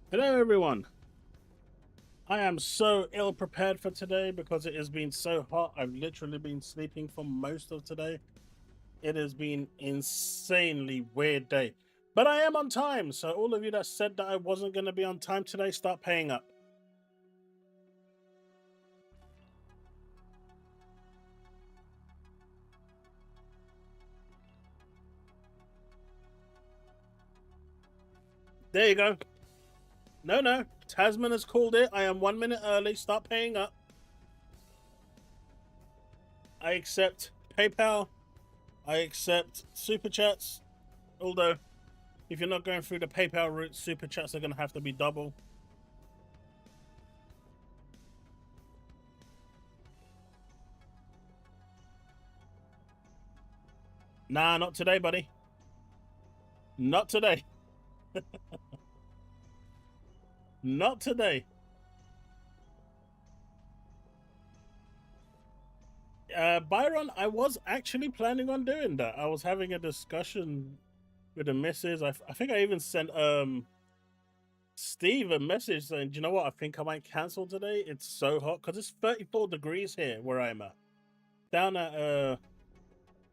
Hello everyone. I am so ill prepared for today because it has been so hot. I've literally been sleeping for most of today. It has been insanely weird day. But I am on time, so all of you that said that I wasn't going to be on time today, start paying up. There you go. No. Tasman has called it. I am 1 minute early. Start paying up. I accept PayPal. I accept Super Chats. Although, if you're not going through the PayPal route, Super Chats are going to have to be double. Nah, not today, buddy. Not today. Not today. Byron, I was actually planning on doing that. I was having a discussion with the missus. I think I even sent Steve a message saying, "Do you know what? I think I might cancel today. It's so hot because it's 34 degrees here where I'm at. Down at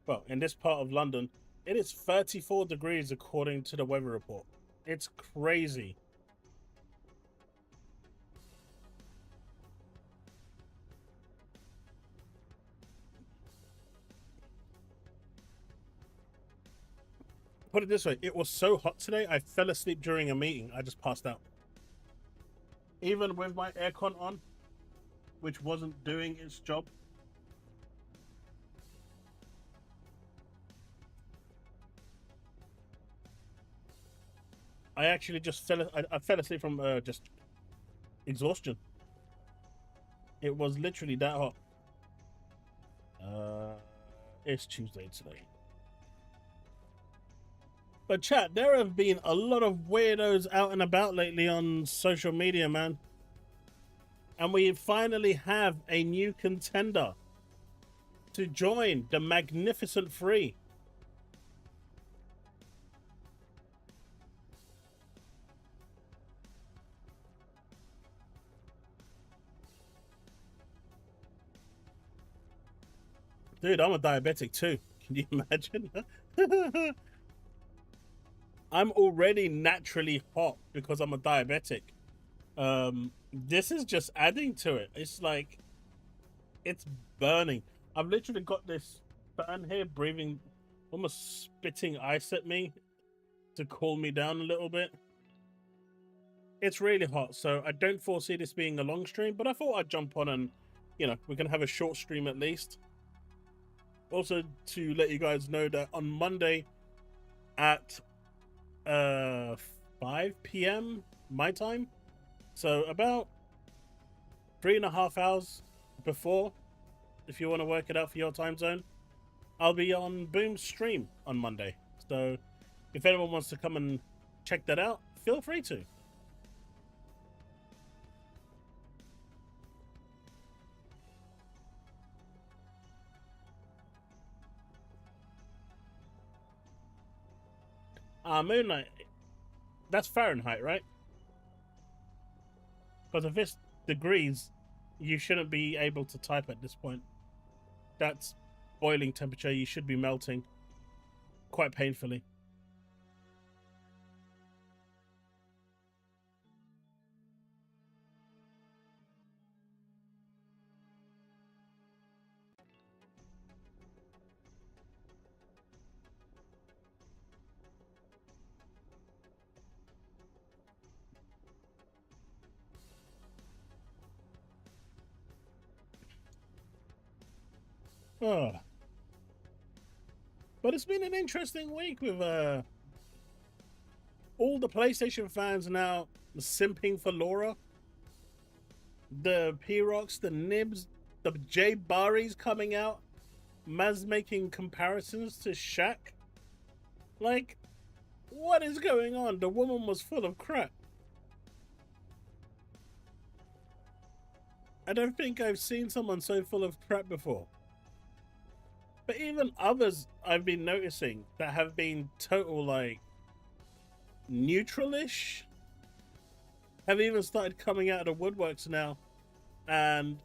well, in this part of London, it is 34 degrees according to the weather report. It's crazy." Put it this way, it was so hot today, I fell asleep during a meeting. I just passed out. Even with my aircon on, which wasn't doing its job. I actually just I fell asleep from just exhaustion. It was literally that hot. Uh, it's Tuesday today. But chat, there have been a lot of weirdos out and about lately on social media, man. And we finally have a new contender to join the Magnificent Three. Dude, I'm a diabetic too. Can you imagine? I'm already naturally hot because I'm a diabetic. This is just adding to it. It's like it's burning. I've literally got this fan here breathing, almost spitting ice at me to cool me down a little bit. It's really hot, so I don't foresee this being a long stream, but I thought I'd jump on and, we can have a short stream at least. Also, to let you guys know that on Monday at 5 p.m. my time, so about 3.5 hours before, if you want to work it out for your time zone, I'll be on Boom's stream on Monday. So if anyone wants to come and check that out, feel free to. Moonlight, that's Fahrenheit, right? Because if it's degrees, you shouldn't be able to type at this point. That's boiling temperature. You should be melting quite painfully. Oh. But it's been an interesting week with all the PlayStation fans now simping for Laura. The P-Rocks, the Nibs, the J Baris coming out. Maz making comparisons to Shaq. Like, what is going on? The woman was full of crap. I don't think I've seen someone so full of crap before. But even others I've been noticing that have been total, like, neutralish. have even started coming out of the woodworks now, and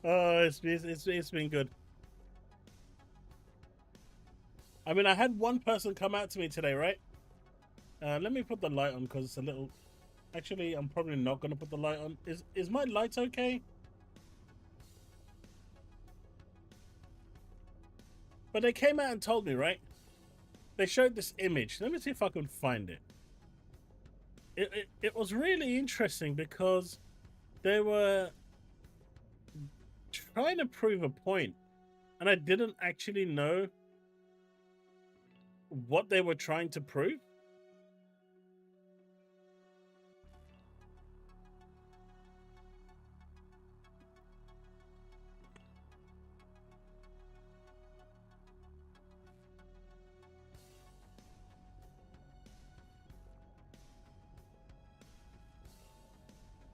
oh, it's been good. I mean, I had one person come out to me today, right? Let me put the light on because it's a little. Actually, I'm probably not going to put the light on. Is my light okay? But they came out and told me, right? They showed this image. Let me see if I can find it. It was really interesting because they were trying to prove a point, and I didn't actually know what they were trying to prove.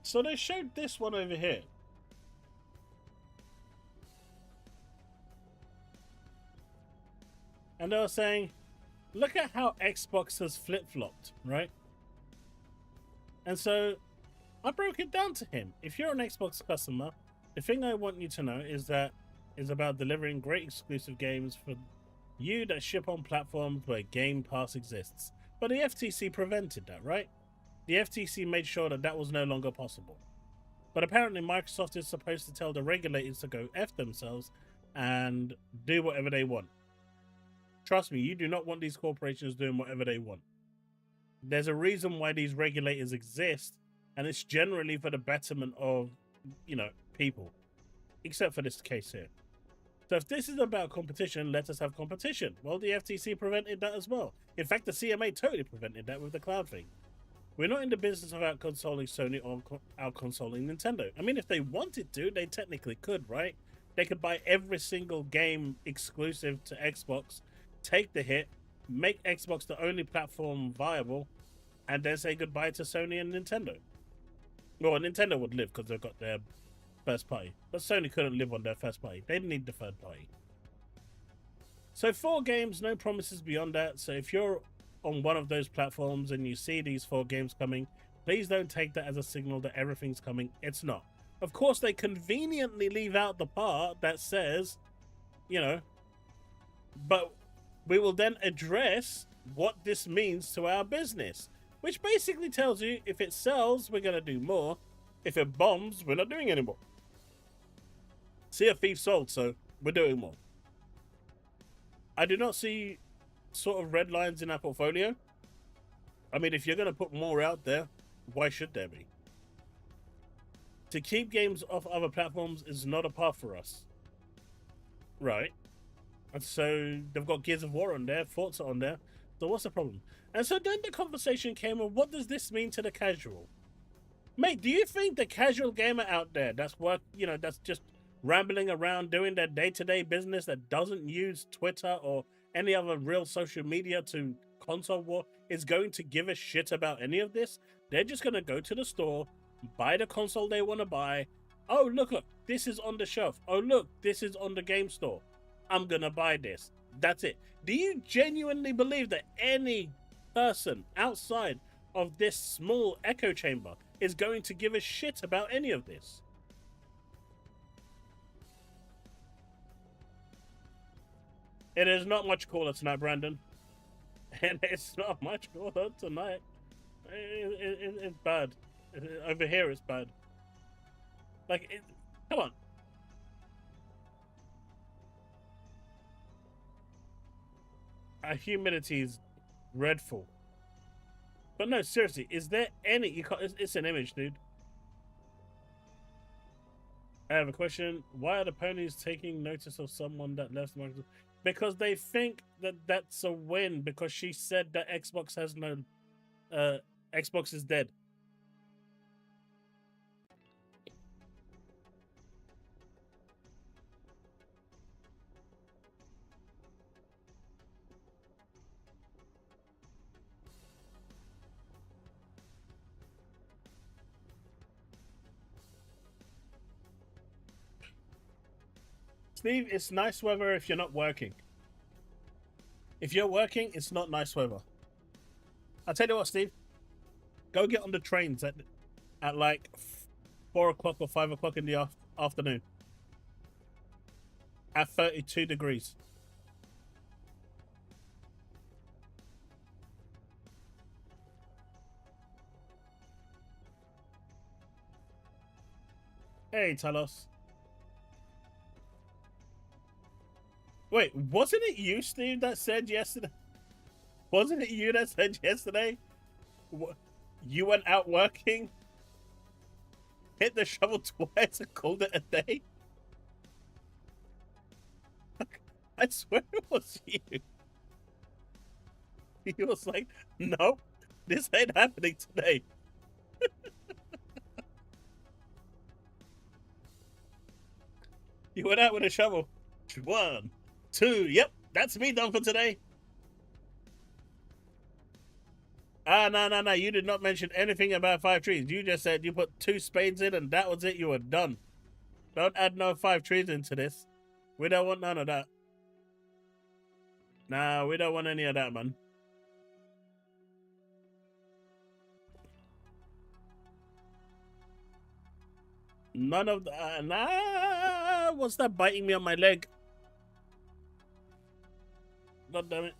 So they showed this one over here. And they were saying, look at how Xbox has flip-flopped, right? And so I broke it down to him. If you're an Xbox customer, the thing I want you to know is about delivering great exclusive games for you that ship on platforms where Game Pass exists. But the FTC prevented that, right? The FTC made sure that was no longer possible. But apparently Microsoft is supposed to tell the regulators to go F themselves and do whatever they want. Trust me, you do not want these corporations doing whatever they want. There's a reason why these regulators exist, and it's generally for the betterment of, people. Except for this case here. So if this is about competition, let us have competition. Well, the FTC prevented that as well. In fact, the CMA totally prevented that with the cloud thing. We're not in the business of out-consoling Sony or out-consoling Nintendo. I mean, if they wanted to, they technically could, right? They could buy every single game exclusive to Xbox, take the hit, make Xbox the only platform viable, and then say goodbye to Sony and Nintendo. Well, Nintendo would live because they've got their first party, but Sony couldn't live on their first party. They need the third party. So 4 games, no promises beyond that. So if you're on one of those platforms and you see these 4 games coming, please don't take that as a signal that everything's coming. It's not. Of course, they conveniently leave out the part that says, but we will then address what this means to our business, which basically tells you if it sells, we're going to do more. If it bombs, we're not doing anymore. Sea of Thieves sold, so we're doing more. I do not see sort of red lines in our portfolio. I mean, if you're going to put more out there, why should there be? To keep games off other platforms is not a path for us. Right. And so they've got Gears of War on there, Forza on there. So what's the problem? And so then the conversation came on, what does this mean to the casual? Mate, do you think the casual gamer out there that's that's just rambling around doing their day-to-day business that doesn't use Twitter or any other real social media to console war is going to give a shit about any of this? They're just going to go to the store, buy the console they want to buy. Oh, look, this is on the shelf. Oh, look, this is on the game store. I'm going to buy this. That's it. Do you genuinely believe that any person outside of this small echo chamber is going to give a shit about any of this? It is not much cooler tonight, Brandon. And it's not much cooler tonight. It's bad. Over here, it's bad. Come on. Our humidity is dreadful. But no, seriously, is there any... it's an image, dude. I have a question. Why are the ponies taking notice of someone that left Microsoft? Because they think that that's a win, because she said that Xbox has no... Xbox is dead. Steve, it's nice weather if you're not working. If you're working, it's not nice weather. I'll tell you what, Steve. Go get on the trains at like 4 o'clock or 5 o'clock in the afternoon at 32 degrees. Hey, Talos. Wait, wasn't it you, Steve, that said yesterday? Wasn't it you that said yesterday? You went out working, hit the shovel twice, and called it a day? I swear it was you. He was like, nope, this ain't happening today. You went out with a shovel. 1, 2, yep, that's me done for today. No. You did not mention anything about 5 trees. You just said you put 2 spades in and that was it. You were done. Don't add no 5 trees into this. We don't want none of that. Nah, we don't want any of that, man. None of the. Nah, what's that biting me on my leg? God damn it.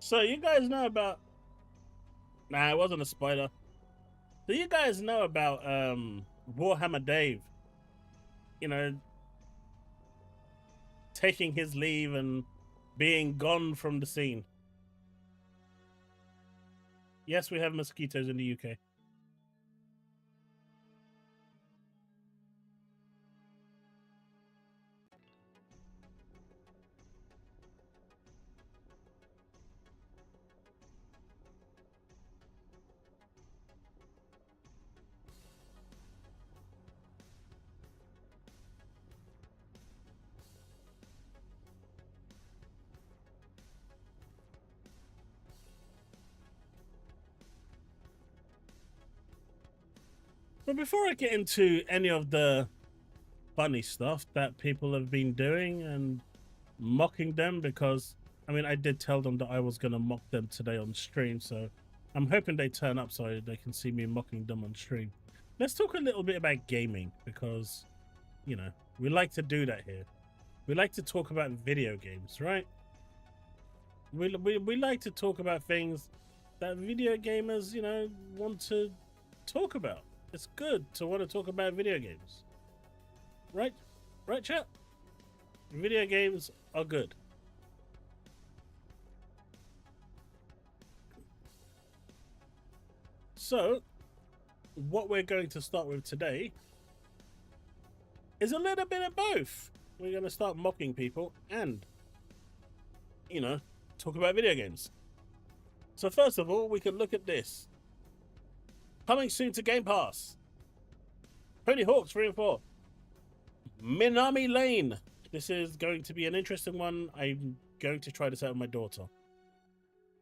So you guys know about. Nah, it wasn't a spider. Do you guys know about Warhammer Dave? You know, taking his leave and being gone from the scene. Yes, we have mosquitoes in the UK. But before I get into any of the funny stuff that people have been doing and mocking them, because I mean, I did tell them that I was going to mock them today on stream, so I'm hoping they turn up so they can see me mocking them on stream. Let's talk a little bit about gaming, because, you know, we like to do that here. We like to talk about video games, right? We like to talk about things that video gamers, you know, want to talk about. It's good to want to talk about video games. Right? Right, chat? Video games are good. So, what we're going to start with today is a little bit of both. We're going to start mocking people and, you know, talk about video games. So first of all, we can look at this. Coming soon to Game Pass. Tony Hawk's 3 and 4. Minami Lane. This is going to be an interesting one. I'm going to try this out with my daughter.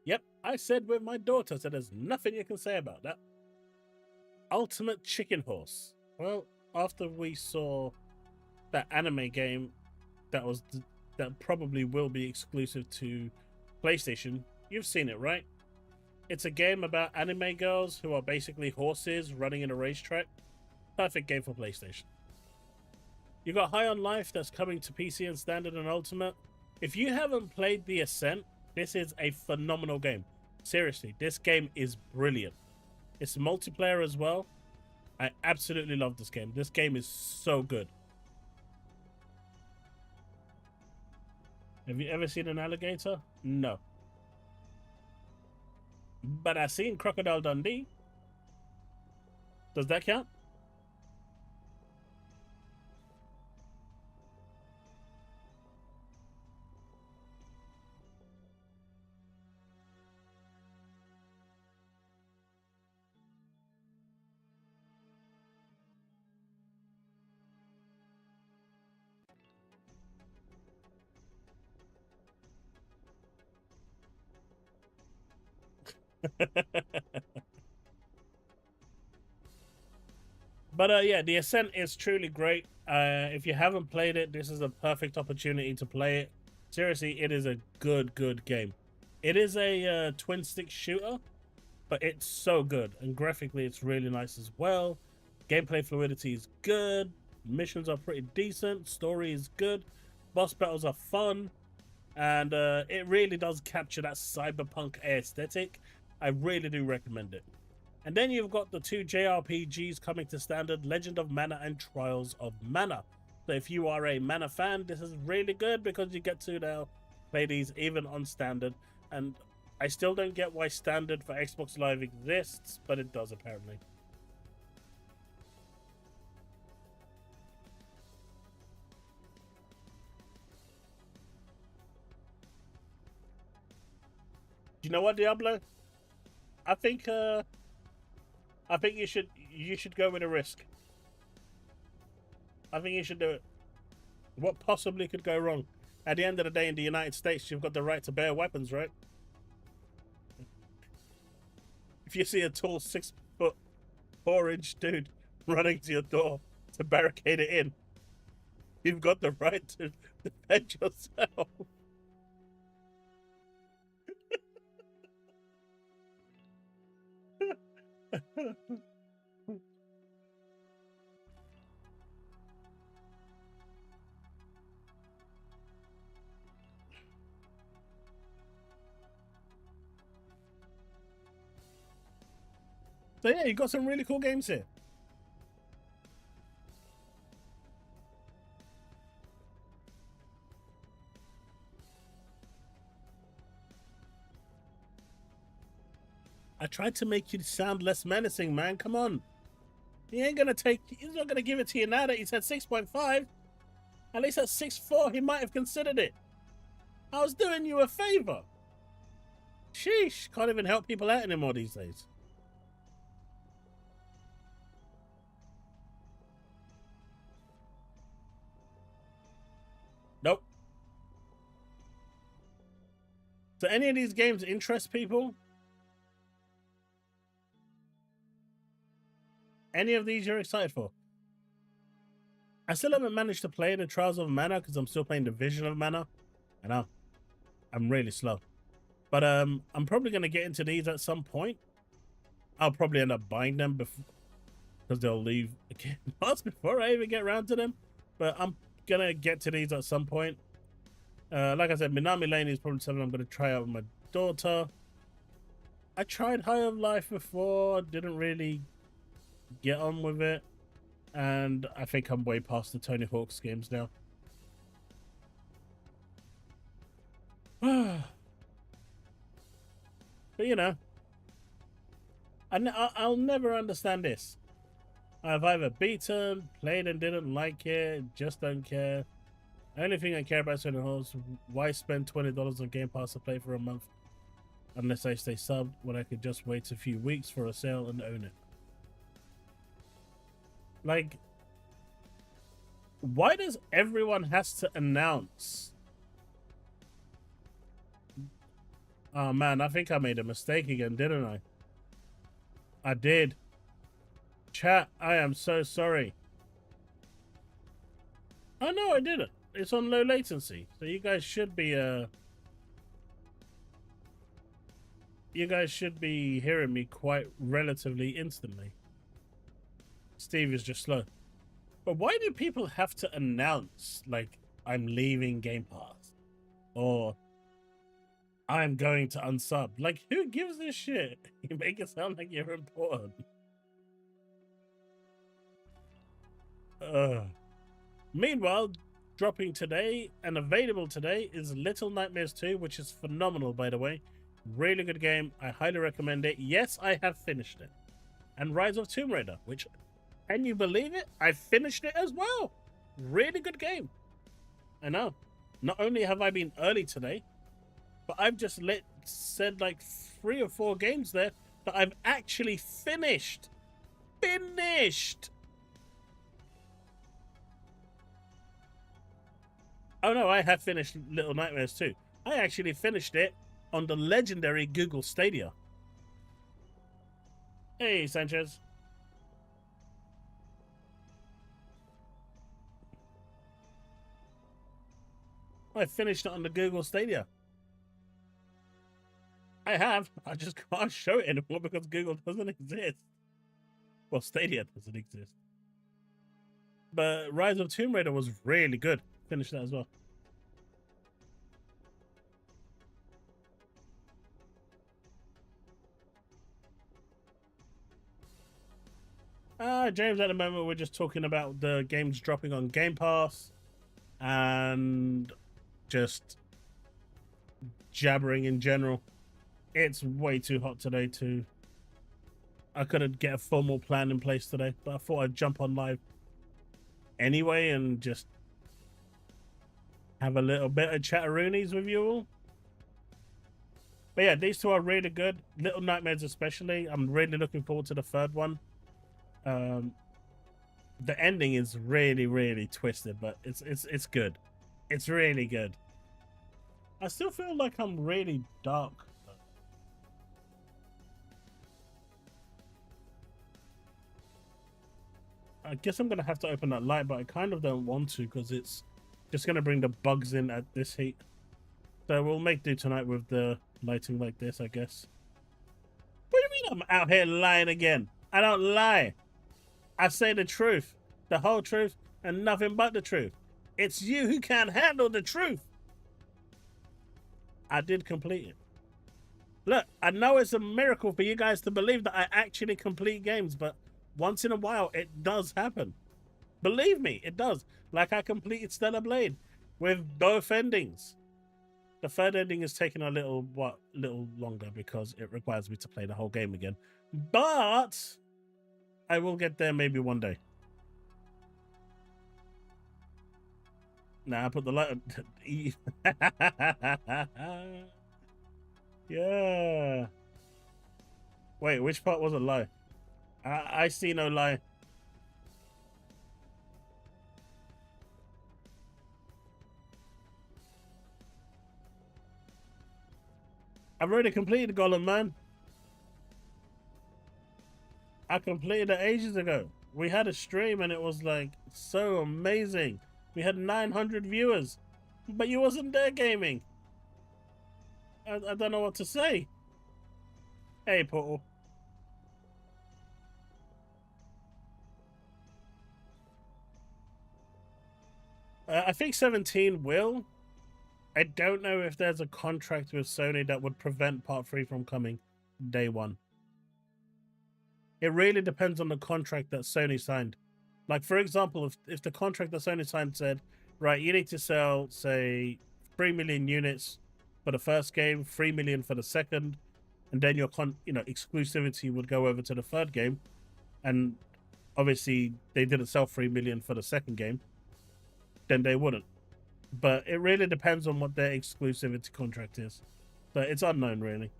Yep, I said with my daughter, so there's nothing you can say about that. Ultimate Chicken Horse. Well, after we saw that anime game that probably will be exclusive to PlayStation, you've seen it, right? It's a game about anime girls who are basically horses running in a racetrack. Perfect game for PlayStation. You got High on Life that's coming to PC and Standard and Ultimate. If you haven't played The Ascent, this is a phenomenal game. Seriously, this game is brilliant. It's multiplayer as well. I absolutely love this game. This game is so good. Have you ever seen an alligator? No. But I've seen Crocodile Dundee. Does that count? But yeah, the Ascent is truly great. If you haven't played it, this is a perfect opportunity to play it. Seriously, it is a good game. It is a twin stick shooter, but it's so good, and graphically it's really nice as well. Gameplay fluidity is good. Missions are pretty decent. Story is good. Boss battles are fun, and it really does capture that cyberpunk aesthetic. I really do recommend it. And then you've got the two JRPGs coming to standard, Legend of Mana and Trials of Mana. So if you are a Mana fan, this is really good because you get to now play these even on standard. And I still don't get why standard for Xbox Live exists, but it does apparently. Do you know what, Diablo? I think you should go with a risk. I think you should do it. What possibly could go wrong? At the end of the day, in the United States, you've got the right to bear weapons, right? If you see a tall 6 foot 4-inch dude running to your door to barricade it in, you've got the right to defend yourself. So yeah, you got some really cool games here. I tried to make you sound less menacing, man. Come on. He's not gonna give it to you now that he said 6.5. At least at 6.4, he might have considered it. I was doing you a favor. Sheesh, can't even help people out anymore these days. Nope. So any of these games interest people? Any of these you're excited for? I still haven't managed to play the Trials of Mana because I'm still playing the Vision of Mana. I know. I'm really slow. But I'm probably going to get into these at some point. I'll probably end up buying them before, because they'll leave again before I even get around to them. But I'm going to get to these at some point. Like I said, Minami Lane is probably something I'm going to try out with my daughter. I tried High of Life before, didn't really get on with it. And I think I'm way past the Tony Hawk's games now. But you know, I'll never understand this. I've either beaten, played and didn't like it, just don't care. The only thing I care about is Tony Hawk's. Why spend $20 on Game Pass to play for a month unless I stay subbed when I could just wait a few weeks for a sale and own it? Like, why does everyone has to announce? Oh man, I think I made a mistake again, didn't I? I did. Chat, I am so sorry. Oh no, I didn't. It's on low latency. So you guys should be hearing me quite relatively instantly. Steve is just slow. But why do people have to announce, like, I'm leaving Game Pass? Or I'm going to unsub? Like, who gives a shit? You make it sound like you're important. Meanwhile, dropping today and available today is Little Nightmares 2, which is phenomenal, by the way. Really good game. I highly recommend it. Yes, I have finished it. And Rise of Tomb Raider, which, can you believe it? I finished it as well. Really good game. I know. Not only have I been early today, but I've just said like 3 or 4 games there that I've actually finished. Finished! Oh no, I have finished Little Nightmares too. I actually finished it on the legendary Google Stadia. Hey, Sanchez. I finished it on the Google Stadia. I have. I just can't show it anymore because Google doesn't exist. Well, Stadia doesn't exist. But Rise of Tomb Raider was really good. Finished that as well. James, at the moment, we're just talking about the games dropping on Game Pass and just jabbering in general. It's way too hot today to... I couldn't get a formal plan in place today, but I thought I'd jump on live anyway and just have a little bit of chatteroonies with you all. But yeah, these two are really good. Little Nightmares especially. I'm really looking forward to the third one. The ending is really, really twisted, but it's good. It's really good. I still feel like I'm really dark. I guess I'm gonna have to open that light, but I kind of don't want to because it's just gonna bring the bugs in at this heat. So we'll make do tonight with the lighting like this, I guess. What do you mean I'm out here lying again? I don't lie. I say the truth, the whole truth, and nothing but the truth. It's you who can't handle the truth. I did complete it. Look, I know it's a miracle for you guys to believe that I actually complete games, but once in a while, it does happen. Believe me, it does. Like I completed Stellar Blade with both endings. The third ending is taking a little longer because it requires me to play the whole game again. But I will get there maybe one day. Nah, I put the light on. Yeah. Wait, which part was a lie? I see no lie. I've already completed Golem, man. I completed it ages ago. We had a stream and it was like so amazing. We had 900 viewers, but you wasn't there gaming. I don't know what to say. Hey, Portal. I think 17 will. I don't know if there's a contract with Sony that would prevent Part 3 from coming day one. It really depends on the contract that Sony signed. Like, for example, if the contract that Sony signed said, right, you need to sell, say, 3 million units for the first game, 3 million for the second, and then your exclusivity would go over to the third game, and obviously they didn't sell 3 million for the second game, then they wouldn't. But it really depends on what their exclusivity contract is. So it's unknown, really.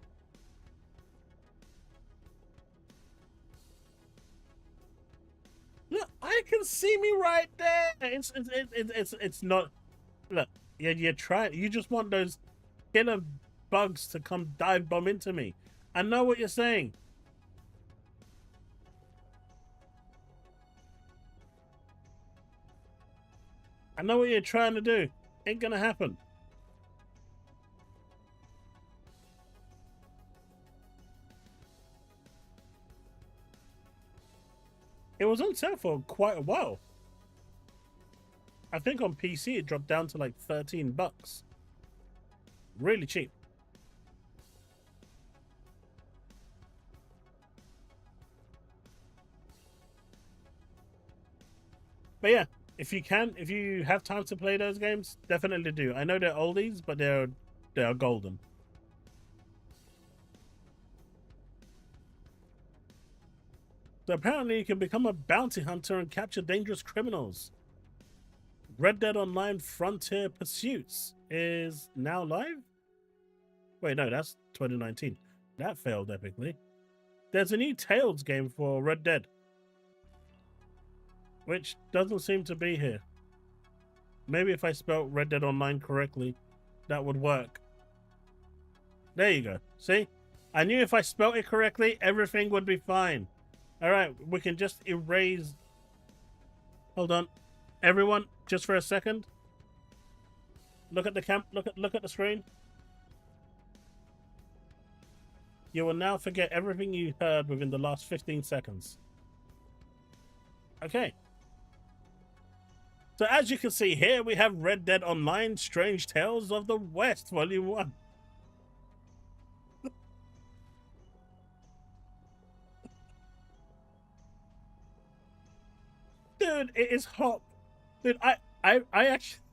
Look, I can see me right there. It's not. Look, you're trying. You just want those killer bugs to come dive bomb into me. I know what you're saying. I know what you're trying to do. Ain't gonna happen. It was on sale for quite a while. I think on PC it dropped down to like 13 bucks. Really cheap. But yeah, if you have time to play those games, definitely do. I know they're oldies, but they are golden. So apparently you can become a bounty hunter and capture dangerous criminals. Red Dead Online Frontier Pursuits is now live? Wait, no, that's 2019. That failed epically. There's a new Tales game for Red Dead, which doesn't seem to be here. Maybe if I spelled Red Dead Online correctly, that would work. There you go. See? I knew if I spelt it correctly, everything would be fine. All right, we can just erase. Hold on, everyone, just for a second. Look at the camp. Look at the screen. You will now forget everything you heard within the last 15 seconds. Okay. So as you can see here, we have Red Dead Online Strange Tales of the West, Volume 1. Dude, it is hot. Dude, I actually...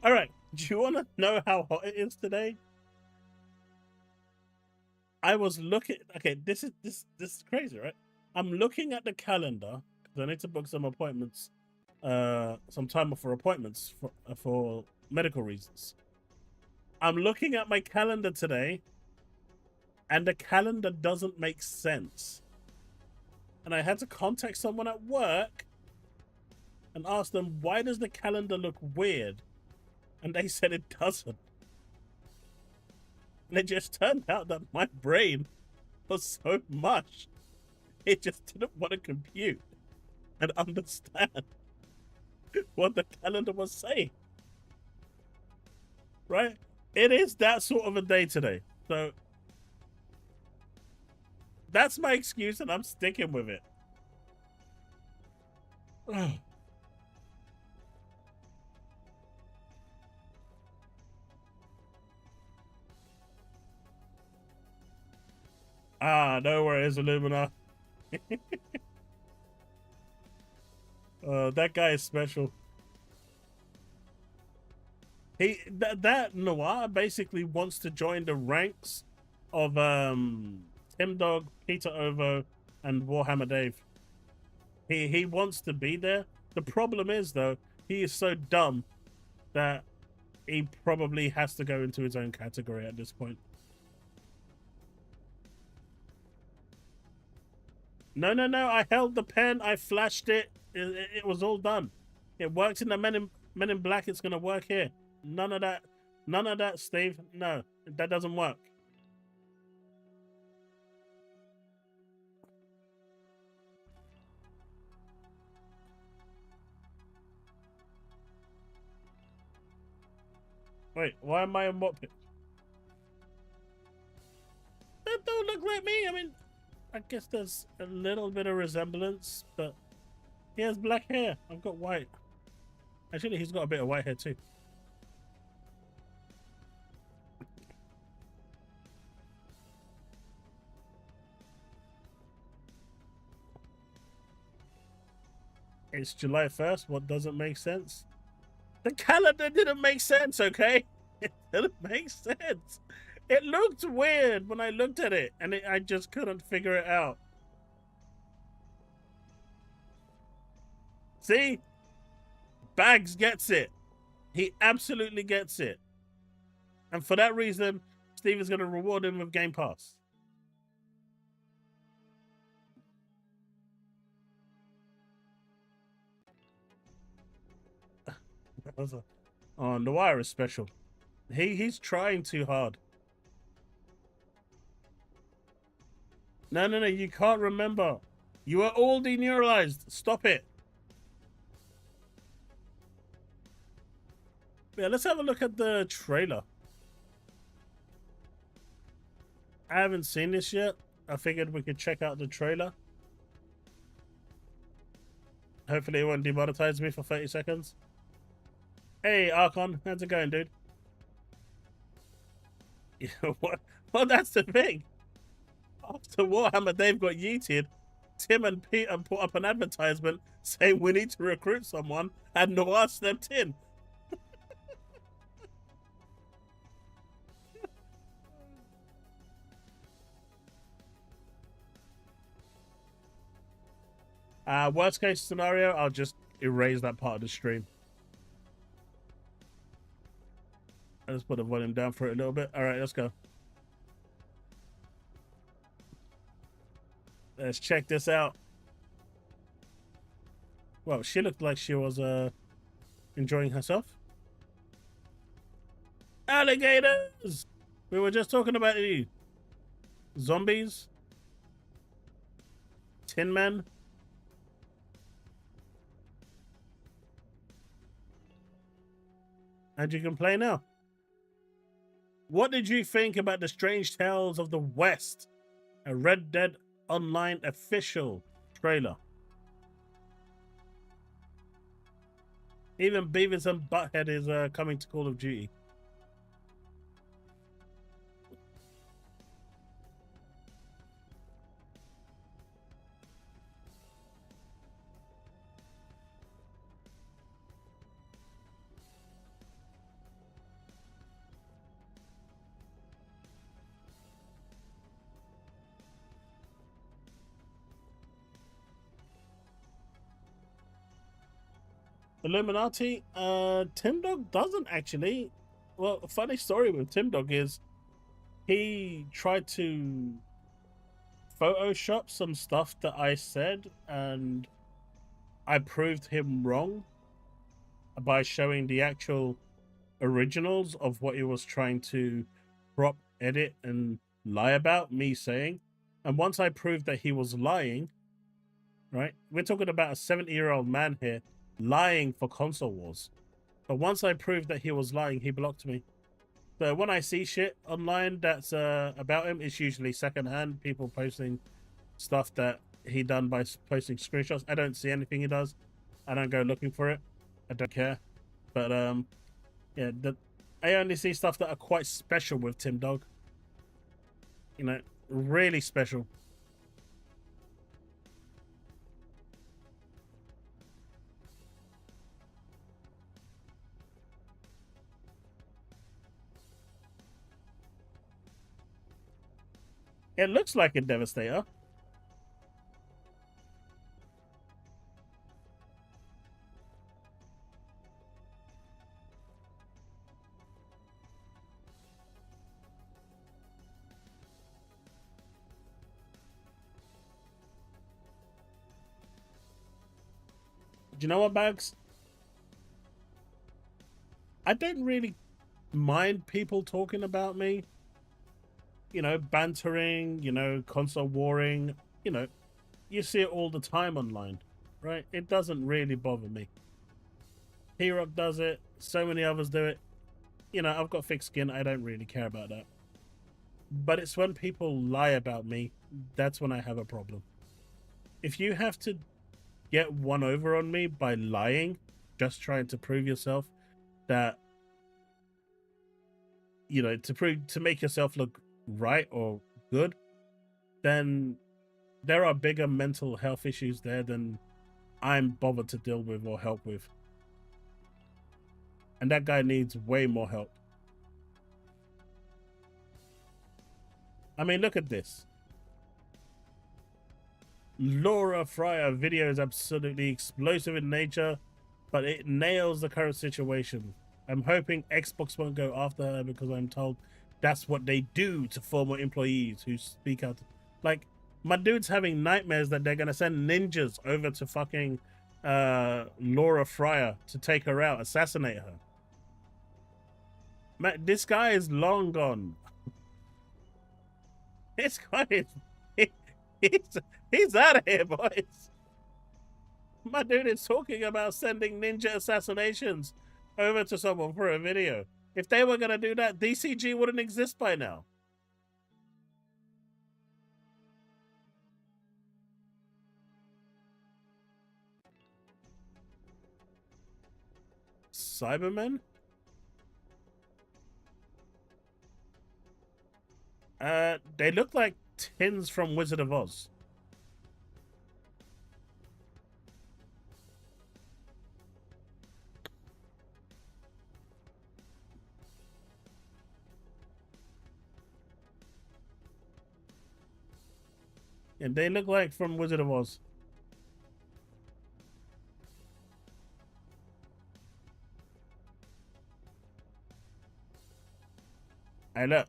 Alright, do you want to know how hot it is today? I was looking... Okay, this is crazy, right? I'm looking at the calendar, because I need to book some appointments. Some time for appointments for medical reasons. I'm looking at my calendar today, and the calendar doesn't make sense. And I had to contact someone at work and ask them, why does the calendar look weird? And they said it doesn't. And it just turned out that my brain was so mush, it just didn't want to compute and understand what the calendar was saying. Right? It is that sort of a day today. So that's my excuse, and I'm sticking with it. Ah, no worries, Illumina. That guy is special. That Noir basically wants to join the ranks of Tim Dog, Peter Ovo, and Warhammer Dave. He wants to be there. The problem is though, he is so dumb that he probably has to go into his own category at this point. No, I held the pen, I flashed it. It was all done. It worked in the Men in Black, it's gonna work here. None of that, Steve. No, that doesn't work. Wait, why am I in what pit? That don't look like me. I mean, I guess there's a little bit of resemblance, but he has black hair. I've got white. Actually, he's got a bit of white hair too. It's July 1st. What doesn't make sense? The calendar didn't make sense, okay? It didn't make sense. It looked weird when I looked at it, and I just couldn't figure it out. See? Bags gets it. He absolutely gets it. And for that reason, Steve is going to reward him with Game Pass. Oh, Noir is special. He's trying too hard. No, you can't remember. You are all deneuralized. Stop it. Yeah, let's have a look at the trailer. I haven't seen this yet. I figured we could check out the trailer. Hopefully it won't demonetize me for 30 seconds. Hey, Archon, how's it going, dude? What? Well, that's the thing. After Warhammer Dave got yeeted, Tim and Peter put up an advertisement saying we need to recruit someone, and Noir stepped in. Worst case scenario, I'll just erase that part of the stream. Let's put the volume down for it a little bit. All right, let's go. Let's check this out. Well, she looked like she was enjoying herself. Alligators! We were just talking about you. Zombies? Tin Men? And you can play now. What did you think about the Strange Tales of the West? A Red Dead Online official trailer. Even Beavis and Butthead is coming to Call of Duty. Illuminati, Tim Dog doesn't actually. Well, a funny story with Tim Dog is he tried to Photoshop some stuff that I said, and I proved him wrong by showing the actual originals of what he was trying to crop, edit, and lie about me saying. And once I proved that he was lying, right? We're talking about a 70-year-old man here lying for console wars. But once I proved that he was lying, he blocked me. So when I see shit online that's about him, it's usually secondhand, people posting stuff that he done by posting screenshots. I don't see anything he does. I don't go looking for it. I don't care. But yeah, I only see stuff that are quite special with Tim Dog. You know, really special. It looks like a Devastator. Do you know what, Bags? I don't really mind people talking about me. You know, bantering, you know, console warring. You know, you see it all the time online, right? It doesn't really bother me. P-Rock does it. So many others do it. You know, I've got thick skin. I don't really care about that. But it's when people lie about me, that's when I have a problem. If you have to get one over on me by lying, just trying to prove yourself that, you know, to make yourself look right or good, then there are bigger mental health issues there than I'm bothered to deal with or help with. And that guy needs way more help. I mean, look at this. Laura Fryer video is absolutely explosive in nature, but it nails the current situation. I'm hoping Xbox won't go after her because I'm told that's what they do to former employees who speak out. Like, my dude's having nightmares that they're going to send ninjas over to fucking Laura Fryer to take her out, assassinate her. Man, this guy is long gone. This guy is... He's out of here, boys. My dude is talking about sending ninja assassinations over to someone for a video. If they were going to do that, DCG wouldn't exist by now. Cybermen? They look like tins from Wizard of Oz. And they look like from Wizard of Oz. Hey, look,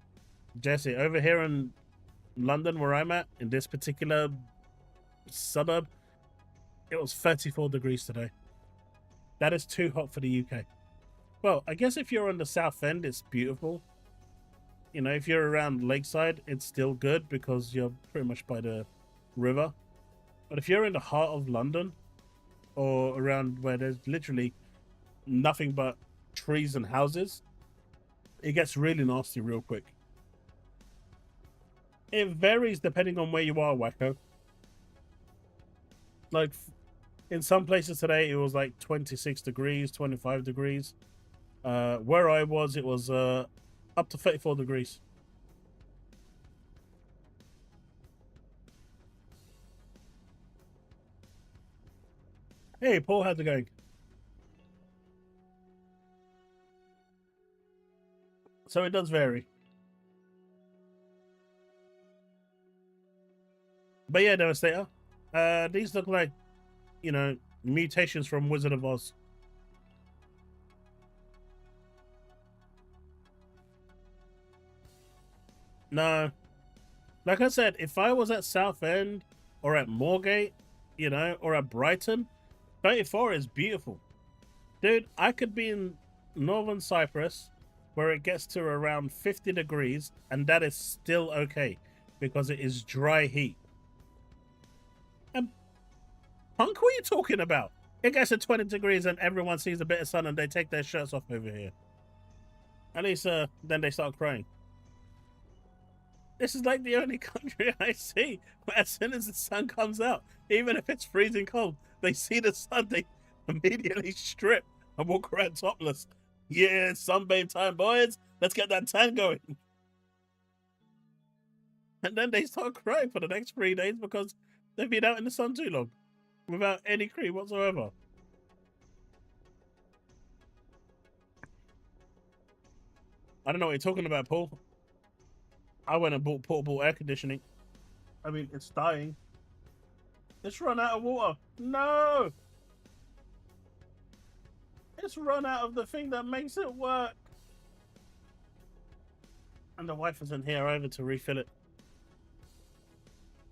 Jesse, over here in London, where I'm at, in this particular suburb, it was 34 degrees today. That is too hot for the UK. Well, I guess if you're on the south end, it's beautiful. You know, if you're around Lakeside, it's still good because you're pretty much by the river. But if you're in the heart of London or around where there's literally nothing but trees and houses, it gets really nasty real quick. It varies depending on where you are, Wacko. Like, in some places today, it was like 26 degrees, 25 degrees. Where I was, it was up to 34 degrees. Hey, Paul, how's it going? So it does vary. But yeah, Devastator. These look like, you know, mutations from Wizard of Oz. No. Like I said, if I was at Southend or at Moorgate, you know, or at Brighton, 34 is beautiful. Dude, I could be in northern Cyprus where it gets to around 50 degrees and that is still okay because it is dry heat. And punk, what are you talking about? It gets to 20 degrees and everyone sees a bit of sun and they take their shirts off over here. At least then they start crying. This is like the only country I see where as soon as the sun comes out, even if it's freezing cold, they see the sun, they immediately strip and walk around topless. Yeah, sunbathe time, boys. Let's get that tan going. And then they start crying for the next 3 days because they've been out in the sun too long without any cream whatsoever. I don't know what you're talking about, Paul. I went and bought portable air conditioning. I mean, it's dying. It's run out of water. No! It's run out of the thing that makes it work. And the wife isn't here either to refill it.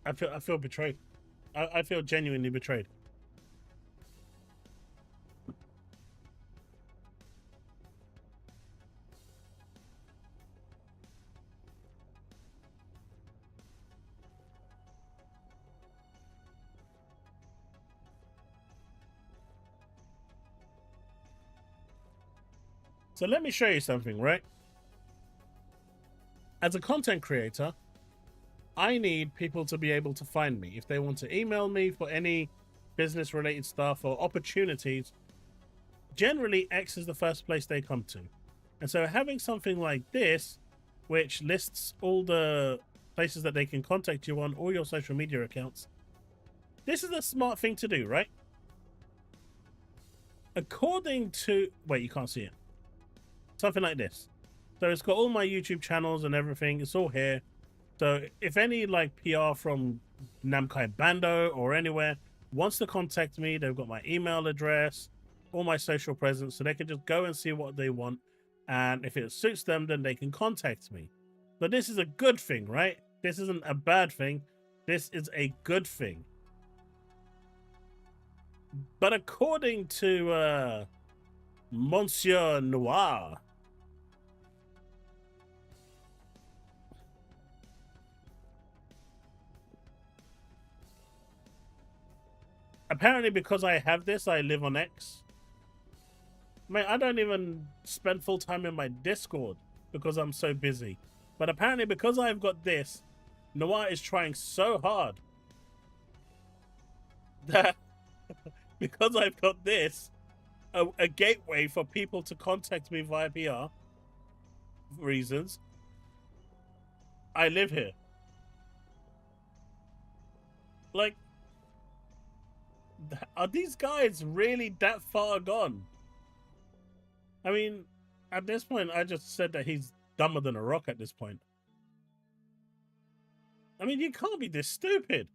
I feel betrayed. I feel genuinely betrayed. So let me show you something, right? As a content creator, I need people to be able to find me. If they want to email me for any business related stuff or opportunities, generally X is the first place they come to. And so having something like this, which lists all the places that they can contact you on, all your social media accounts, this is a smart thing to do, right? According to... Wait, you can't see it. Something like this. So it's got all my YouTube channels and everything. It's all here. So if any like PR from Namkai Bando or anywhere wants to contact me, they've got my email address, all my social presence, so they can just go and see what they want. And if it suits them, then they can contact me. But this is a good thing, right? This isn't a bad thing. This is a good thing. But according to Monsieur Noir, apparently because I have this, I live on X. Man, I don't even spend full time in my Discord because I'm so busy. But apparently because I've got this, Noir is trying so hard that because I've got this, a gateway for people to contact me via PR reasons, I live here. Like, are these guys really that far gone? I mean, at this point, I just said that he's dumber than a rock at this point. I mean, you can't be this stupid.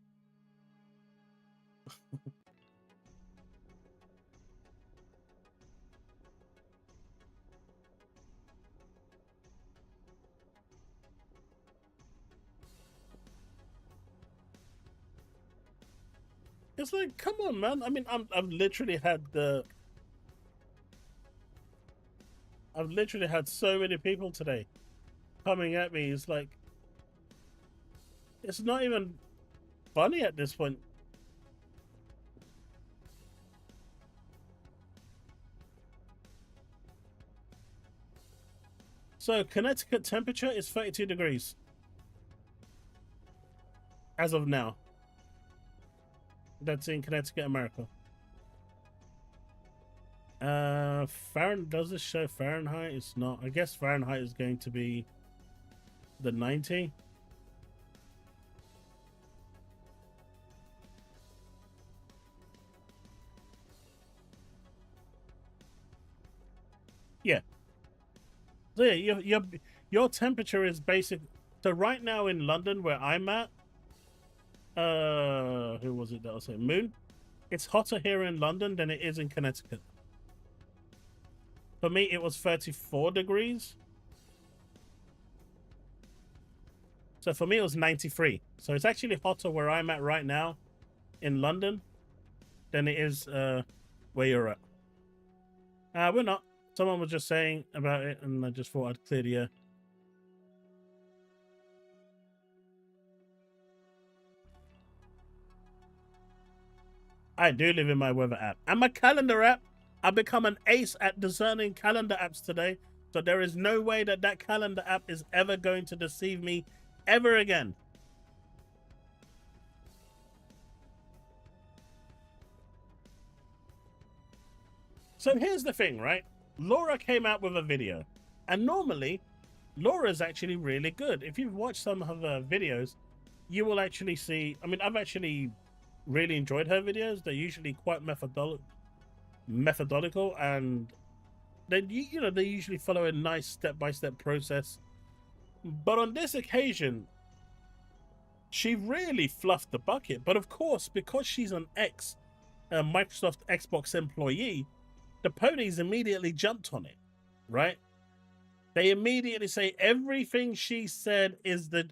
It's like, come on, man. I mean, I've literally had so many people today coming at me is like, it's not even funny at this point. So Connecticut temperature is 32 degrees as of now. That's in Connecticut, America. Fahrenheit, does this show Fahrenheit? It's not. I guess Fahrenheit is going to be the 90. Yeah. So yeah, your temperature is basic. So right now in London, where I'm at, who was it that was saying? Moon? It's hotter here in London than it is in Connecticut. For me, it was 34 degrees. So for me, it was 93. So it's actually hotter where I'm at right now in London than it is where you're at. We're not. Someone was just saying about it, and I just thought I'd clear the air. I do live in my weather app. And my calendar app, I've become an ace at discerning calendar apps today. So there is no way that that calendar app is ever going to deceive me ever again. So here's the thing, right? Laura came out with a video. And normally, Laura's actually really good. If you've watched some of her videos, you will actually see... I mean, I've actually really enjoyed her videos. They're usually quite methodical, and they usually follow a nice step-by-step process. But on this occasion, she really fluffed the bucket. But of course, because she's an Microsoft Xbox employee, the ponies immediately jumped on it, right? They immediately say everything she said is the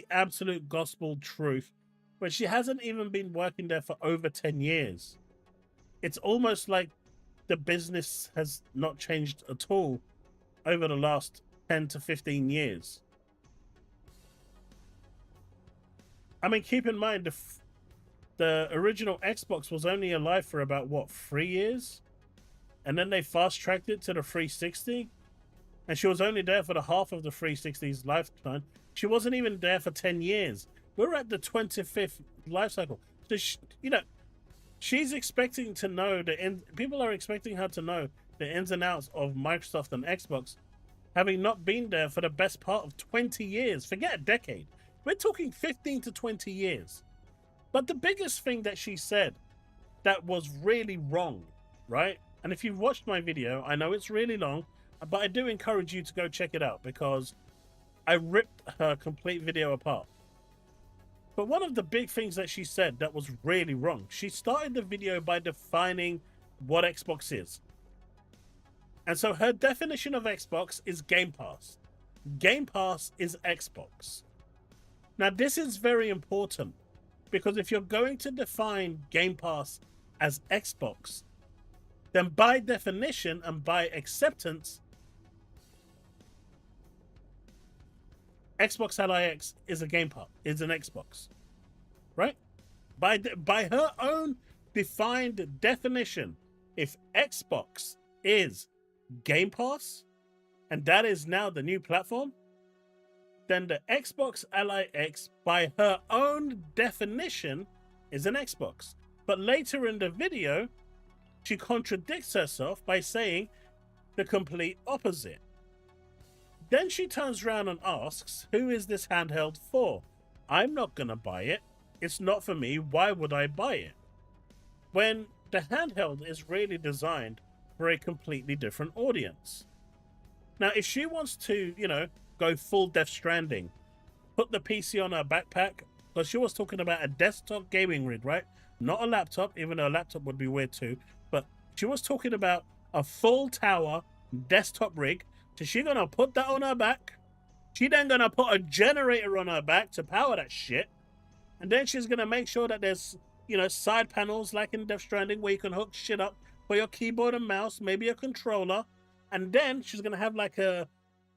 absolute gospel truth. But she hasn't even been working there for over 10 years. It's almost like the business has not changed at all over the last 10 to 15 years. I mean, keep in mind, the original Xbox was only alive for about, what, 3 years? And then they fast-tracked it to the 360. And she was only there for the half of the 360's lifetime. She wasn't even there for 10 years. We're at the 25th life cycle. So, she's expecting to know people are expecting her to know the ins and outs of Microsoft and Xbox, having not been there for the best part of 20 years. Forget a decade. We're talking 15 to 20 years. But the biggest thing that she said that was really wrong, right? And if you've watched my video, I know it's really long, but I do encourage you to go check it out because I ripped her complete video apart. But one of the big things that she said that was really wrong, she started the video by defining what Xbox is. And so her definition of Xbox is Game Pass. Game Pass is Xbox. Now, this is very important because if you're going to define Game Pass as Xbox, then by definition and by acceptance, Xbox LIX is a Game Pass, is an Xbox, right? By her own defined definition, if Xbox is Game Pass, and that is now the new platform, then the Xbox LIX, by her own definition, is an Xbox. But later in the video, she contradicts herself by saying the complete opposite. Then she turns around and asks, who is this handheld for? I'm not going to buy it. It's not for me. Why would I buy it? When the handheld is really designed for a completely different audience. Now, if she wants to, go full Death Stranding, put the PC on her backpack, because she was talking about a desktop gaming rig, right? Not a laptop, even though a laptop would be weird too. But she was talking about a full tower desktop rig. So she's going to put that on her back. She then going to put a generator on her back to power that shit. And then she's going to make sure that there's, side panels like in Death Stranding where you can hook shit up for your keyboard and mouse, maybe a controller. And then she's going to have like a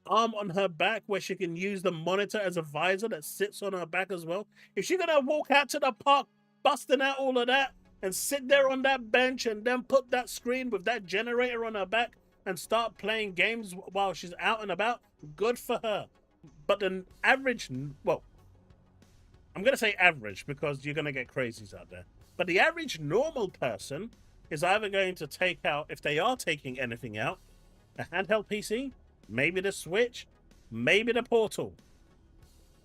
arm on her back where she can use the monitor as a visor that sits on her back as well. If she's gonna walk out to the park busting out all of that and sit there on that bench and then put that screen with that generator on her back and start playing games while she's out and about, good for her. But the average, well, I'm going to say average because you're going to get crazies out there. But the average normal person is either going to take out, if they are taking anything out, a handheld PC, maybe the Switch, maybe the Portal,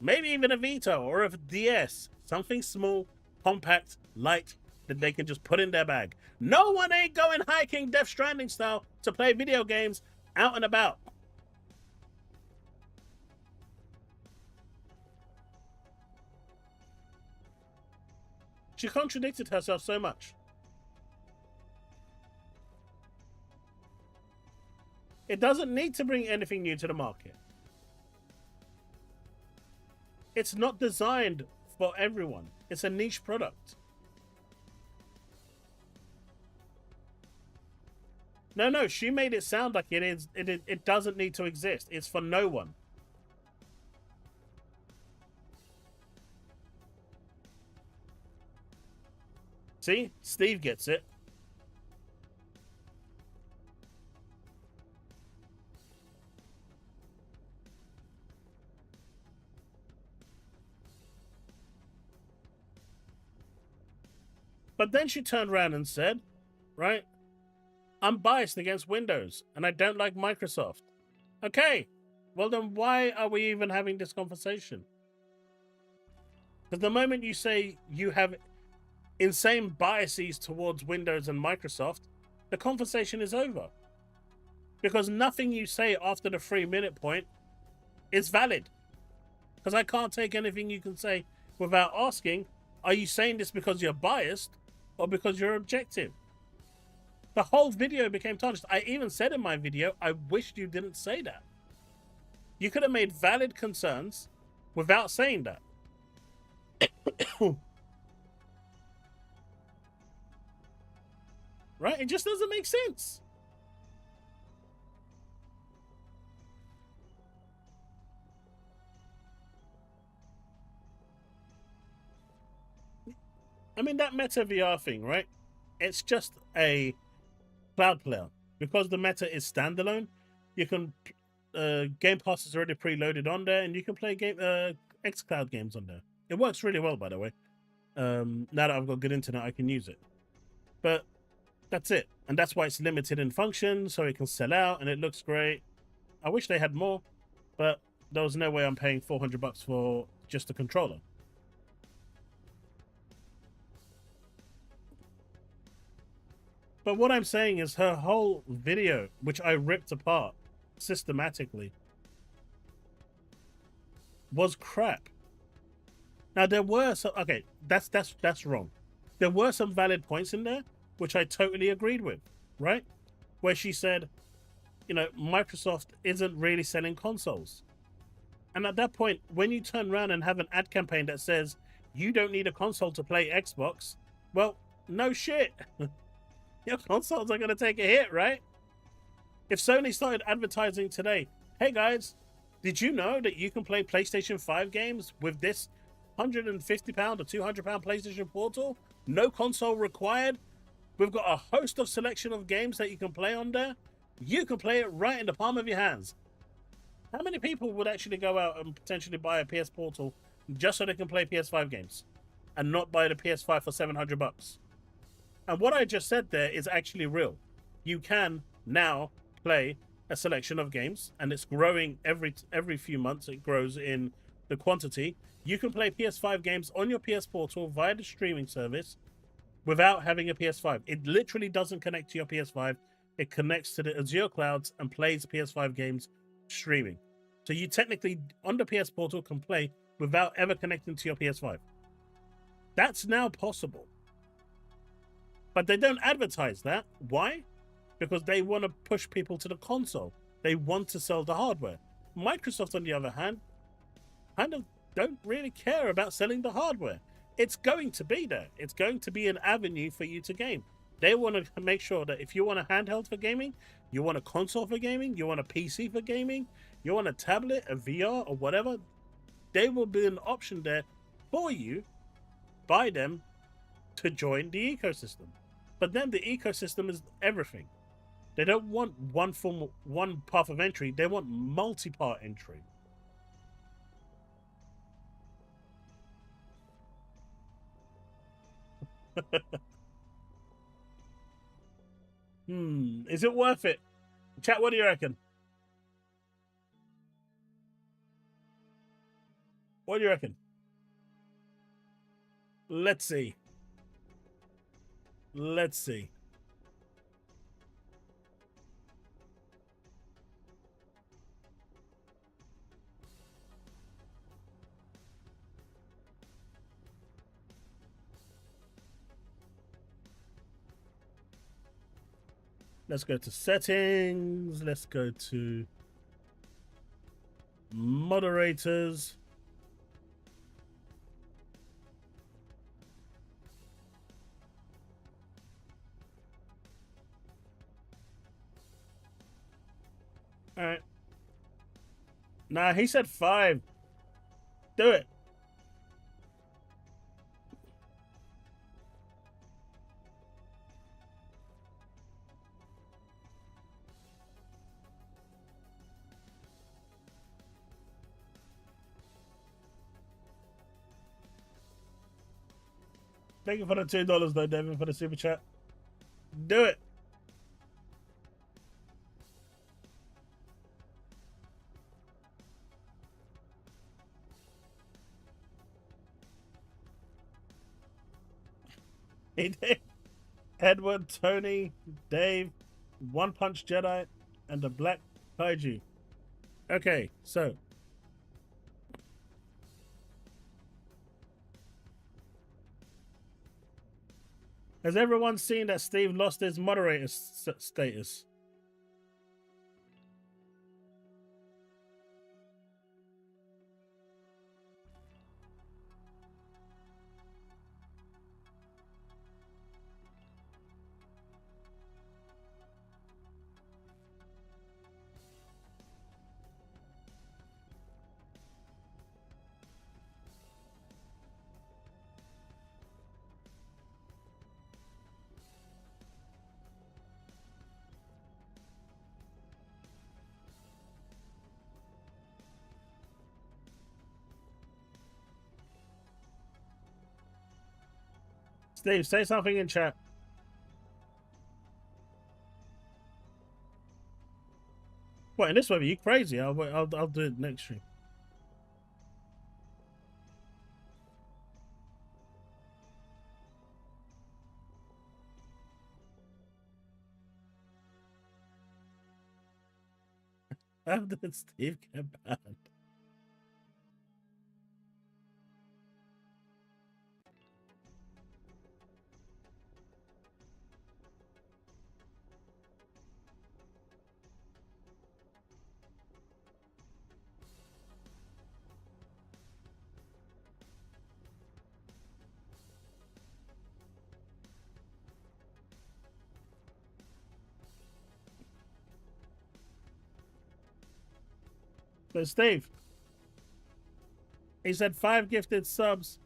maybe even a Vita or a DS, something small, compact, light, that they can just put in their bag. No one ain't going hiking Death Stranding style to play video games out and about. She contradicted herself so much. It doesn't need to bring anything new to the market. It's not designed for everyone. It's a niche product. No, she made it sound like it is. It doesn't need to exist. It's for no one. See? Steve gets it. But then she turned around and said, right, I'm biased against Windows and I don't like Microsoft. Okay, well then why are we even having this conversation? Because the moment you say you have insane biases towards Windows and Microsoft, the conversation is over. Because nothing you say after the 3-minute point is valid. Because I can't take anything you can say without asking, are you saying this because you're biased or because you're objective? The whole video became tarnished. I even said in my video, I wished you didn't say that. You could have made valid concerns without saying that. Right? It just doesn't make sense. I mean, that Meta VR thing, right? It's just a cloud player. Because the Meta is standalone, you can Game Pass is already preloaded on there, and you can play xCloud games on there. It works really well, by the way. Now that I've got good internet, I can use it. But that's it, and that's why it's limited in function, so it can sell out, and it looks great. I wish they had more, but there was no way I'm paying $400 for just a controller. But what I'm saying is her whole video, which I ripped apart systematically, was crap. Now there were some, okay, that's wrong. There were some valid points in there, which I totally agreed with, right? Where she said, you know, Microsoft isn't really selling consoles. And at that point, when you turn around and have an ad campaign that says you don't need a console to play Xbox, well, no shit. Your consoles are going to take a hit, right? If Sony started advertising today, hey guys, did you know that you can play PlayStation 5 games with this £150 or £200 PlayStation Portal? No console required. We've got a host of selection of games that you can play on there. You can play it right in the palm of your hands. How many people would actually go out and potentially buy a PS Portal just so they can play PS5 games and not buy the PS5 for $700? And what I just said there is actually real. You can now play a selection of games, and it's growing every few months. It grows in the quantity. You can play PS5 games on your PS Portal via the streaming service without having a PS5. It literally doesn't connect to your PS5. It connects to the Azure clouds and plays PS5 games streaming. So you technically, on the PS Portal, can play without ever connecting to your PS5. That's now possible. But they don't advertise that. Why? Because they want to push people to the console. They want to sell the hardware. Microsoft, on the other hand, kind of don't really care about selling the hardware. It's going to be there. It's going to be an avenue for you to game. They want to make sure that if you want a handheld for gaming, you want a console for gaming, you want a PC for gaming, you want a tablet, a VR, or whatever, they will be an option there for you by them to join the ecosystem. But then the ecosystem is everything. They don't want one path of entry. They want multi-part entry. Is it worth it? Chat, what do you reckon? What do you reckon? Let's see. Let's see. Let's go to settings. Let's go to moderators. All right. Nah, he said 5. Do it. Thank you for the $2 though, Devin, for the super chat. Do it. He did. Edward, Tony, Dave, One Punch Jedi, and the Black Kaiju. Okay, so has everyone seen that Steve lost his moderator status? Steve, say something in chat. What, in this way, you crazy? I'll do it next stream. How did Steve get banned? So Steve, he said 5 gifted subs.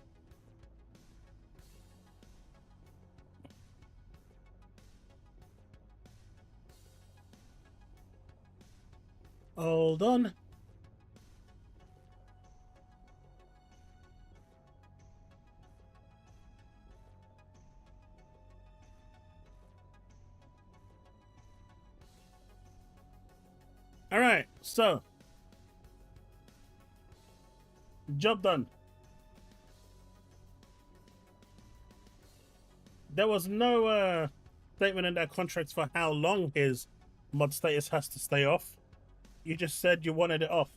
Hold on. All right, so job done. There was no statement in that contract for how long his mod status has to stay off. You just said you wanted it off.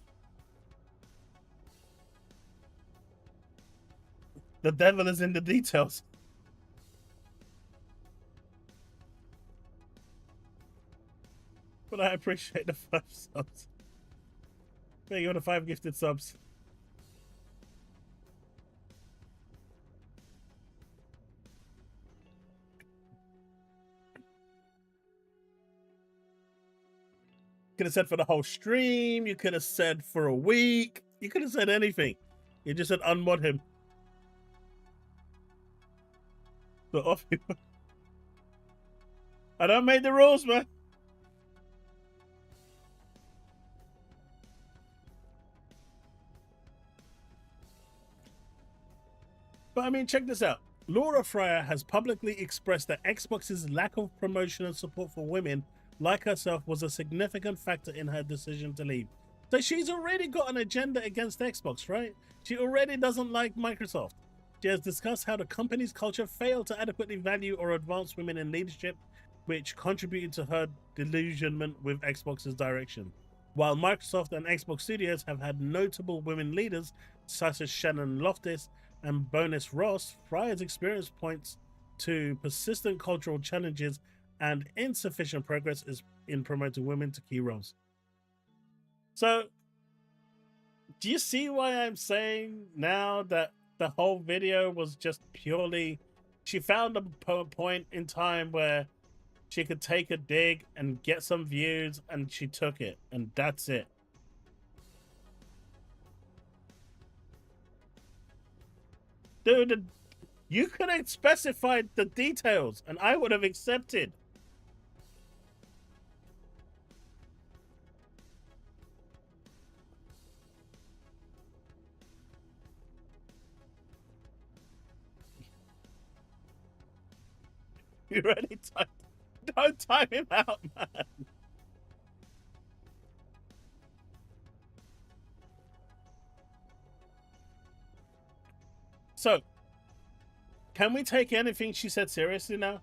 The devil is in the details. But I appreciate the 5 subs. Thank you for the 5 gifted subs. Could have said for the whole stream. You could have said for a week. You could have said anything. You just said unmod him. But off you. I don't make the rules, man. But I mean, check this out. Laura Fryer has publicly expressed that Xbox's lack of promotion and support for women like herself was a significant factor in her decision to leave. So she's already got an agenda against Xbox, right? She already doesn't like Microsoft. She has discussed how the company's culture failed to adequately value or advance women in leadership, which contributed to her disillusionment with Xbox's direction. While Microsoft and Xbox Studios have had notable women leaders, such as Shannon Loftus and Bonus Ross, Fryer's experience points to persistent cultural challenges and insufficient progress in promoting women to key roles. So, do you see why I'm saying now that the whole video was just purely... She found a point in time where she could take a dig and get some views, and she took it, and that's it. Dude, you could have specified the details, and I would have accepted. You ready? Don't time him out, man. So, can we take anything she said seriously now?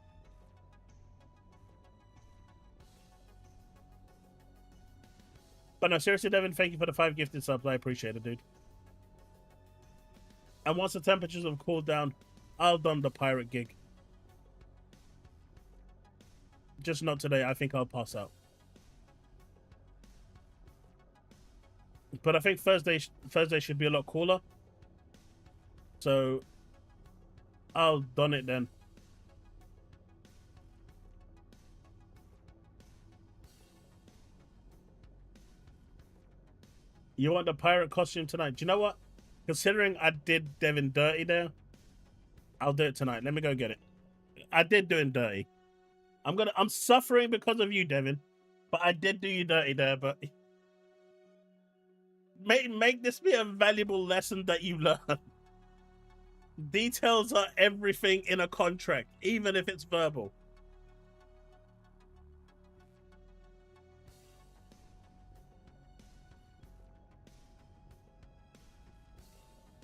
But no, seriously, Devin, thank you for the 5 gifted subs. I appreciate it, dude. And once the temperatures have cooled down, I'll don the pirate gig. Just not today. I think I'll pass out. But I think Thursday should be a lot cooler. So I'll don it then. You want the pirate costume tonight? Do you know what? Considering I did Devin dirty there, I'll do it tonight. Let me go get it. I did do him dirty. I'm suffering because of you, Devin. But I did do you dirty there, but make this be a valuable lesson that you learn. Details are everything in a contract, even if it's verbal.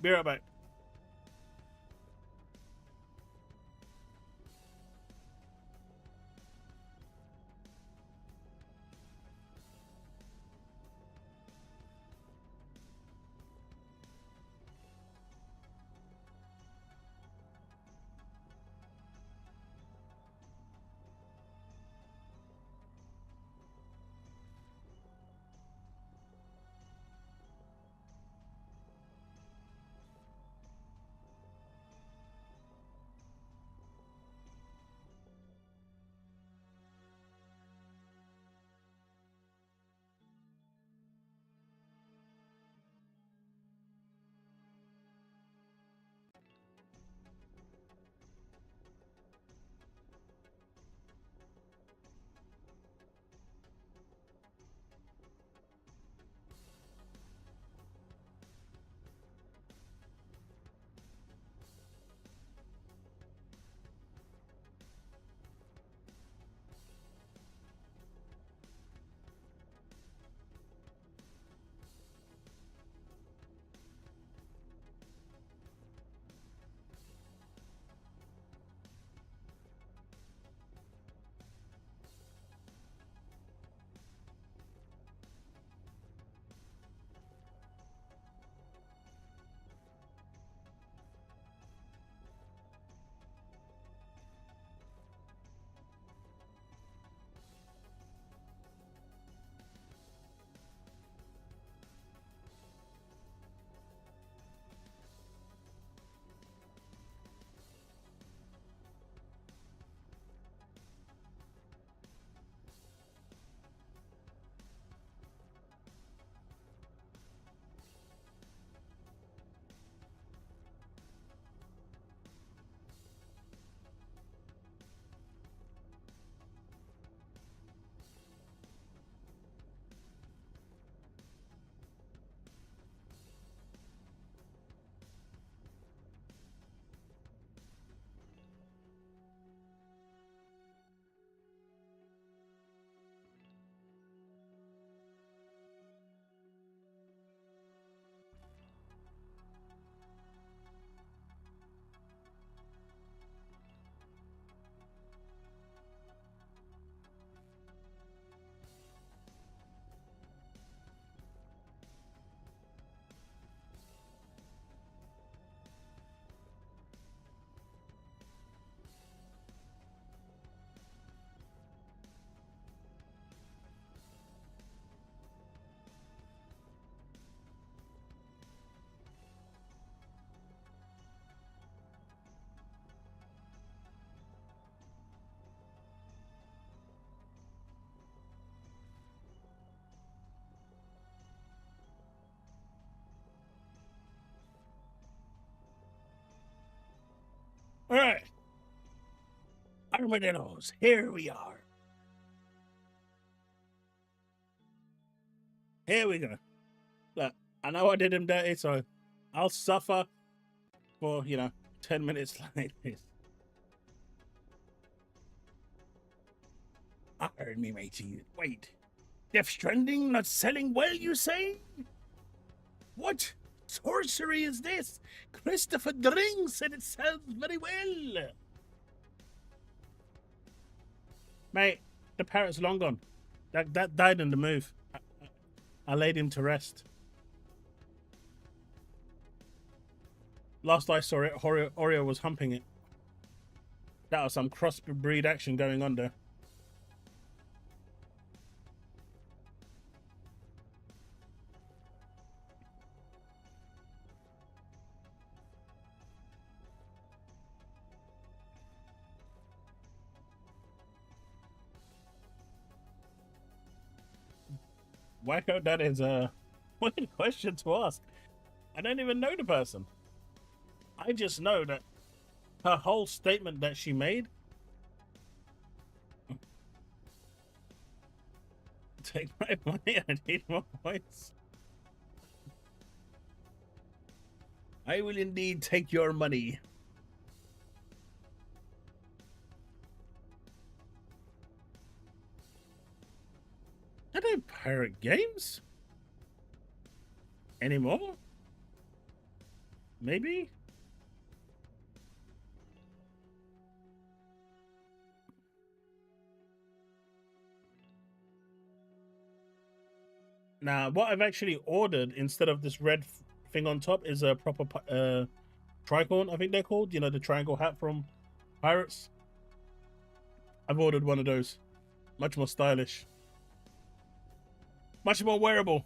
Be right back. Armadillos, here we are. Here we go. Look, I know I did him dirty, so I'll suffer for, 10 minutes like this. Pardon me, matey. Wait. Death Stranding not selling well, you say? What sorcery is this? Christopher Dring said it sells very well. Mate, the parrot's long gone. That died in the move. I laid him to rest. Last I saw it, Oreo was humping it. That was some crossbreed action going on there. Wacko, that is a weird question to ask. I don't even know the person. I just know that her whole statement that she made. Take my money, I need more points. I will indeed take your money. I don't pirate games anymore. Maybe. Now, what I've actually ordered instead of this red thing on top is a proper tricorn, I think they're called. You know, the triangle hat from Pirates. I've ordered one of those. Much more stylish. Much more wearable.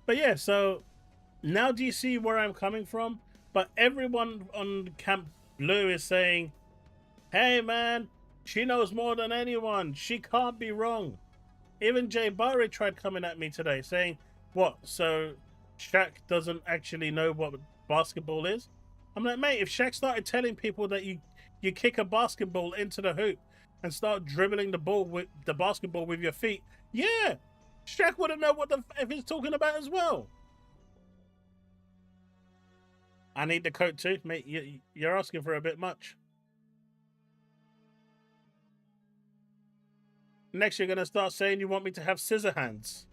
But yeah, so now do you see where I'm coming from? But everyone on Camp Blue is saying, hey man, she knows more than anyone. She can't be wrong. Even Jay Barry tried coming at me today saying, what, so Shaq doesn't actually know what basketball is? I'm like, mate, if Shaq started telling people that you kick a basketball into the hoop and start dribbling the ball with the basketball with your feet, yeah, Shaq wouldn't know what the F he's talking about as well. I need the coat too, mate. You're asking for a bit much. Next, you're going to start saying you want me to have scissor hands.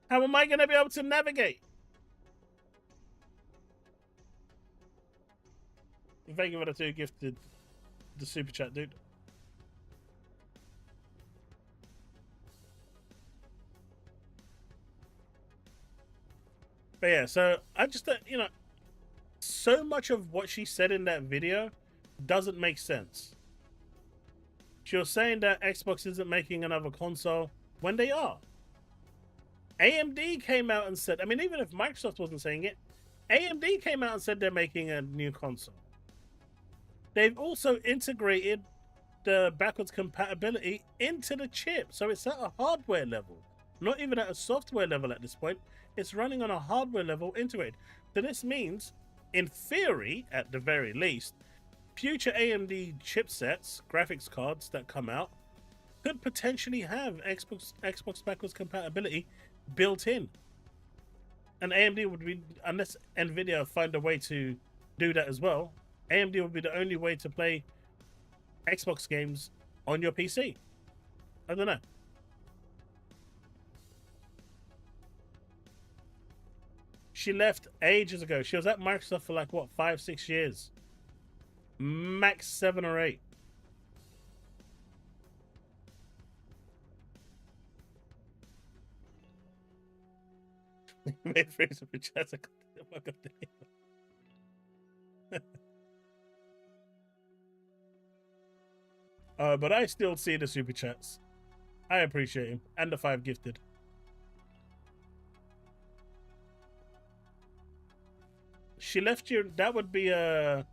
How am I going to be able to navigate? Thank you for the 2 gifted the super chat, dude. But yeah, so I just, so much of what she said in that video doesn't make sense. She was saying that Xbox isn't making another console when they are. AMD came out and said, I mean, even if Microsoft wasn't saying it, AMD came out and said they're making a new console. They've also integrated the backwards compatibility into the chip. So it's at a hardware level, not even at a software level at this point. It's running on a hardware level integrated. So this means, in theory, at the very least, future AMD chipsets, graphics cards that come out, could potentially have Xbox backwards compatibility built in. And AMD would be, unless Nvidia find a way to do that as well, AMD would be the only way to play Xbox games on your PC. I don't know. She left ages ago. She was at Microsoft for like, what, 5-6 years? Max 7 or 8. But I still see the super chats. I appreciate him. And the 5 gifted. She left you. That would be the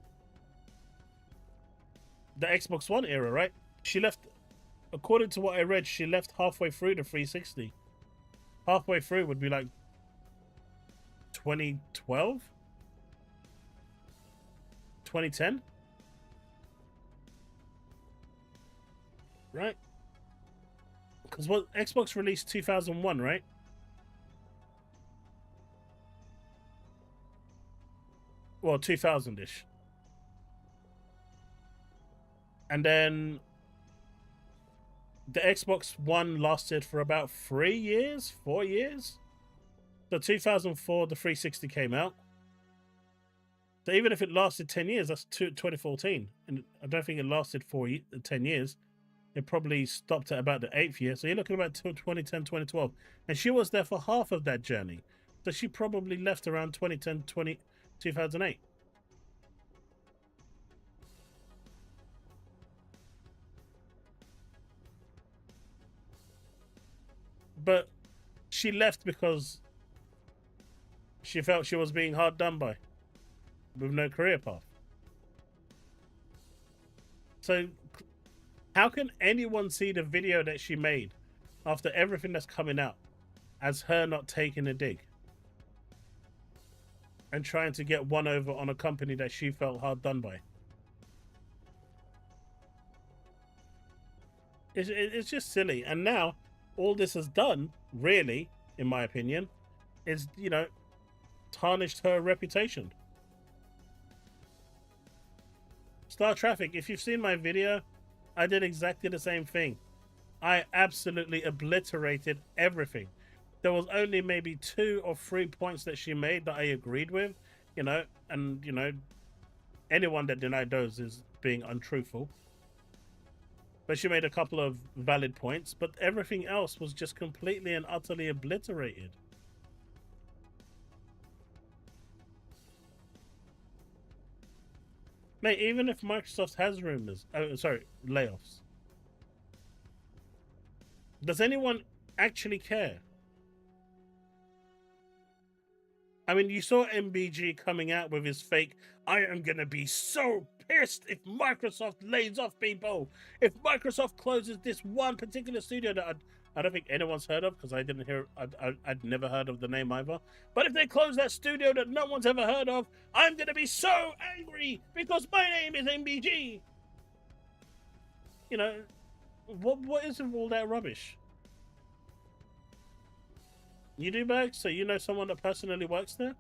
Xbox One era, right? She left, according to what I read, she left halfway through the 360. Halfway through would be like 2012, 2010, right? Because what Xbox released 2001, right? Well, 2000-ish. And then the Xbox One lasted for about 3 years, 4 years. So 2004, the 360 came out. So even if it lasted 10 years, that's 2014. And I don't think it lasted 10 years. It probably stopped at about the 8th year. So you're looking about 2010, 2012. And she was there for half of that journey. So she probably left around 2010, 2008. But she left because she felt she was being hard done by with no career path. So how can anyone see the video that she made after everything that's coming out as her not taking a dig and trying to get one over on a company that she felt hard done by? It's just silly. And now all this has done, really, in my opinion, is, you know, tarnished her reputation. Star Traffic, if you've seen my video, I did exactly the same thing. I absolutely obliterated everything. There was only maybe 2 or 3 points that she made that I agreed with, you know, and, you know, anyone that denied those is being untruthful. But she made a couple of valid points, but everything else was just completely and utterly obliterated. Mate, even if Microsoft has rumors, layoffs, does anyone actually care? I mean, you saw MBG coming out with his fake, I am going to be so pissed if Microsoft lays off people. If Microsoft closes this one particular studio that I don't think anyone's heard of, because I didn't hear, I'd never heard of the name either. But if they close that studio that no one's ever heard of, I'm going to be so angry because my name is MBG. You know, what is all that rubbish? You do, Bags? So you know someone that personally works there?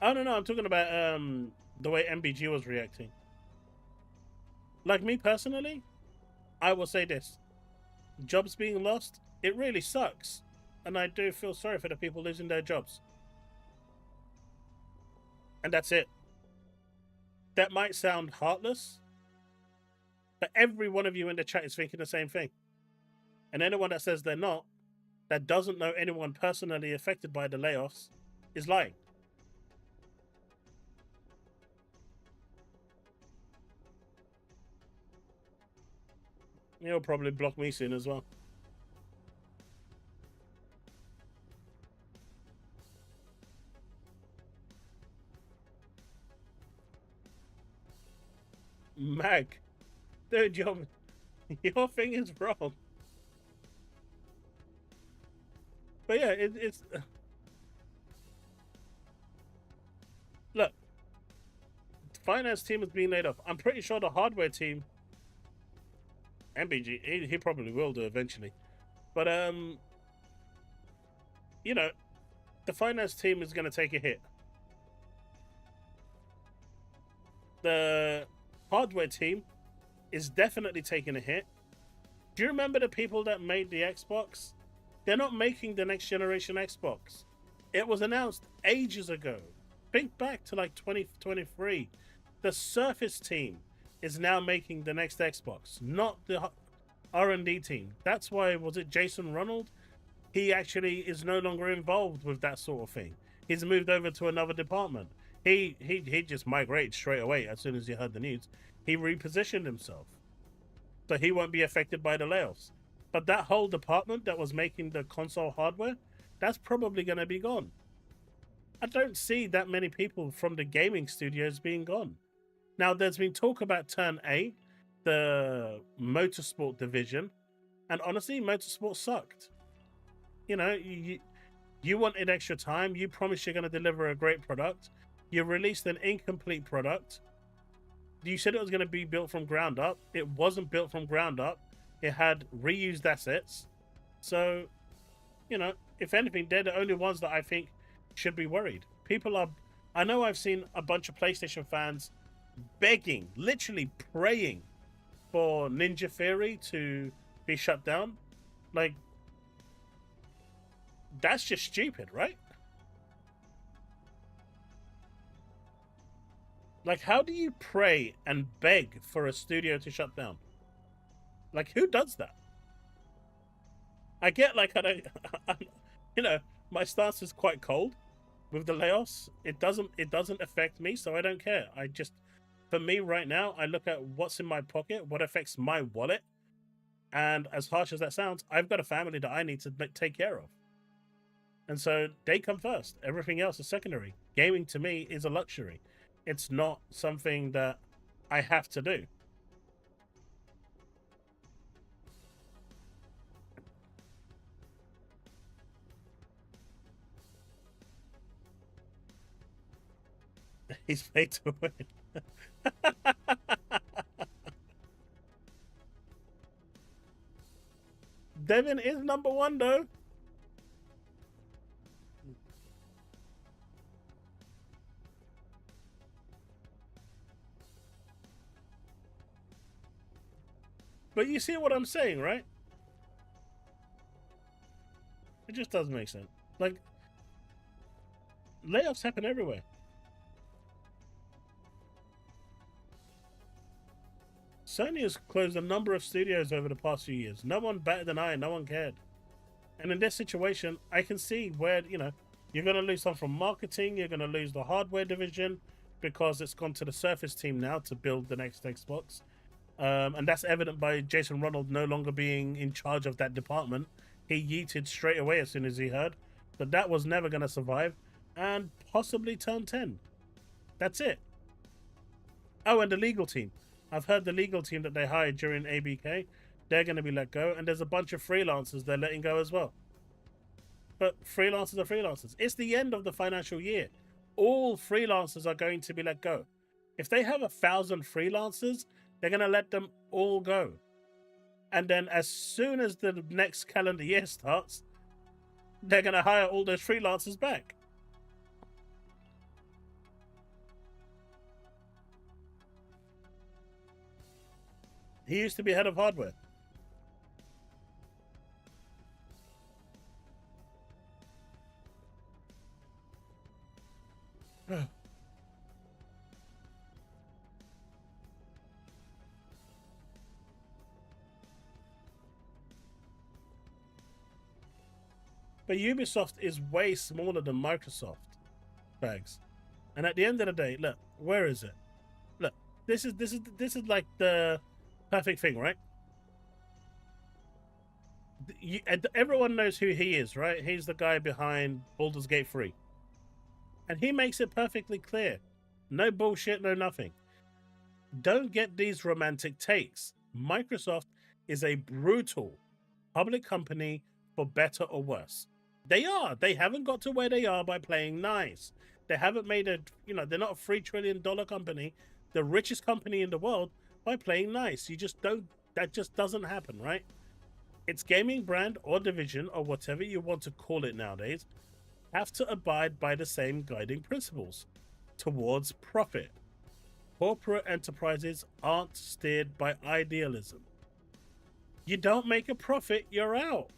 I don't know. I'm talking about the way MBG was reacting. Like me personally, I will say this. Jobs being lost, it really sucks. And I do feel sorry for the people losing their jobs. And that's it. That might sound heartless, but every one of you in the chat is thinking the same thing. And anyone that says they're not, that doesn't know anyone personally affected by the layoffs, is lying. He'll probably block me soon as well. Mag, dude, your thing is wrong. But yeah, it's look, the finance team is being laid off. I'm pretty sure the hardware team, MBG, he probably will do eventually. But you know, the finance team is going to take a hit. The hardware team is definitely taking a hit. Do you remember the people that made the Xbox? They're not making the next generation Xbox. It was announced ages ago. Think back to like 2023. The Surface team is now making the next Xbox, not the R&D team. That's why, was it Jason Ronald? He actually is no longer involved with that sort of thing. He's moved over to another department. He just migrated straight away as soon as he heard the news. He repositioned himself. So he won't be affected by the layoffs. But that whole department that was making the console hardware, that's probably going to be gone. I don't see that many people from the gaming studios being gone. Now, there's been talk about Turn A, the motorsport division, and honestly, motorsport sucked. You know, you wanted extra time. You promised you're going to deliver a great product. You released an incomplete product. You said it was going to be built from ground up. It wasn't built from ground up. It had reused assets. So, you know, if anything, they're the only ones that I think should be worried. People are. I know I've seen a bunch of PlayStation fans begging, literally praying for Ninja Theory to be shut down. Like, that's just stupid, right? Like, how do you pray and beg for a studio to shut down? Like, who does that? I get, like, I don't, you know, my stance is quite cold with the layoffs. It doesn't affect me, so I don't care. I just, for me right now, I look at what's in my pocket, what affects my wallet, and as harsh as that sounds, I've got a family that I need to take care of. And so they come first. Everything else is secondary. Gaming to me is a luxury. It's not something that I have to do. He's paid to win. Devin is number one, though. But you see what I'm saying, right? It just doesn't make sense. Like, layoffs happen everywhere. Sony has closed a number of studios over the past few years. No one better than I. No one cared. And in this situation, I can see where, you know, you're going to lose some from marketing. You're going to lose the hardware division because it's gone to the Surface team now to build the next Xbox. And that's evident by Jason Ronald no longer being in charge of that department. He yeeted straight away as soon as he heard that that was never going to survive and possibly turn 10. That's it. Oh, and the legal team. I've heard the legal team that they hired during ABK, they're going to be let go, and there's a bunch of freelancers they're letting go as well. But freelancers are freelancers. It's the end of the financial year. All freelancers are going to be let go. If they have 1,000 freelancers, they're going to let them all go. And then as soon as the next calendar year starts, they're going to hire all those freelancers back. He used to be head of hardware. But Ubisoft is way smaller than Microsoft, bags. And at the end of the day, look, where is it? Look, this is like the perfect thing, right? Everyone knows who he is, right? He's the guy behind Baldur's Gate 3. And he makes it perfectly clear. No bullshit, no nothing. Don't get these romantic takes. Microsoft is a brutal public company for better or worse. They are. They haven't got to where they are by playing nice. They haven't made a, they're not a $3 trillion company, the richest company in the world, by playing nice. You just don't, that just doesn't happen, right? Its gaming brand or division or whatever you want to call it nowadays have to abide by the same guiding principles towards profit. Corporate enterprises aren't steered by idealism. You don't make a profit, you're out.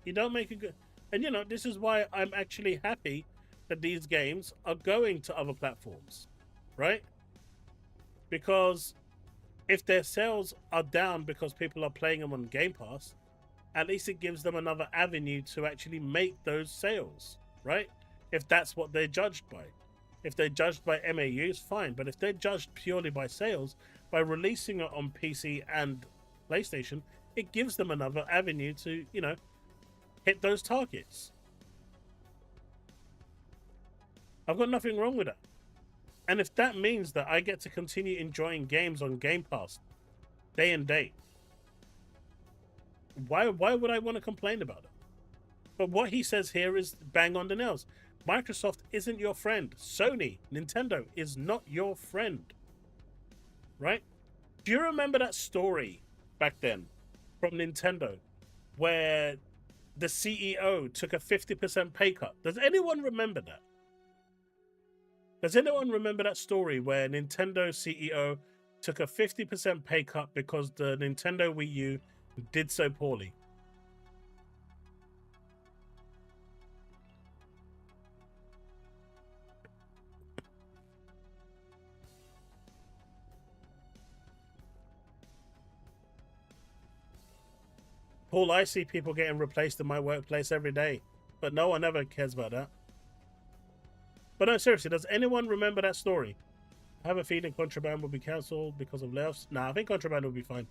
You don't make a good... And this is why I'm actually happy that these games are going to other platforms, right? Because if their sales are down because people are playing them on Game Pass, at least it gives them another avenue to actually make those sales, right? If that's what they're judged by. If they're judged by MAUs, fine. But if they're judged purely by sales, by releasing it on PC and PlayStation, it gives them another avenue to, hit those targets. I've got nothing wrong with that. And if that means that I get to continue enjoying games on Game Pass day and day, why would I want to complain about it? But what he says here is bang on the nails. Microsoft isn't your friend. Sony, Nintendo is not your friend. Right? Do you remember that story back then from Nintendo where the CEO took a 50% pay cut? Does anyone remember that? Does anyone remember that story where Nintendo CEO took a 50% pay cut because the Nintendo Wii U did so poorly? Paul, I see people getting replaced in my workplace every day, but no one ever cares about that. But no, seriously, does anyone remember that story? I have a feeling Contraband will be cancelled because of layoffs. Nah, I think Contraband will be fine.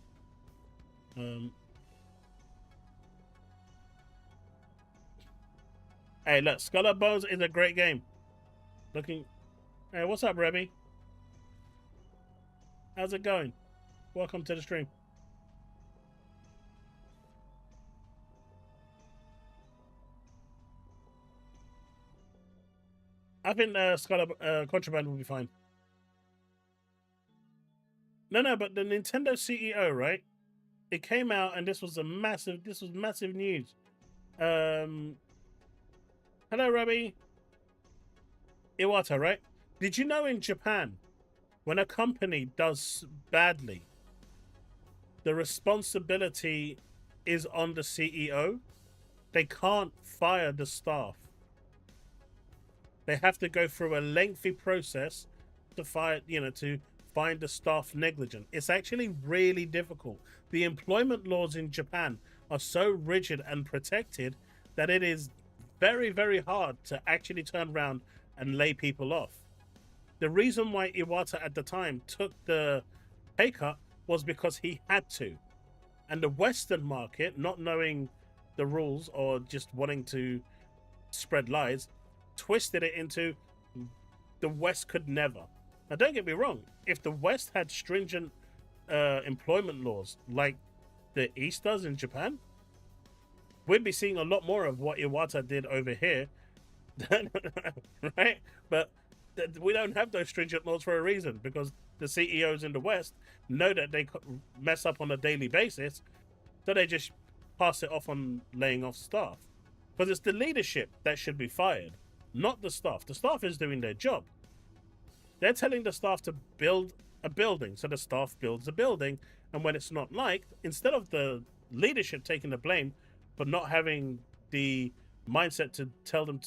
Hey, look, Skull and Bones is a great game. Looking. Hey, what's up, Rebby? How's it going? Welcome to the stream. I think Contraband will be fine. No, but the Nintendo CEO, right? It came out, and this was massive news. Hello, Rebby. Iwata, right? Did you know in Japan, when a company does badly, the responsibility is on the CEO? They can't fire the staff. They have to go through a lengthy process to fire, to find the staff negligent. It's actually really difficult. The employment laws in Japan are so rigid and protected that it is very, very hard to actually turn around and lay people off. The reason why Iwata at the time took the pay cut was because he had to. And the Western market, not knowing the rules or just wanting to spread lies, twisted it into the West could never. Now, don't get me wrong. If the West had stringent employment laws like the East does in Japan, we'd be seeing a lot more of what Iwata did over here. Right? But we don't have those stringent laws for a reason, because the CEOs in the West know that they mess up on a daily basis, so they just pass it off on laying off staff. Because it's the leadership that should be fired, not the staff. The staff is doing their job. They're telling the staff to build a building, so the staff builds a building, and when it's not liked, instead of the leadership taking the blame for not having the mindset to tell them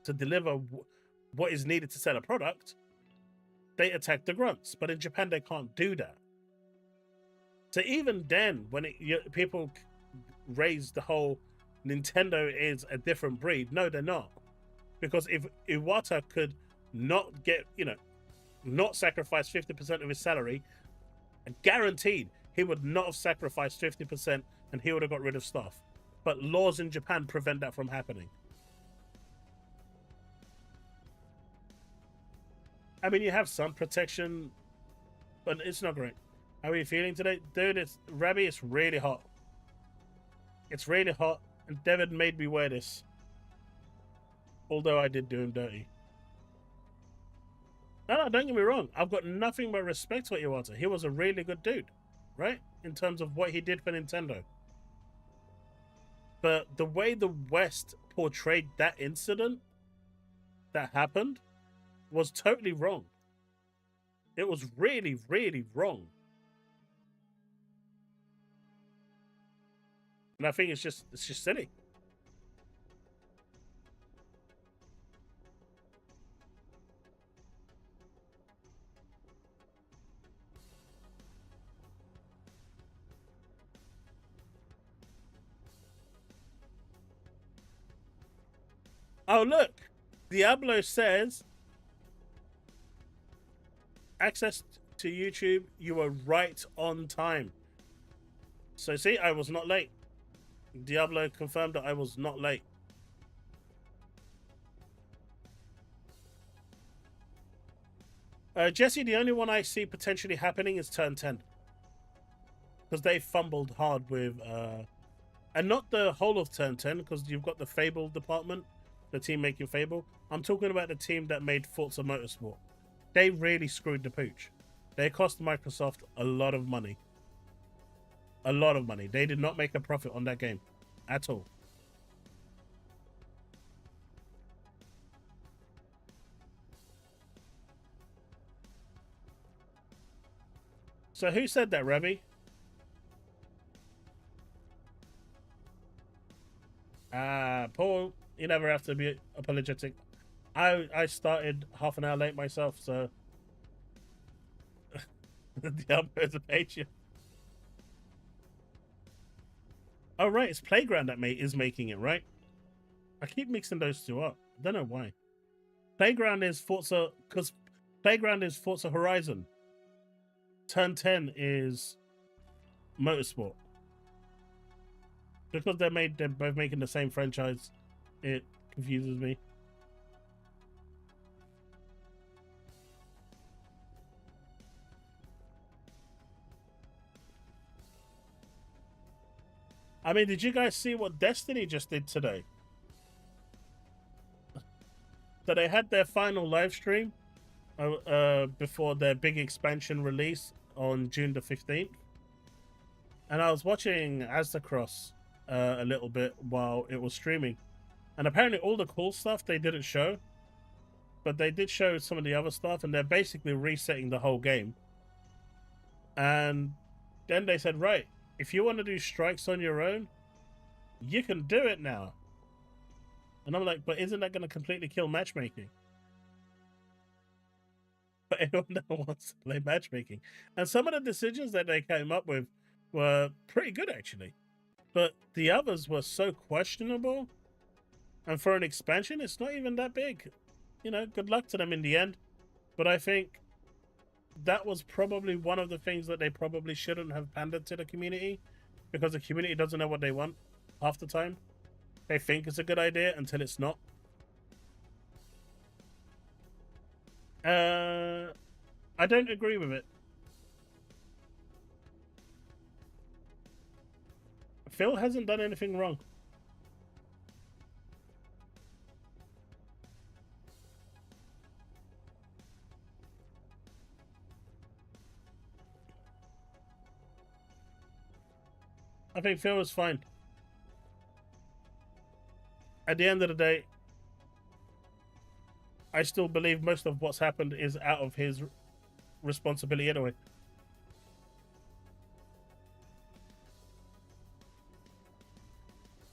to deliver what is needed to sell a product, they attack the grunts. But in Japan, they can't do that. So even then, when people raise the whole Nintendo is a different breed, no, they're not. Because if Iwata could not not sacrifice 50% of his salary, guaranteed he would not have sacrificed 50% and he would have got rid of staff. But laws in Japan prevent that from happening. I mean, you have some protection, but it's not great. How are you feeling today? Dude, Rabbi, it's really hot. It's really hot, and Devin made me wear this. Although I did do him dirty. No, don't get me wrong. I've got nothing but respect for Iwata. He was a really good dude, right? In terms of what he did for Nintendo. But the way the West portrayed that incident that happened was totally wrong. It was really, really wrong. And I think it's just silly. Oh, look. Diablo says access to YouTube, you were right on time. So see, I was not late. Diablo confirmed that I was not late. Jesse, the only one I see potentially happening is Turn 10. Because they fumbled hard with... and not the whole of Turn 10, because you've got the Fable department, the team making Fable. I'm talking about the team that made Forza Motorsport. They really screwed the pooch. They cost Microsoft a lot of money. A lot of money. They did not make a profit on that game. At all. So who said that, Ravi? Paul, you never have to be apologetic. I started half an hour late myself, so the other is a Patreon. Oh right, it's Playground that is making it, right? I keep mixing those two up. I don't know why. Playground is Forza, because Playground is Forza Horizon. Turn 10 is Motorsport. Because they're both making the same franchise, it confuses me. I mean, did you guys see what Destiny just did today? So they had their final live stream before their big expansion release on June the 15th. And I was watching Aztecross a little bit while it was streaming. And apparently all the cool stuff they didn't show. But they did show some of the other stuff, and they're basically resetting the whole game. And then they said, right, if you want to do strikes on your own, you can do it now. And I'm like, but isn't that going to completely kill matchmaking? But anyone that wants to play matchmaking. And some of the decisions that they came up with were pretty good, actually. But the others were so questionable. And for an expansion, it's not even that big. You know, good luck to them in the end. But I think that was probably one of the things that they probably shouldn't have pandered to the community. Because the community doesn't know what they want half the time. They think it's a good idea until it's not. I don't agree with it. Phil hasn't done anything wrong. I think Phil was fine. At the end of the day, I still believe most of what's happened is out of his responsibility anyway.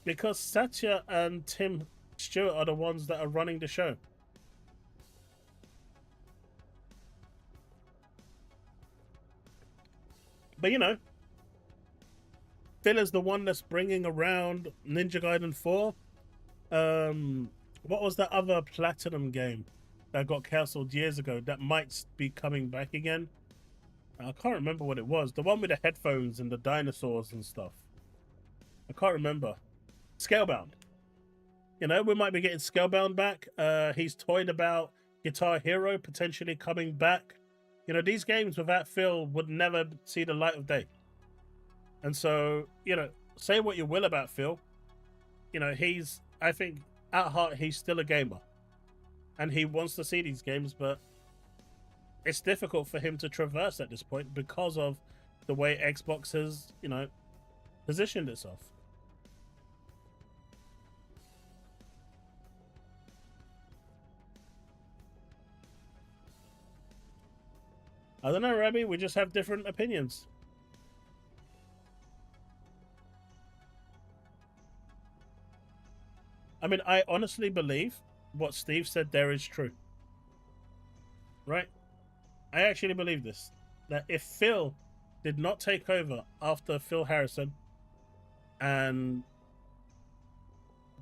Because Satya and Tim Stewart are the ones that are running the show. But you know, Phil is the one that's bringing around Ninja Gaiden 4. What was that other Platinum game that got cancelled years ago that might be coming back again? I can't remember what it was. The one with the headphones and the dinosaurs and stuff. I can't remember. Scalebound. You know, we might be getting Scalebound back. He's toyed about Guitar Hero potentially coming back. You know, these games without Phil would never see the light of day. And so, you know, say what you will about Phil. You know, I think, at heart, he's still a gamer. And he wants to see these games, but it's difficult for him to traverse at this point because of the way Xbox has, you know, positioned itself. I don't know, Rabbi. We just have different opinions. I mean, I honestly believe what Steve said there is true. Right? I actually believe this. That if Phil did not take over after Phil Harrison and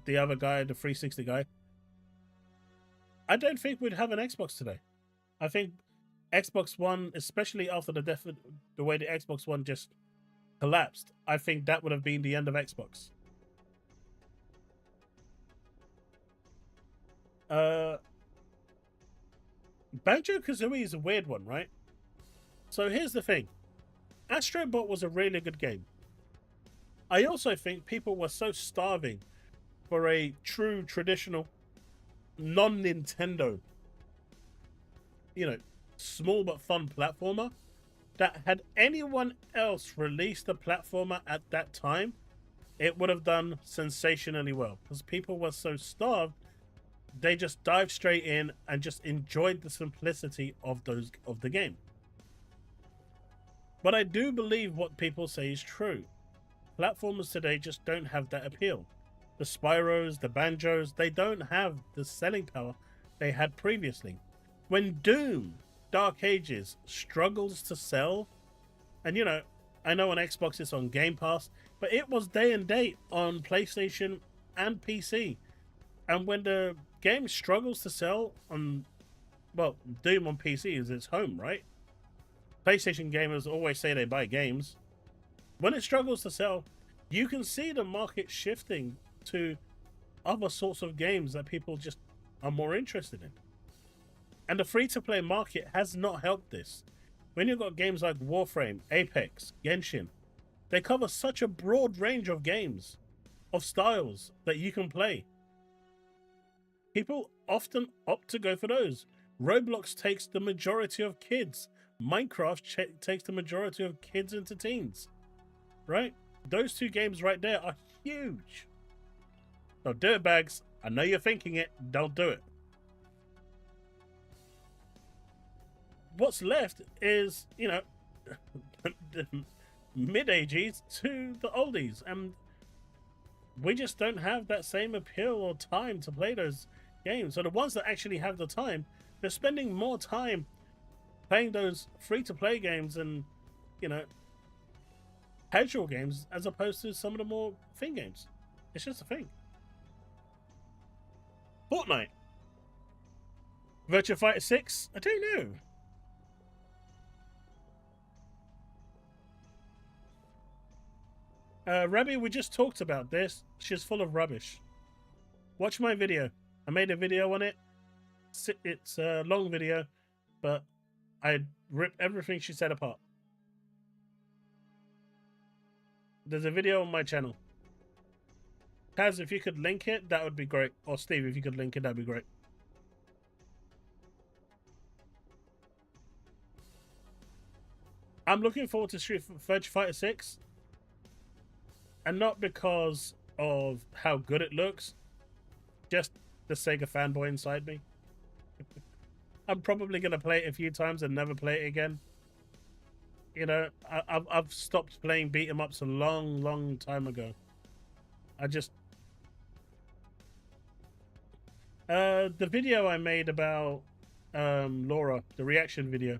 the other guy, the 360 guy, I don't think we'd have an Xbox today. I think Xbox One, especially after the way the Xbox One just collapsed, I think that would have been the end of Xbox. Banjo-Kazooie is a weird one, right? So here's the thing. Astrobot was a really good game. I also think people were so starving for a true traditional non-Nintendo, you know, small but fun platformer, that had anyone else released a platformer at that time, it would have done sensationally well, because people were so starved, they just dived straight in and just enjoyed the simplicity of the game. But I do believe what people say is true. Platformers today just don't have that appeal. The Spyros, the Banjos, they don't have the selling power they had previously. When Doom Dark Ages struggles to sell, and you know, I know on Xbox it's on Game Pass, but it was day and date on PlayStation and PC. And when the game struggles to sell on, well, Doom on PC is its home, right? PlayStation gamers always say they buy games. When it struggles to sell, you can see the market shifting to other sorts of games that people just are more interested in. And the free-to-play market has not helped this. When you've got games like Warframe, Apex, Genshin, they cover such a broad range of games, of styles that you can play. People often opt to go for those. Roblox takes the majority of kids. Minecraft takes the majority of kids into teens. Right? Those two games right there are huge. So dirtbags, I know you're thinking it, don't do it. What's left is, you know, the mid-ages to the oldies, and we just don't have that same appeal or time to play those games. So the ones that actually have the time, they're spending more time playing those free-to-play games and, you know, casual games as opposed to some of the more thing games. It's just a thing. Fortnite. Virtua Fighter 6? I don't know. Rabbi, we just talked about this. She's full of rubbish. Watch my video. I made a video on it. It's a long video, but I ripped everything she said apart. There's a video on my channel. Kaz, if you could link it, that would be great. Or Steve, if you could link it, that'd be great. I'm looking forward to Street Fighter 6. And not because of how good it looks, just the Sega fanboy inside me. I'm probably going to play it a few times and never play it again. You know, I've stopped playing beat 'em ups a long time ago. I just... the video I made about Laura, the reaction video.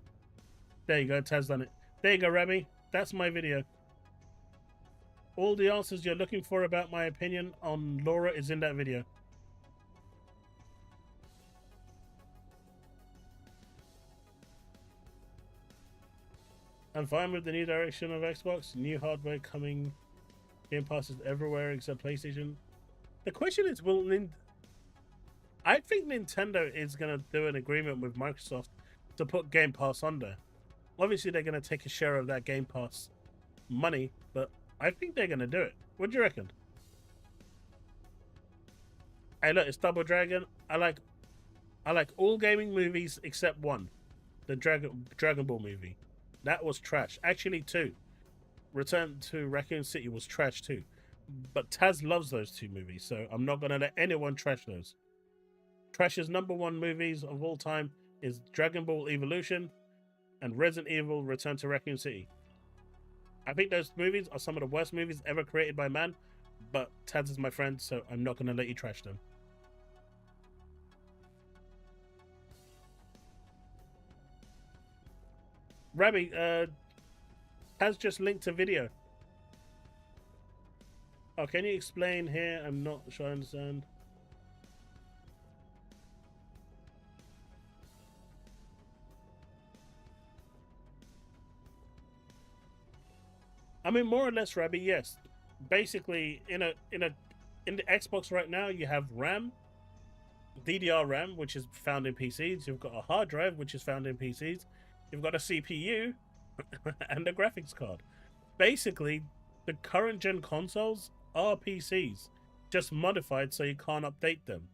There you go, Taz done it. There you go, Remy. That's my video. All the answers you're looking for about my opinion on Laura is in that video. I'm fine with the new direction of Xbox. New hardware coming. Game Pass is everywhere except PlayStation. The question is, I think Nintendo is going to do an agreement with Microsoft to put Game Pass on there. Obviously, they're going to take a share of that Game Pass money, but I think they're going to do it. What do you reckon? Hey, look, it's Double Dragon. I like all gaming movies except one. The Dragon Ball movie. That was trash. Actually, two. Return to Raccoon City was trash too. But Taz loves those two movies, so I'm not going to let anyone trash those. Trash's #1 movies of all time is Dragon Ball Evolution and Resident Evil Return to Raccoon City. I think those movies are some of the worst movies ever created by man, but Taz is my friend, so I'm not going to let you trash them. Rabbi, Taz just linked a video. Oh, can you explain here? I'm not sure I understand. I mean, more or less, Rabbi, yes. Basically, in the Xbox right now, you have RAM, DDR RAM, which is found in PCs. You've got a hard drive, which is found in PCs. You've got a CPU and a graphics card. Basically, the current gen consoles are PCs, just modified so you can't update them.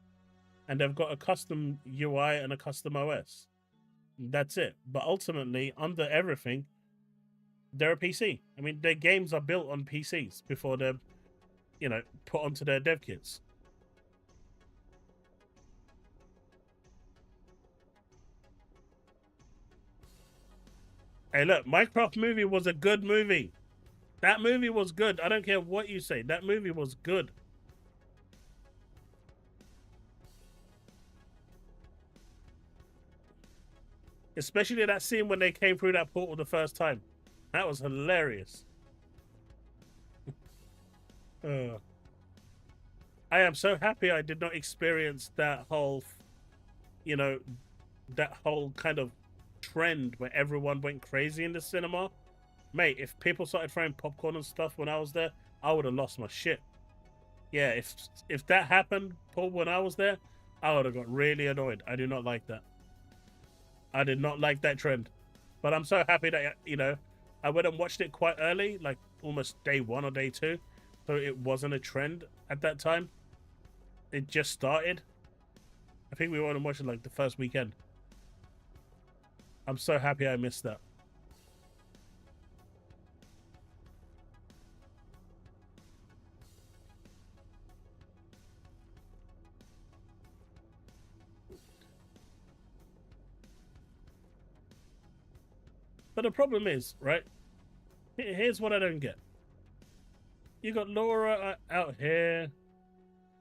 And they've got a custom UI and a custom OS. That's it. But ultimately, under everything, they're a PC. I mean, their games are built on PCs before they're, put onto their dev kits. Hey, look, Minecraft movie was a good movie. That movie was good. I don't care what you say. That movie was good. Especially that scene when they came through that portal the first time. That was hilarious. I am so happy I did not experience that whole, that whole kind of trend where everyone went crazy in the cinema. Mate, if people started throwing popcorn and stuff when I was there, I would have lost my shit. Yeah, if that happened, Paul, when I was there, I would have got really annoyed. I do not like that. I did not like that trend. But I'm so happy that, I went and watched it quite early, like almost day 1 or day 2. So it wasn't a trend at that time. It just started. I think we went and watched it like the first weekend. I'm so happy I missed that. But the problem is, right? Here's what I don't get. You got Laura out here.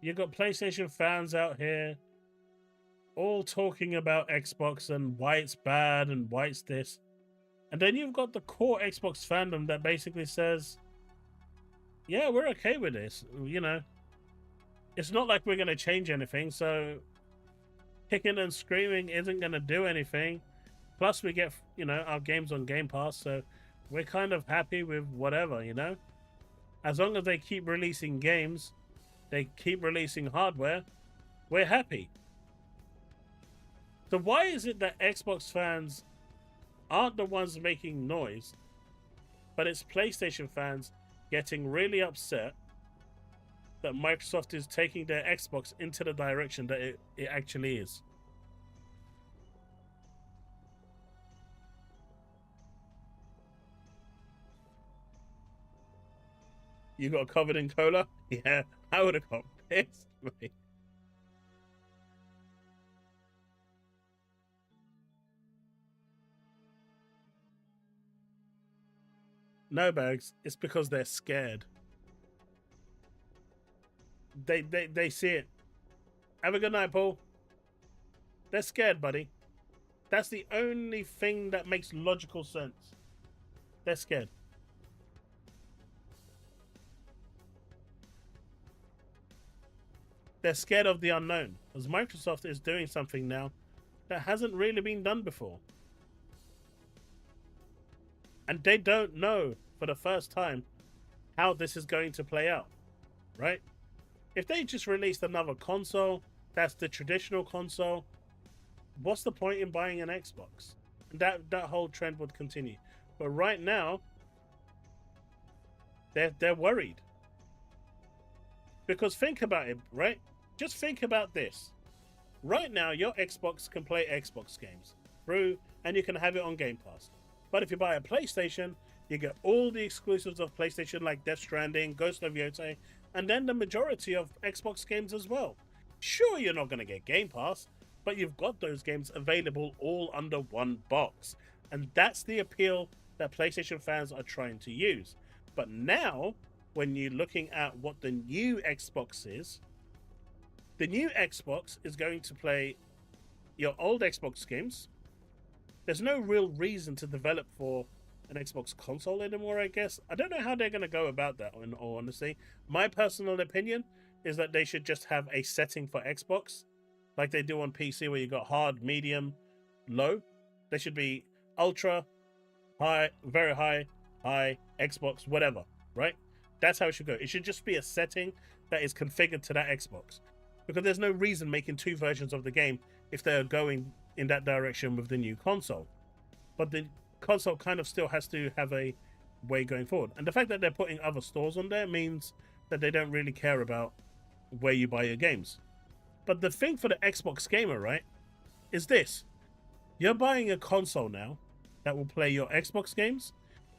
You got PlayStation fans out here. All talking about Xbox and why it's bad and why it's this. And then you've got the core Xbox fandom that basically says, yeah, we're okay with this. It's not like we're going to change anything. So kicking and screaming isn't going to do anything. Plus, we get, our games on Game Pass, so we're kind of happy with whatever, As long as they keep releasing games, they keep releasing hardware, we're happy. So why is it that Xbox fans aren't the ones making noise, but it's PlayStation fans getting really upset that Microsoft is taking their Xbox into the direction that it actually is? You got covered in cola? Yeah, I would have got pissed, mate. No, Bags. It's because they're scared. They see it. Have a good night, Paul. They're scared, buddy. That's the only thing that makes logical sense. They're scared. They're scared of the unknown, because Microsoft is doing something now that hasn't really been done before. And they don't know for the first time how this is going to play out, right? If they just released another console, that's the traditional console, what's the point in buying an Xbox? That whole trend would continue. But right now, they're worried. Because think about it, right? Just think about this. Right now, your Xbox can play Xbox games through, and you can have it on Game Pass. But if you buy a PlayStation, you get all the exclusives of PlayStation like Death Stranding, Ghost of Yotei, and then the majority of Xbox games as well. Sure, you're not going to get Game Pass, but you've got those games available all under one box. And that's the appeal that PlayStation fans are trying to use. But now, when you're looking at what the new Xbox is, the new Xbox is going to play your old Xbox games. There's no real reason to develop for an Xbox console anymore, I guess. I don't know how they're going to go about that, in all honesty. My personal opinion is that they should just have a setting for Xbox, like they do on PC, where you got hard, medium, low. They should be ultra, high, very high, high, Xbox, whatever, right? That's how it should go. It should just be a setting that is configured to that Xbox. because there's no reason making 2 versions of the game if they're going in that direction with the new console. But the console kind of still has to have a way going forward. And the fact that they're putting other stores on there means that they don't really care about where you buy your games. But the thing for the Xbox gamer, right, is this. You're buying a console now that will play your Xbox games.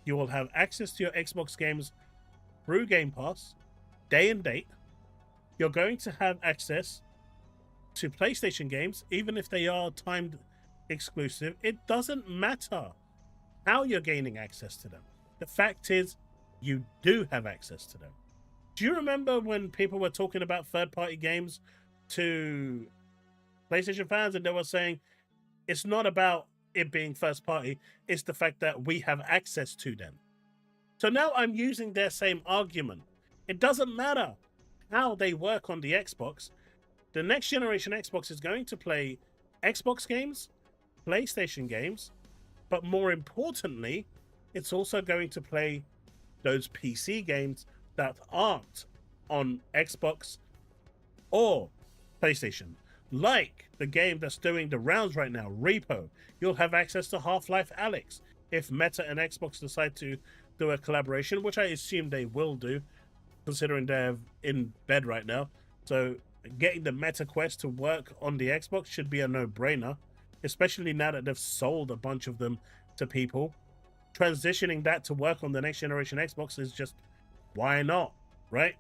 You will have access to your Xbox games through Game Pass, day and date. You're going to have access to PlayStation games, even if they are timed exclusive. It doesn't matter how you're gaining access to them. The fact is, you do have access to them. Do you remember when people were talking about third-party games to PlayStation fans and they were saying, it's not about it being first party, it's the fact that we have access to them. So now I'm using their same argument. It doesn't matter how they work on the Xbox. The next generation Xbox is going to play Xbox games, PlayStation games, but more importantly, it's also going to play those PC games that aren't on Xbox or PlayStation. Like the game that's doing the rounds right now, Repo. You'll have access to Half-Life Alyx if Meta and Xbox decide to do a collaboration, which I assume they will do, considering they're in bed right now. So getting the Meta Quest to work on the Xbox should be a no-brainer, especially now that they've sold a bunch of them to people. Transitioning that to work on the next generation Xbox is just, why not, right?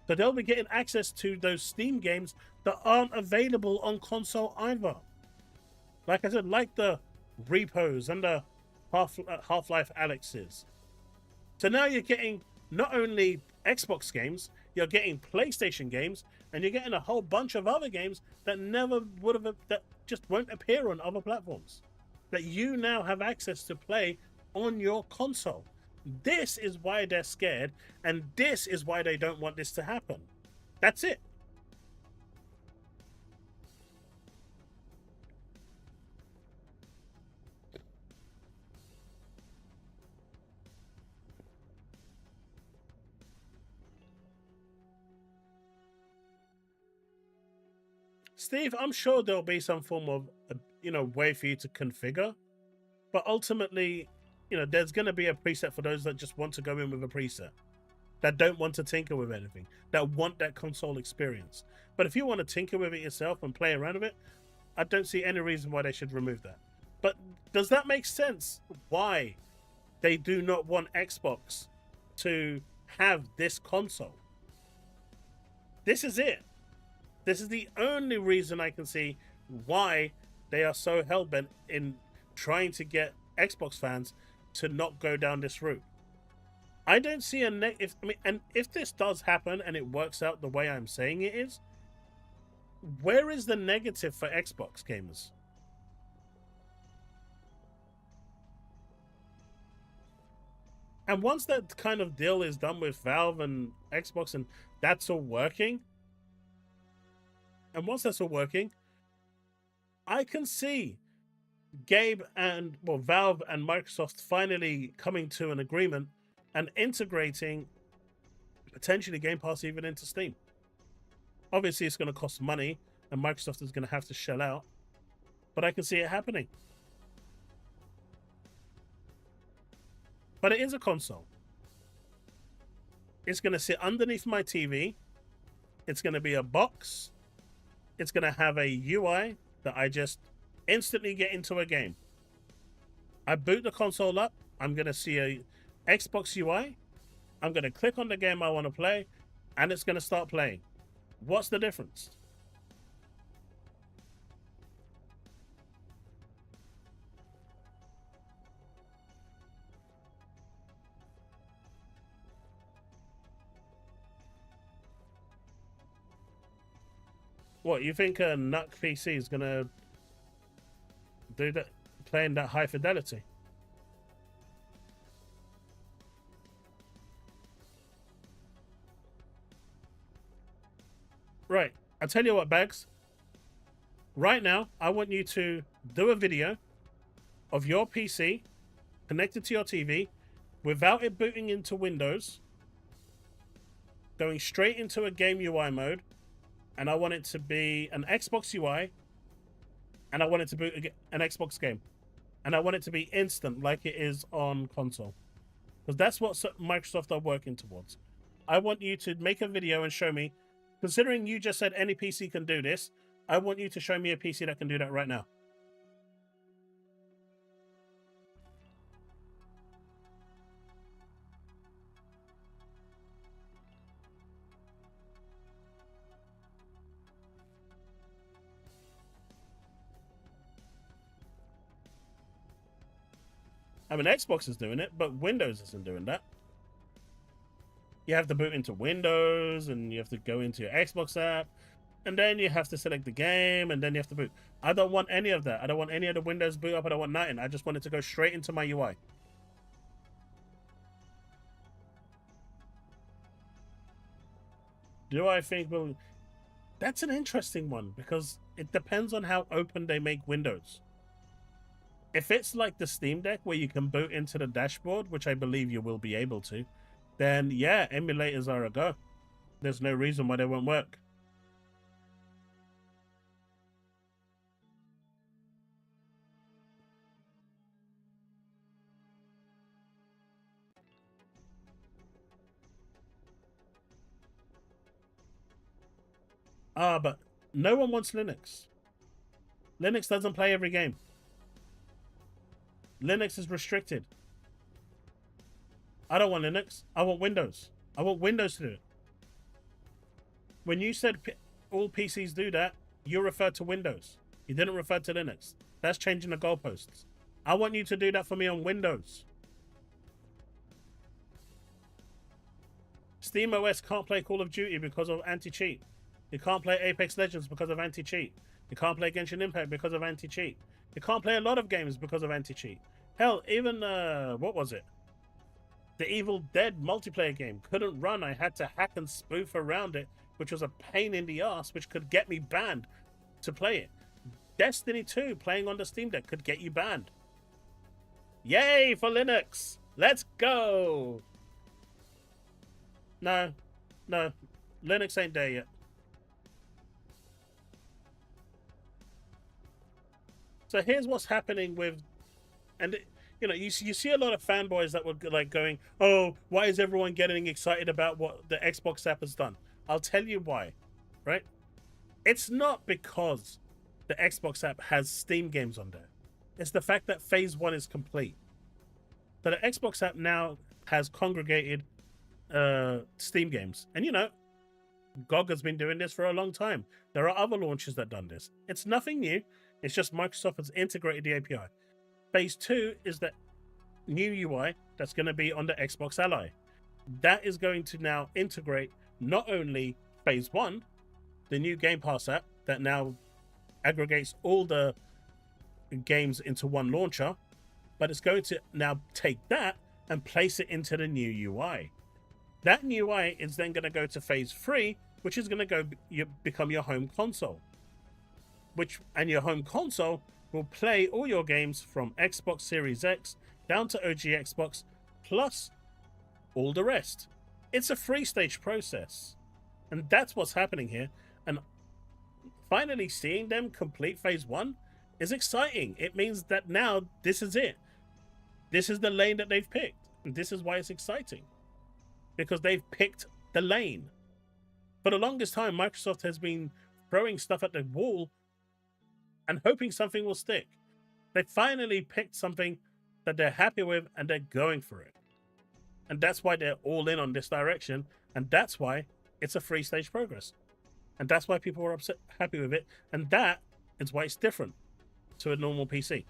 So they'll be getting access to those Steam games that aren't available on console either. Like I said, like the Repos and the Half-Life Alyxes. So now you're getting not only Xbox games, you're getting PlayStation games, and you're getting a whole bunch of other games that never would have, that just won't appear on other platforms, that you now have access to play on your console. This is why they're scared, and this is why they don't want this to happen. That's it. Steve, I'm sure there'll be some form of, way for you to configure, but ultimately, there's going to be a preset for those that just want to go in with a preset, that don't want to tinker with anything, that want that console experience. But if you want to tinker with it yourself and play around with it, I don't see any reason why they should remove that. But does that make sense? Why they do not want Xbox to have this console? This is it. This is the only reason I can see why they are so hell-bent in trying to get Xbox fans to not go down this route. I don't see if this does happen and it works out the way I'm saying it is, where is the negative for Xbox gamers? And once that kind of deal is done with Valve and Xbox and that's all working, I can see Valve and Microsoft finally coming to an agreement and integrating potentially Game Pass even into Steam. Obviously, it's going to cost money, and Microsoft is going to have to shell out, but I can see it happening. But it is a console. It's going to sit underneath my TV. It's going to be a box. It's going to have a UI that I just instantly get into a game. I boot the console up. I'm going to see a Xbox UI. I'm going to click on the game I want to play, and it's going to start playing. What's the difference? What, you think a NUC PC is going to do that, playing that high fidelity? Right, I'll tell you what, Bags. Right now, I want you to do a video of your PC connected to your TV without it booting into Windows, going straight into a game UI mode, and I want it to be an Xbox UI, and I want it to be an Xbox game, and I want it to be instant like it is on console, because that's what Microsoft are working towards. I want you to make a video and show me, considering you just said any PC can do this, I want you to show me a PC that can do that right now. I mean, Xbox is doing it, but Windows isn't doing that. You have to boot into Windows, and you have to go into your Xbox app, and then you have to select the game, and then you have to boot. I don't want any of that. I don't want any of the Windows boot up. I don't want nothing. I just want it to go straight into my UI. Do I think, well, that's an interesting one, because it depends on how open they make Windows. If it's like the Steam Deck where you can boot into the dashboard, which I believe you will be able to, then yeah, emulators are a go. There's no reason why they won't work. But no one wants Linux. Linux doesn't play every game. Linux is restricted. I don't want Linux. I want Windows. I want Windows to do it. When you said all PCs do that, you referred to Windows. You didn't refer to Linux. That's changing the goalposts. I want you to do that for me on Windows. SteamOS can't play Call of Duty because of anti-cheat. You can't play Apex Legends because of anti-cheat. You can't play Genshin Impact because of anti-cheat. You can't play a lot of games because of anti-cheat. Hell, even, what was it? The Evil Dead multiplayer game couldn't run. I had to hack and spoof around it, which was a pain in the ass, which could get me banned to play it. Destiny 2 playing on the Steam Deck could get you banned. Yay for Linux! Let's go! No, Linux ain't there yet. So here's what's happening with, and you know, you see a lot of fanboys that were like going, "Oh, why is everyone getting excited about what the Xbox app has done?" I'll tell you why, right? It's not because the Xbox app has Steam games on there. It's the fact that Phase 1 is complete. So the Xbox app now has congregated Steam games. And you know, GOG has been doing this for a long time. There are other launchers that done this. It's nothing new. It's just Microsoft has integrated the API. Phase 2 is the new UI that's going to be on the Xbox Ally. That is going to now integrate not only Phase 1, the new Game Pass app that now aggregates all the games into one launcher, but it's going to now take that and place it into the new UI. That new UI is then going to go to Phase 3, which is going to become your home console. And your home console will play all your games from Xbox Series X down to OG Xbox, plus all the rest. It's a 3-stage process. And that's what's happening here. And finally seeing them complete Phase 1 is exciting. It means that now this is it. This is the lane that they've picked. And this is why it's exciting. Because they've picked the lane. For the longest time, Microsoft has been throwing stuff at the wall and hoping something will stick. They finally picked something that they're happy with, and they're going for it. And that's why they're all in on this direction, and that's why it's a 3-stage progress. And that's why people are happy with it, and that is why it's different to a normal PC.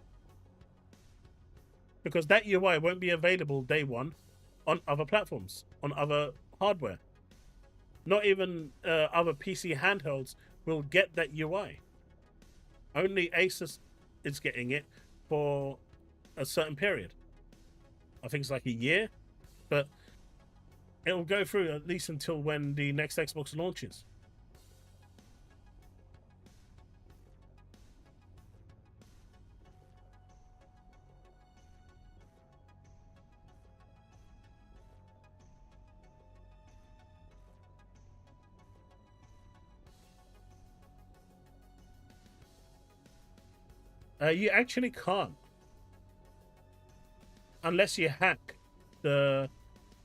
Because that UI won't be available day one on other platforms, on other hardware. Not even other PC handhelds will get that UI. Only Asus is getting it for a certain period. I think it's like a year, but it'll go through at least until when the next Xbox launches. You actually can't unless you hack the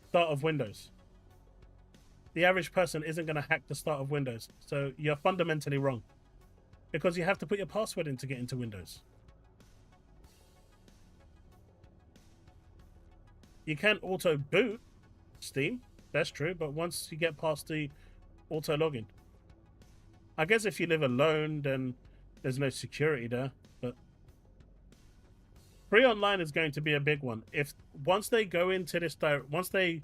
start of Windows. The average person isn't going to hack the start of Windows, so you're fundamentally wrong because you have to put your password in to get into Windows. You can auto boot Steam, that's true, but once you get past the auto login, I guess if you live alone, then there's no security there. But free online is going to be a big one. If once they go into this once they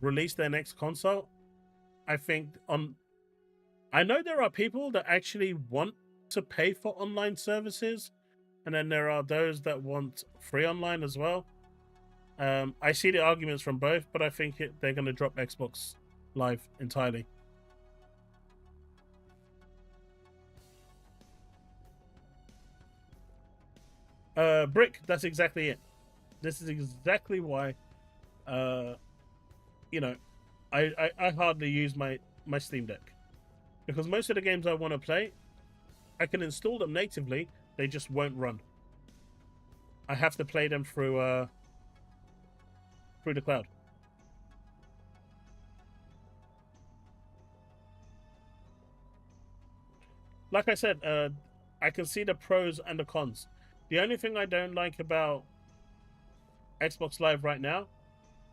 release their next console, I think I know there are people that actually want to pay for online services, and then there are those that want free online as well. I see the arguments from both, but I think they're going to drop Xbox Live entirely. Brick, that's exactly it. This is exactly why, you know, I hardly use my Steam Deck because most of the games I want to play, I can install them natively. They just won't run. I have to play them through the cloud. Like I said, I can see the pros and the cons. The only thing I don't like about Xbox Live right now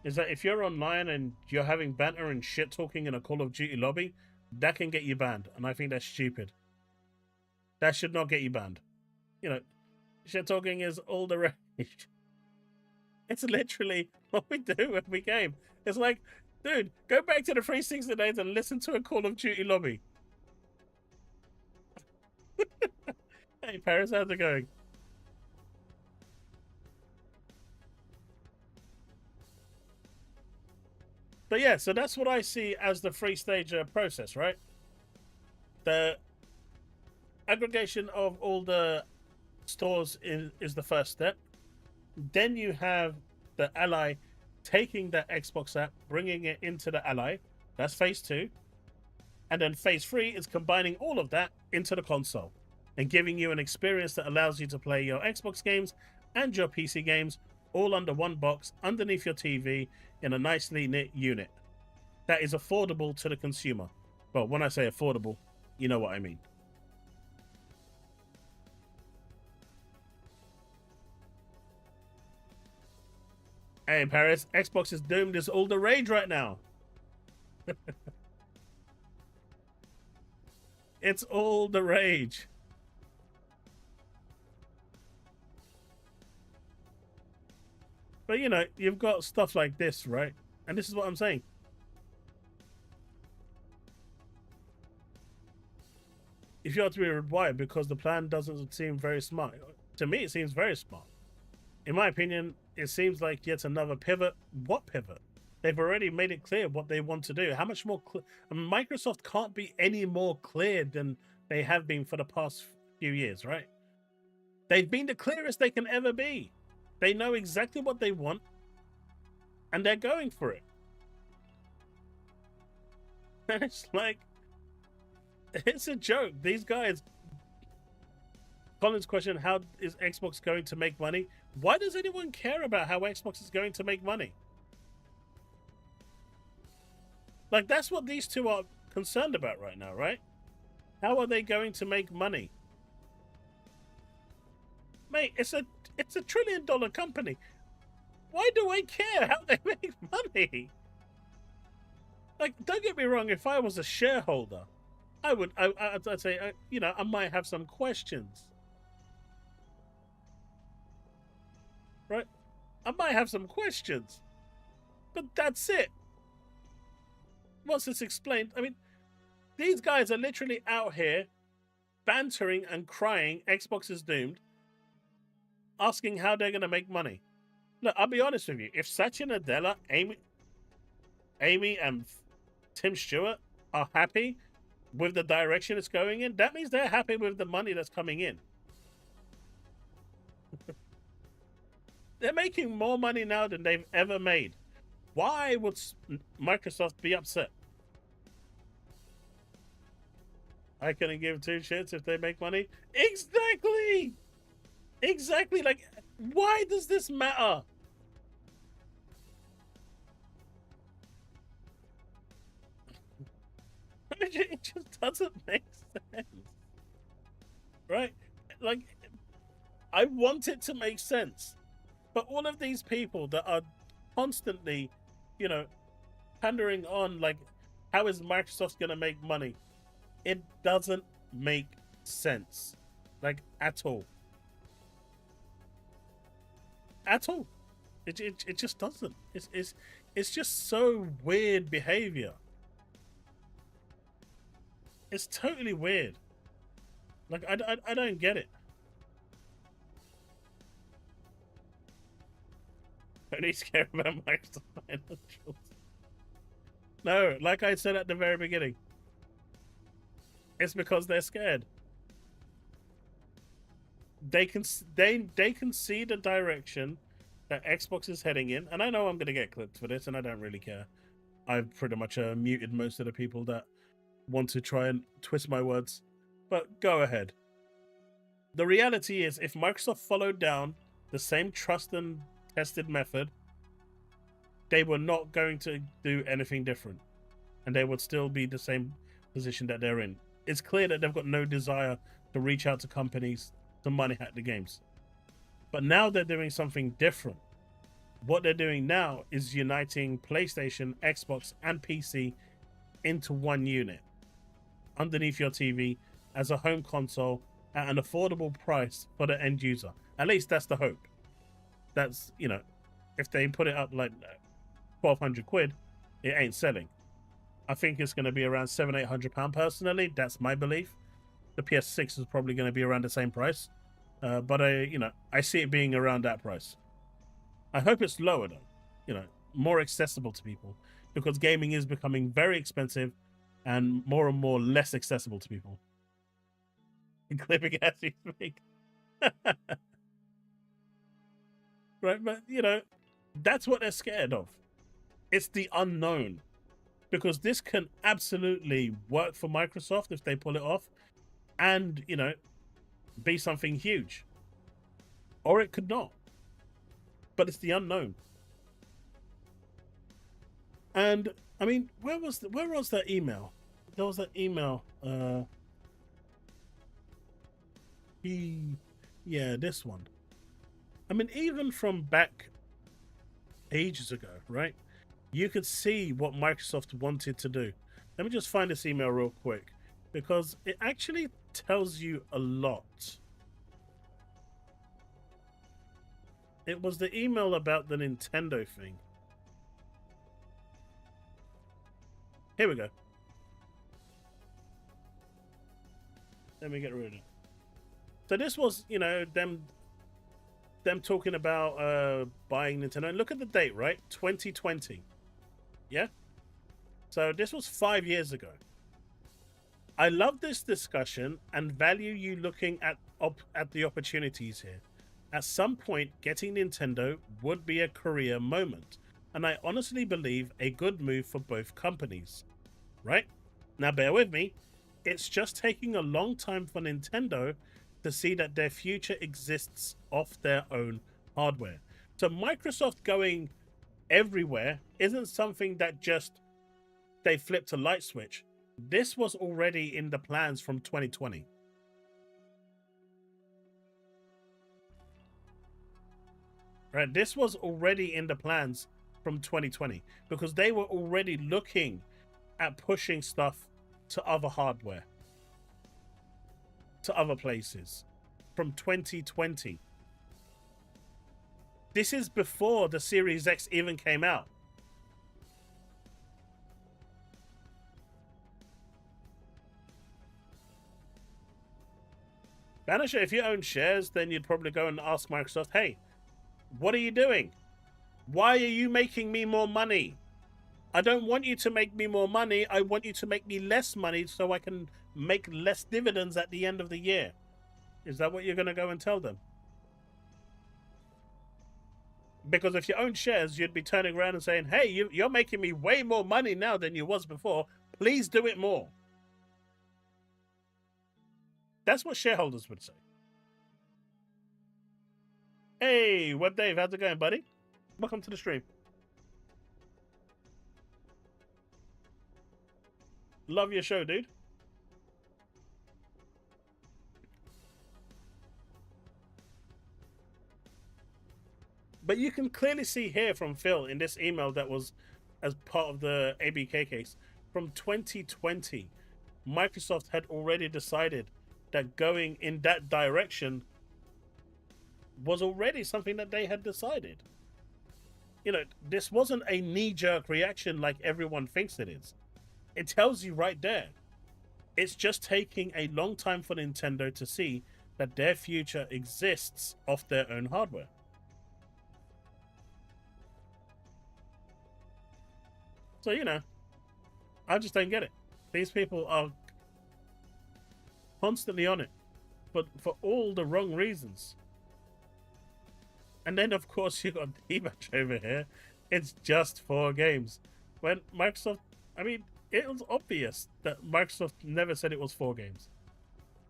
is that if you're online and you're having banter and shit talking in a Call of Duty lobby, that can get you banned, and I think that's stupid. That should not get you banned. You know, shit talking is all the rage. It's literally what we do when we game. It's like, dude, go back to the 360 days and listen to a Call of Duty lobby. Hey, Paris, how's it going? But yeah, so that's what I see as the three-stage process, right? The aggregation of all the stores is the first step. Then you have the Ally taking that Xbox app, bringing it into the Ally. That's phase 2. And then phase 3 is combining all of that into the console and giving you an experience that allows you to play your Xbox games and your PC games all under one box underneath your TV in a nicely knit unit that is affordable to the consumer. Well, when I say affordable, you know what I mean. Hey, Paris, Xbox is doomed. It's all the rage right now. It's all the rage. But, you know, you've got stuff like this, right? And this is what I'm saying. If you have to be required because the plan doesn't seem very smart. To me, it seems very smart. In my opinion, it seems like yet another pivot. What pivot? They've already made it clear what they want to do. How much more I mean, Microsoft can't be any more clear than they have been for the past few years, right? They've been the clearest they can ever be. They know exactly what they want, and they're going for it. And it's like, it's a joke. These guys. Colin's question, how is Xbox going to make money? Why does anyone care about how Xbox is going to make money? Like, that's what these two are concerned about right now, right? How are they going to make money? Mate, it's a $1 trillion company. Why do I care how they make money? Like, don't get me wrong, if I was a shareholder, I'd say, you know, I might have some questions. Right? I might have some questions. But that's it. Once it's explained, I mean, these guys are literally out here bantering and crying Xbox is doomed, asking how they're going to make money. Look, I'll be honest with you. If Satya Nadella, Amy and Tim Stewart are happy with the direction it's going in, that means they're happy with the money that's coming in. They're making more money now than they've ever made. Why would Microsoft be upset? I couldn't give two shits if they make money. Exactly! Exactly. Like, why does this matter? It just doesn't make sense, right? Like, I want it to make sense, but all of these people that are constantly, you know, pandering on like, how is Microsoft gonna make money? It doesn't make sense, like at all, at all. It just doesn't. It's just so weird behavior. It's totally weird. Like I don't get it. I don't need to care about Microsoft financials. No, like I said at the very beginning, it's because they're scared. They can see the direction that Xbox is heading in, and I know I'm gonna get clipped for this, and I don't really care. I've pretty much muted most of the people that want to try and twist my words, but go ahead. The reality is, if Microsoft followed down the same trust and tested method, they were not going to do anything different, and they would still be the same position that they're in. It's clear that they've got no desire to reach out to companies to money hack the games. But now they're doing something different. What they're doing now is uniting PlayStation, Xbox, and PC into one unit underneath your TV as a home console at an affordable price for the end user. At least that's the hope. That's, you know, if they put it up like 1,200 quid, it ain't selling. I think it's going to be around £700-800 personally. That's my belief. The PS6 is probably going to be around the same price, but I see it being around that price. I hope it's lower though, more accessible to people, because gaming is becoming very expensive and more less accessible to people. Clipping as you speak. Right, but that's what they're scared of. It's the unknown, because this can absolutely work for Microsoft if they pull it off, and be something huge, or it could not. But it's the unknown. And I mean, where was that email? There was that email. This one. I mean, even from back ages ago, right? You could see what Microsoft wanted to do. Let me just find this email real quick, because it actually tells you a lot. It was the email about the Nintendo thing. Here we go. Let me get rid of it. So this was, them talking about buying Nintendo. And look at the date, right? 2020. Yeah? So this was 5 years ago. I love this discussion and value you looking at the opportunities here. At some point, getting Nintendo would be a career moment, and I honestly believe a good move for both companies. Right? Now bear with me. It's just taking a long time for Nintendo to see that their future exists off their own hardware. So Microsoft going everywhere isn't something that just they flipped a light switch. This was already in the plans from 2020. Right? This was already in the plans from 2020, because they were already looking at pushing stuff to other hardware, to other places from 2020. This is before the Series X even came out. Banisher, if you own shares, then you'd probably go and ask Microsoft, hey, what are you doing? Why are you making me more money? I don't want you to make me more money. I want you to make me less money so I can make less dividends at the end of the year. Is that what you're going to go and tell them? Because if you own shares, you'd be turning around and saying, hey, you're making me way more money now than you was before. Please do it more. That's what shareholders would say. Hey, Web Dave, how's it going, buddy? Welcome to the stream. Love your show, dude. But you can clearly see here from Phil in this email that was as part of the ABK case from 2020, Microsoft had already decided that going in that direction was already something that they had decided. You know, this wasn't a knee-jerk reaction like everyone thinks it is. It tells you right there. It's just taking a long time for Nintendo to see that their future exists off their own hardware. So, you know, I just don't get it. These people are constantly on it, but for all the wrong reasons. And then, of course, you got D-Batch over here. It's just 4 games. When Microsoft, I mean, it was obvious that Microsoft never said it was 4 games.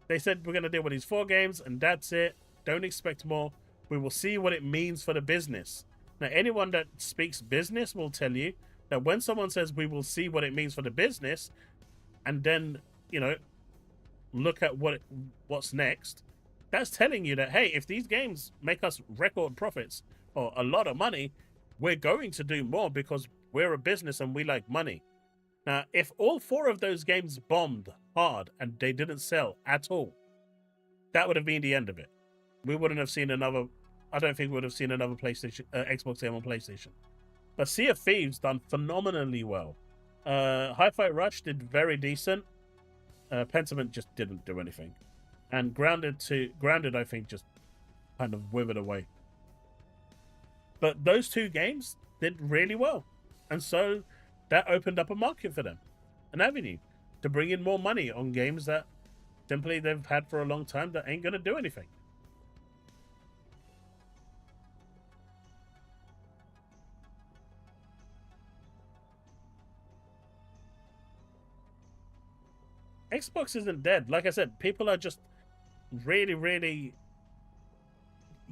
They said, we're going to deal with these 4 games, and that's it. Don't expect more. We will see what it means for the business. Now, anyone that speaks business will tell you that when someone says we will see what it means for the business, and then, you know, look at what's next, that's telling you that, hey, if these games make us record profits or a lot of money, we're going to do more because we're a business and we like money. Now, if all 4 of those games bombed hard and they didn't sell at all, that would have been the end of it. We wouldn't have seen another, I don't think we would have seen another PlayStation, Xbox game on PlayStation. But Sea of Thieves done phenomenally well. Hi-Fi Rush did very decent. Pentiment just didn't do anything. And Grounded, I think, just kind of withered away. But those 2 games did really well. And so that opened up a market for them. An avenue to bring in more money on games that simply they've had for a long time that ain't going to do anything. Xbox isn't dead. Like I said, people are just really, really...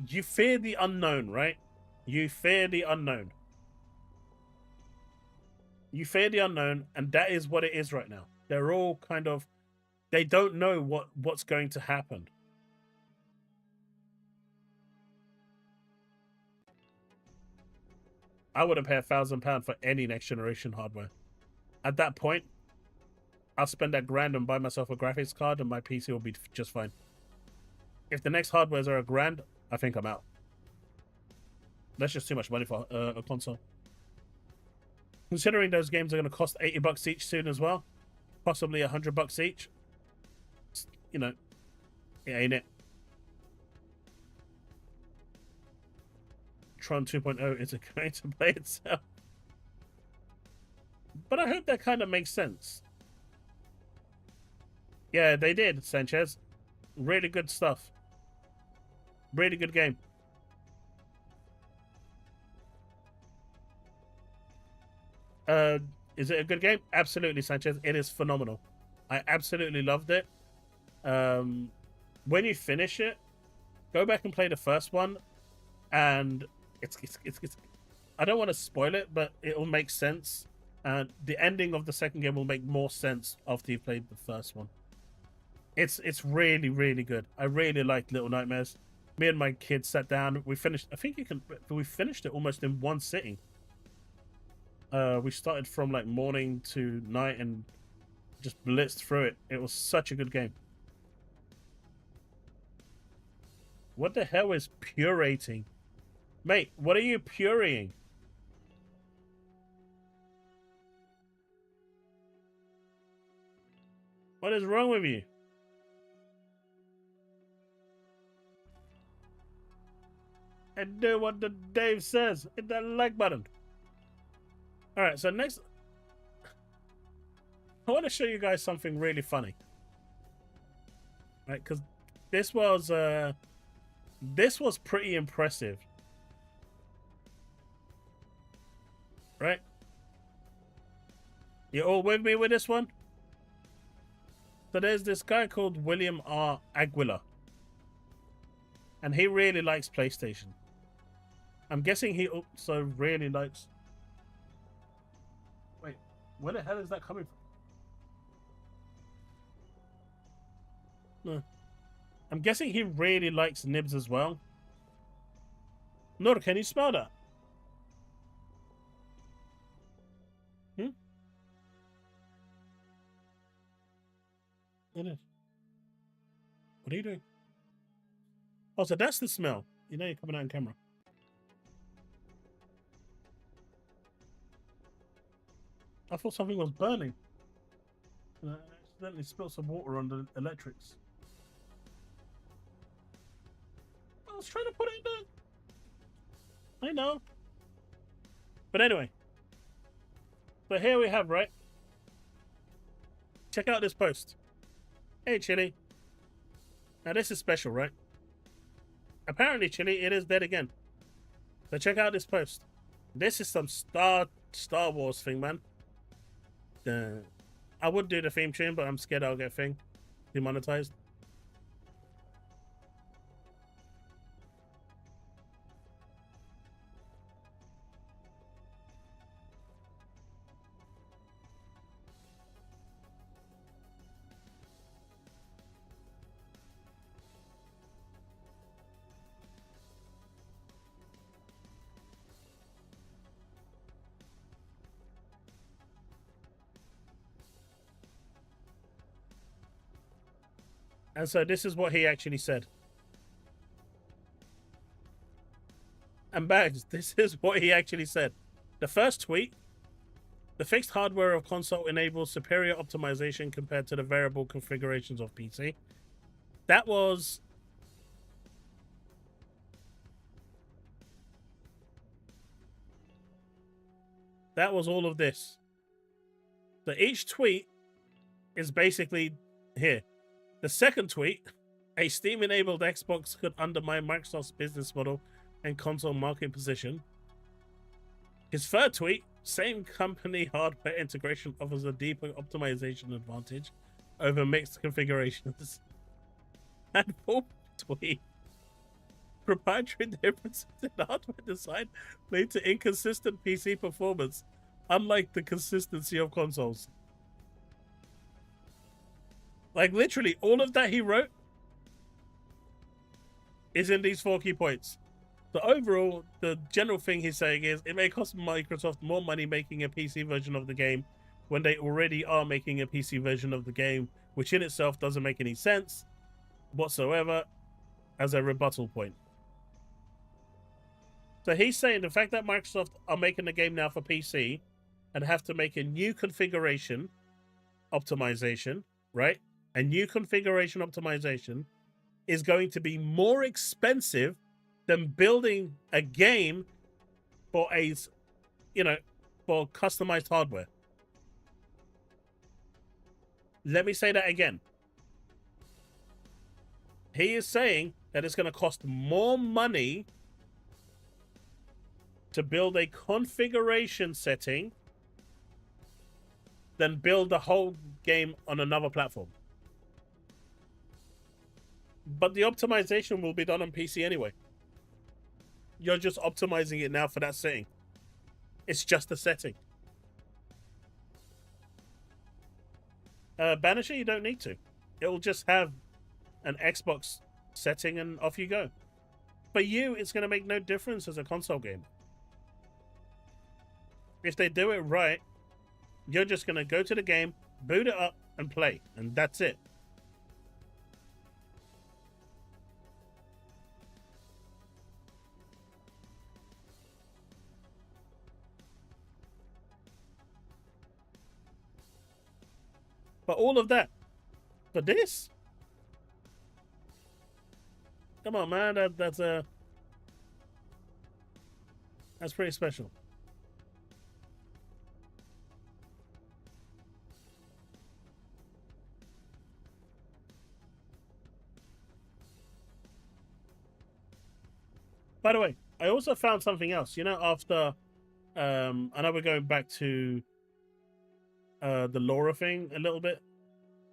You fear the unknown, right? You fear the unknown. You fear the unknown, and that is what it is right now. They're all kind of... They don't know what's going to happen. I wouldn't pay £1,000 for any next generation hardware. At that point, I'll spend that grand and buy myself a graphics card and my PC will be just fine. If the next hardwares are $1,000, I think I'm out. That's just too much money for a console. Considering those games are going to cost $80 each soon as well, possibly $100 each, you know, it ain't it. Tron 2.0 isn't going to play itself. But I hope that kind of makes sense. Yeah, they did, Sanchez. Really good stuff. Really good game. Is it a good game? Absolutely, Sanchez. It is phenomenal. I absolutely loved it. When you finish it, go back and play the first one, and it's I don't want to spoil it, but it will make sense. And the ending of the second game will make more sense after you've played the first one. It's really, really good. I really liked Little Nightmares. Me and my kids sat down. We finished. I think we finished it almost in one sitting. We started from like morning to night and just blitzed through it. It was such a good game. What the hell is purating? Mate, what are you puring? What is wrong with you? And do what the Dave says. Hit that like button. Alright, so next... I want to show you guys something really funny. Right, because this was pretty impressive. Right? You all with me with this one? So there's this guy called William R. Aguilar. And he really likes PlayStation. I'm guessing he also really likes... Wait, where the hell is that coming from? No. I'm guessing he really likes nibs as well. Nora, can you smell that? Hmm? It is. What are you doing? Oh, so that's the smell. You know you're coming out on camera. I thought something was burning. And I accidentally spilled some water on the electrics. I was trying to put it in the... I know. But anyway. So here we have, right? Check out this post. Hey, Chili. Now this is special, right? Apparently, Chili, it is dead again. So check out this post. This is some Star Wars thing, man. I would do the theme tune, but I'm scared I'll get thing demonetized. And so this is what he actually said. And Bags, this is what he actually said. The first tweet, the fixed hardware of console enables superior optimization compared to the variable configurations of PC. That was... That was all of this. So each tweet is basically here. The second tweet, a Steam-enabled Xbox could undermine Microsoft's business model and console market position. His third tweet, same company hardware integration offers a deeper optimization advantage over mixed configurations. And fourth tweet, proprietary differences in hardware design lead to inconsistent PC performance, unlike the consistency of consoles. Like, literally, all of that he wrote is in these 4 key points. So overall, the general thing he's saying is it may cost Microsoft more money making a PC version of the game when they already are making a PC version of the game, which in itself doesn't make any sense whatsoever as a rebuttal point. So he's saying the fact that Microsoft are making the game now for PC and have to make a new configuration optimization, right? A new configuration optimization is going to be more expensive than building a game for a, for customized hardware. Let me say that again. He is saying that it's going to cost more money to build a configuration setting than build the whole game on another platform. But the optimization will be done on PC anyway. You're just optimizing it now for that setting. It's just a setting. Banisher, you don't need to. It will just have an Xbox setting and off you go. For you, it's going to make no difference as a console game. If they do it right, you're just going to go to the game, boot it up, and play. And that's it. But all of that for this? Come on, man. That's pretty special. By the way, I also found something else. You know, after I know we're going back to the Laura thing a little bit,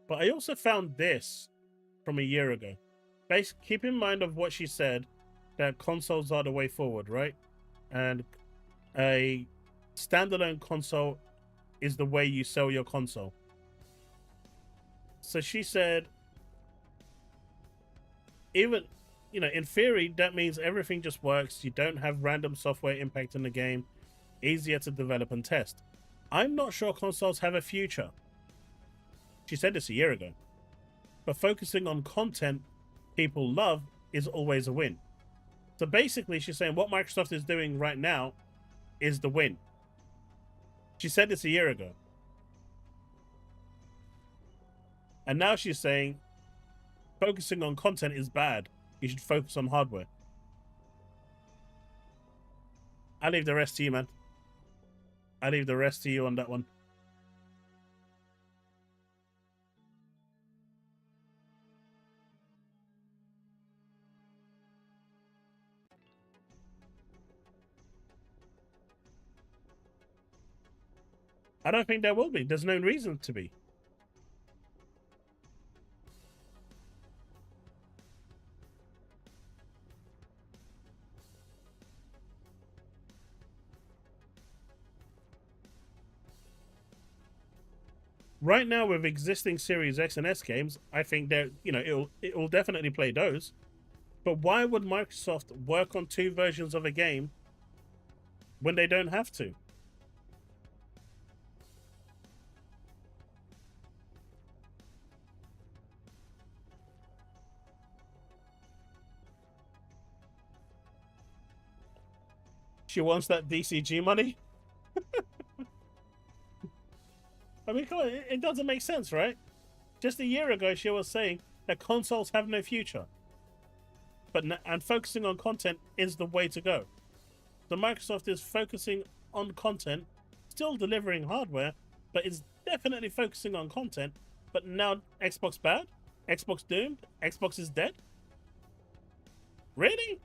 but I also found this from a year ago. Basically, keep in mind of what she said, that consoles are the way forward, right? and a standalone console is the way you sell your console. So she said, even, you know, in theory, that means everything just works. You don't have random software impacting the game, easier to develop and test. I'm not sure consoles have a future. She said this a year ago. But focusing on content people love is always a win. So basically, she's saying what Microsoft is doing right now is the win. She said this a year ago. And now she's saying focusing on content is bad. You should focus on hardware. I leave the rest to you, man. I leave the rest to you on that one. I don't think there will be. There's no reason to be. Right now, with existing Series X and S games, I think that, you know, it will definitely play those. But why would Microsoft work on two versions of a game when they don't have to? She wants that DCG money? I mean, come on, it doesn't make sense, right? Just a year ago, she was saying that consoles have no future. And focusing on content is the way to go. So Microsoft is focusing on content, still delivering hardware, but is definitely focusing on content. But now Xbox bad? Xbox doomed? Xbox is dead? Really?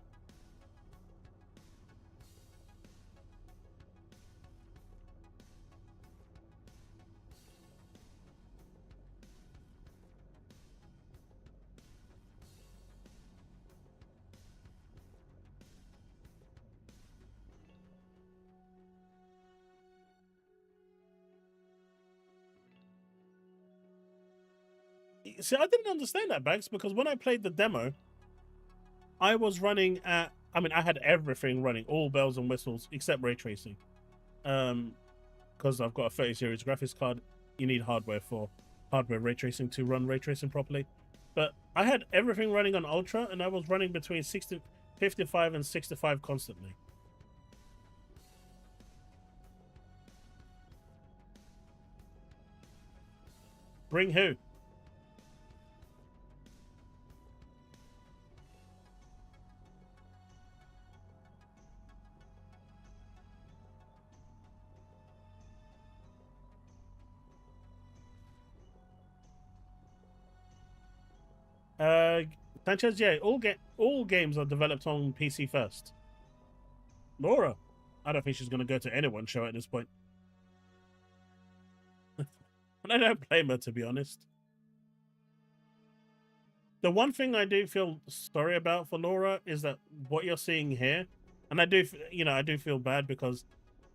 See, I didn't understand that, Banks, because when I played the demo, I was running at, I mean, I had everything running, all bells and whistles, except ray tracing. Because I've got a 30 series graphics card, you need hardware for hardware ray tracing to run ray tracing properly. But I had everything running on Ultra, and I was running between 55 and 65 constantly. Bring who? Sanchez, yeah, all games are developed on PC first. Laura, I don't think she's going to go to anyone's show at this point. And I don't blame her, to be honest. The one thing I do feel sorry about for Laura is that what you're seeing here, and I do, you know, I do feel bad because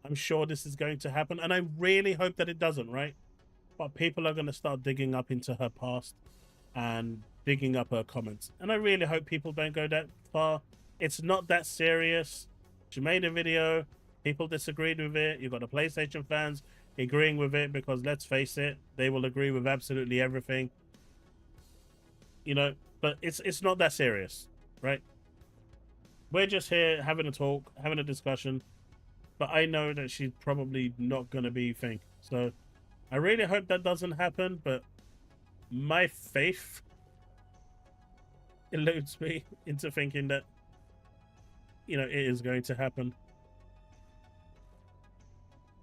I'm sure this is going to happen, and I really hope that it doesn't, right? But people are going to start digging up into her past and digging up her comments, and I really hope people don't go that far. It's not that serious. She made a video, people disagreed with it. You've got the PlayStation fans agreeing with it because, let's face it, they will agree with absolutely everything, you know. But it's not that serious, right? We're just here having a talk, having a discussion, but I know that she's probably not going to be thing. So I really hope that doesn't happen, but my faith eludes me into thinking that, you know, it is going to happen.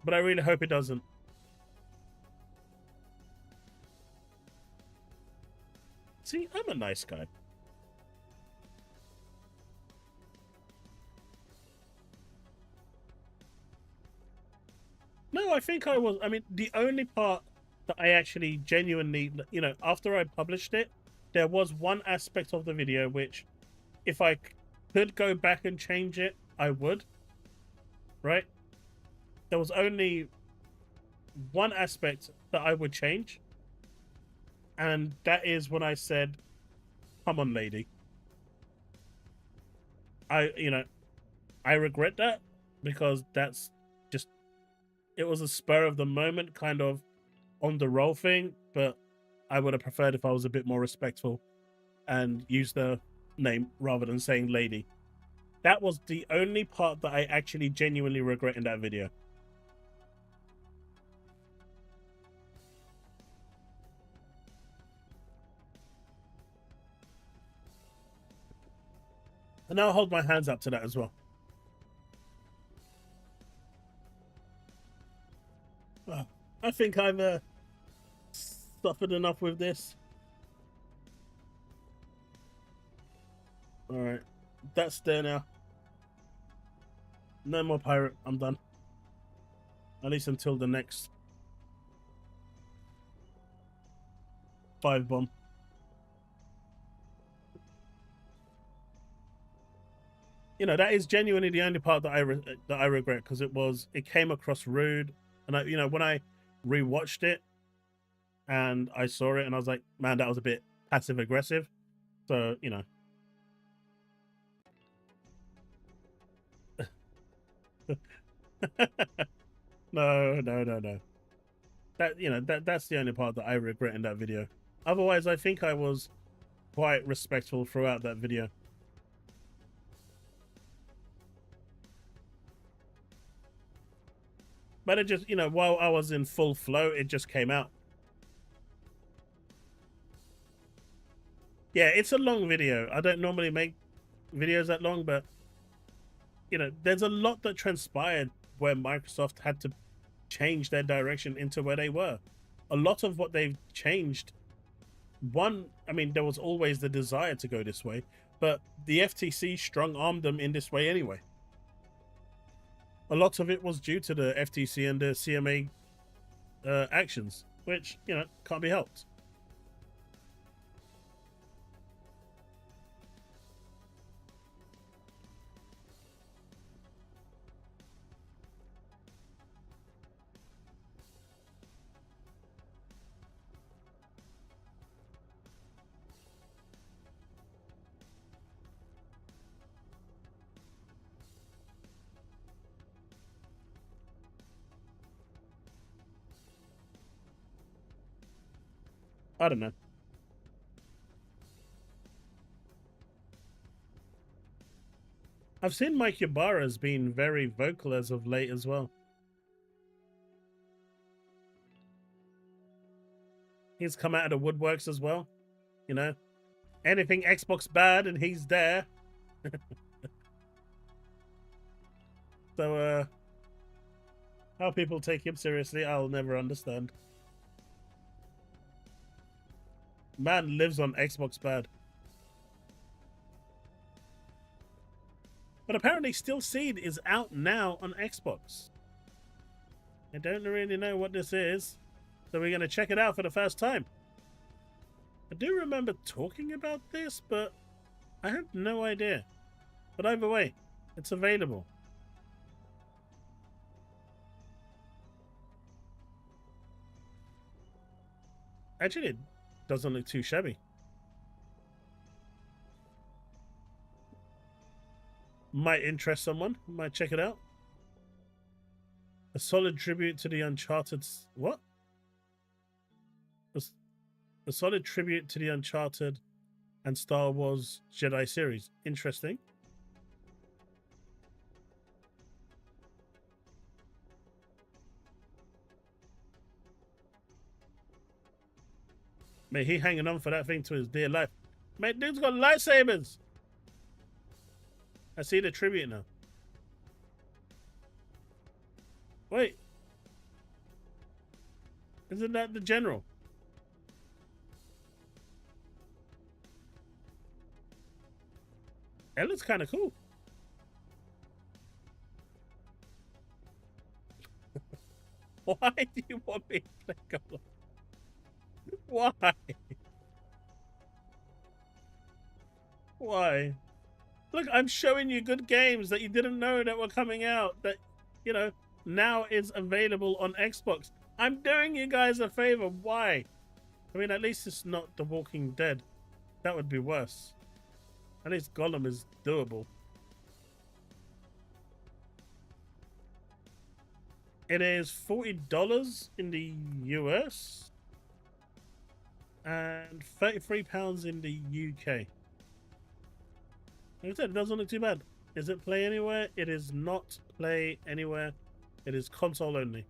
But I really hope it doesn't. See, I'm a nice guy. No, I think I was. I mean, the only part that I actually genuinely, you know, after I published it, there was one aspect of the video which, if I could go back and change it, I would. right? There was only one aspect that I would change, and that is when I said, "Come on, lady." I regret that because that's just, it was a spur of the moment kind of on the roll thing, but I would have preferred if I was a bit more respectful and used the name rather than saying lady. That was the only part that I actually genuinely regret in that video. And I'll hold my hands up to that as well. I think I've suffered enough with this. All right, that's there now. No more pirate. I'm done. At least until the next 5 bomb. You know, that is genuinely the only part that I regret, because it came across rude, and when I rewatched it and I saw it and I was like, man, that was a bit passive aggressive. So no. That's the only part that I regret in that video. Otherwise, I think I was quite respectful throughout that video. But it just, while I was in full flow, it just came out. Yeah, it's a long video. I don't normally make videos that long, but there's a lot that transpired where Microsoft had to change their direction into where they were. A lot of what they've changed, there was always the desire to go this way, but the FTC strong-armed them in this way anyway. A lot of it was due to the FTC and the CMA actions, which, can't be helped. I don't know. I've seen Mike Ybarra's been very vocal as of late as well. He's come out of the woodworks as well. Anything Xbox bad and he's there. So, how people take him seriously, I'll never understand. Man lives on Xbox bad. But apparently Still Seed is out now on Xbox. I don't really know what this is, so we're going to check it out for the first time. I do remember talking about this, but I have no idea. But either way, it's available. Actually, it doesn't look too shabby. Might interest someone. Might check it out. A solid tribute to the Uncharted... What? A solid tribute to the Uncharted and Star Wars Jedi series. Interesting. Mate, he hanging on for that thing to his dear life. Mate, dude's got lightsabers. I see the tribute now. Wait. Isn't that the general? That looks kind of cool. Why do you want me to play Call of? Why? Why? Look, I'm showing you good games that you didn't know that were coming out. That you know, now is available on Xbox. I'm doing you guys a favor. Why? I mean, at least it's not The Walking Dead. That would be worse. At least Gollum is doable. It is $40 in the US and £33 in the UK. Like I said, it doesn't look too bad. Is it Play Anywhere? It is not Play Anywhere. It is console only.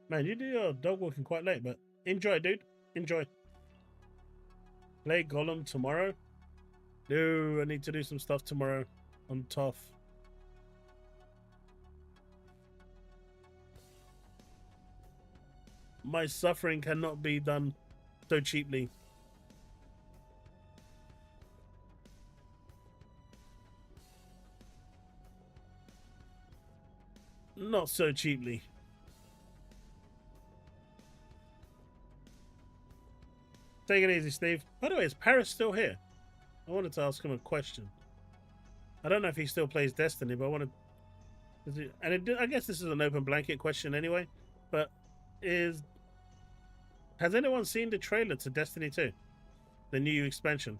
Man, you do your dog walking quite late, but enjoy, dude. Enjoy. Play Gollum tomorrow? No, I need to do some stuff tomorrow. I'm tough. My suffering cannot be done so cheaply. Not so cheaply. Take it easy, Steve. By the way, is Paris still here? I wanted to ask him a question. I don't know if he still plays Destiny, but I wanted... I guess this is an open blanket question anyway, but has anyone seen the trailer to Destiny 2? The new expansion?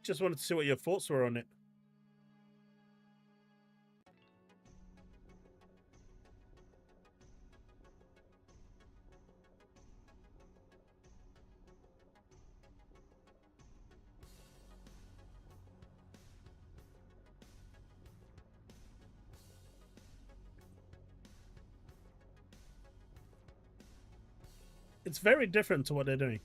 Just wanted to see what your thoughts were on it. It's very different to what they're doing.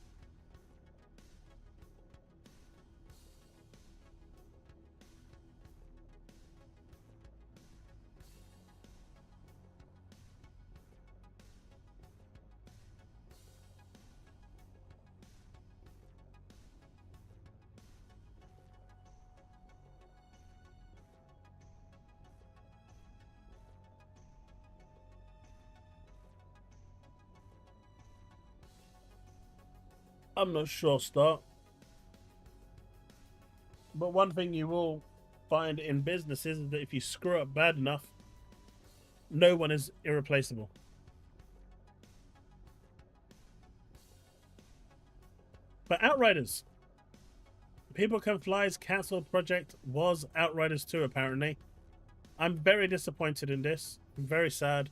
I'm not sure, Start. But one thing you will find in business is that if you screw up bad enough, no one is irreplaceable. But Outriders. People Can Fly's cancelled project was Outriders 2, apparently. I'm very disappointed in this. I'm very sad.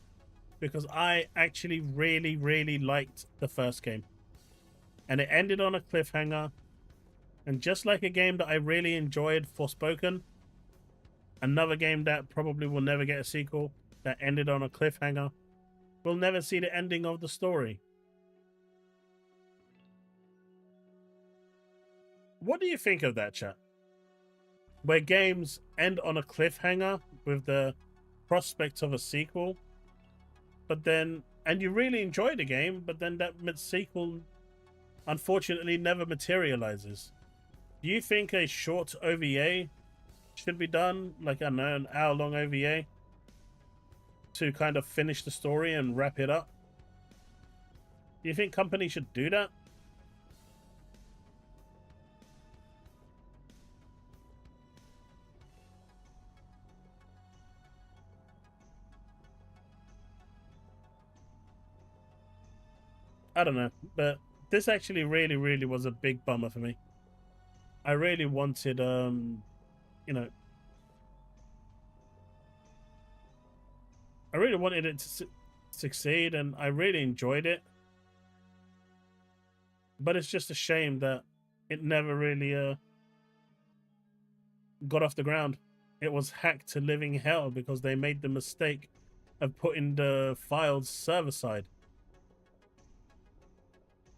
Because I actually really, really liked the first game. And it ended on a cliffhanger. And just like a game that I really enjoyed, Forspoken, another game that probably will never get a sequel, that ended on a cliffhanger, we'll never see the ending of the story. What do you think of that, chat? Where games end on a cliffhanger with the prospect of a sequel, but then, and you really enjoy the game, but then that sequel unfortunately never materializes. Do you think a short OVA should be done, like, I don't know, an hour-long OVA, to kind of finish the story and wrap it up? Do you think companies should do that? I don't know, but this actually really, really was a big bummer for me. I really wanted, you know, I really wanted it to succeed, and I really enjoyed it. But it's just a shame that it never really got off the ground. It was hacked to living hell because they made the mistake of putting the files server-side.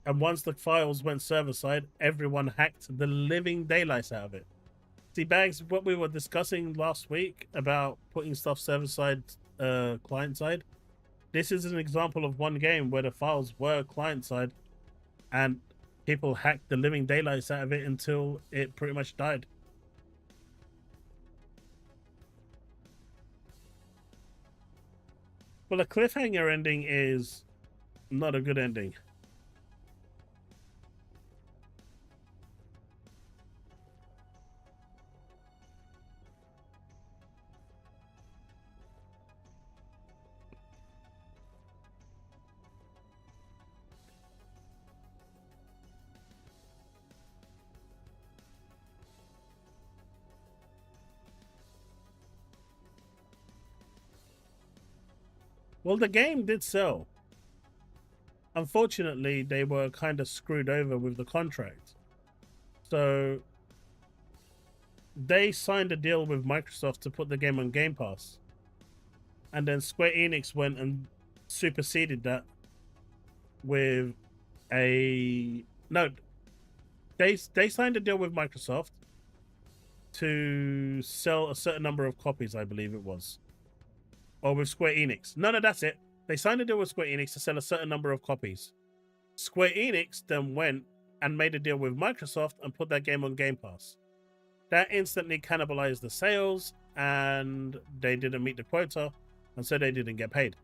And once the files went server-side, everyone hacked the living daylights out of it. See, Bags, what we were discussing last week about putting stuff server-side, client-side, This is an example of one game where the files were client side and people hacked the living daylights out of it until it pretty much died. Well, a cliffhanger ending is not a good ending. Well, the game did sell. Unfortunately, they were kind of screwed over with the contract. So they signed a deal with Microsoft to put the game on Game Pass. And then Square Enix went and superseded that with a... No, they signed a deal with Microsoft to sell a certain number of copies, I believe it was. Or with Square Enix. No, that's it. They signed a deal with Square Enix to sell a certain number of copies. Square Enix then went and made a deal with Microsoft and put that game on Game Pass. That instantly cannibalized the sales, and they didn't meet the quota, and so they didn't get paid.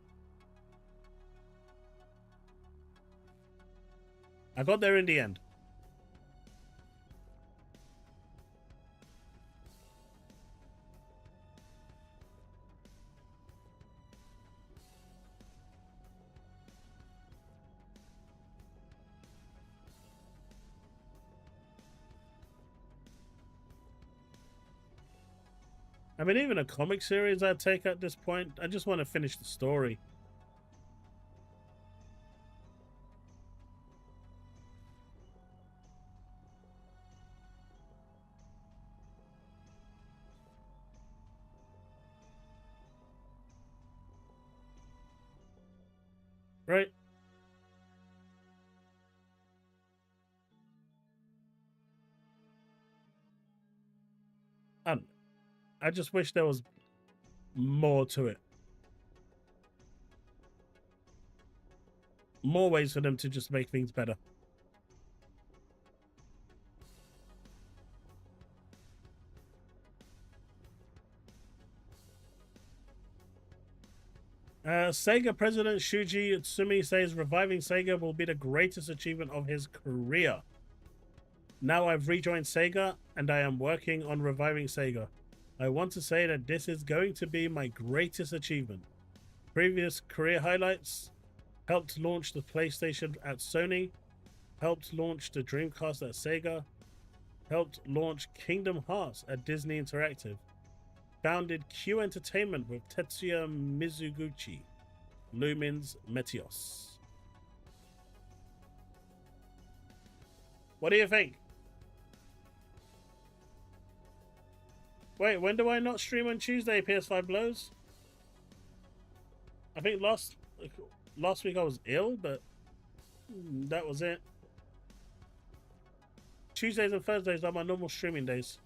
I got there in the end. I mean, even a comic series I'd take at this point. I just want to finish the story. Right? And I just wish there was more to it. More ways for them to just make things better. Sega President Shuji Utsumi says reviving Sega will be the greatest achievement of his career. Now I've rejoined Sega and I am working on reviving Sega. I want to say that this is going to be my greatest achievement. Previous career highlights: helped launch the PlayStation at Sony, helped launch the Dreamcast at Sega, helped launch Kingdom Hearts at Disney Interactive, founded Q Entertainment with Tetsuya Mizuguchi, Lumines Meteos. What do you think? Wait, when do I not stream on Tuesday, PS5 Blows? I think last week I was ill, but that was it. Tuesdays and Thursdays are my normal streaming days.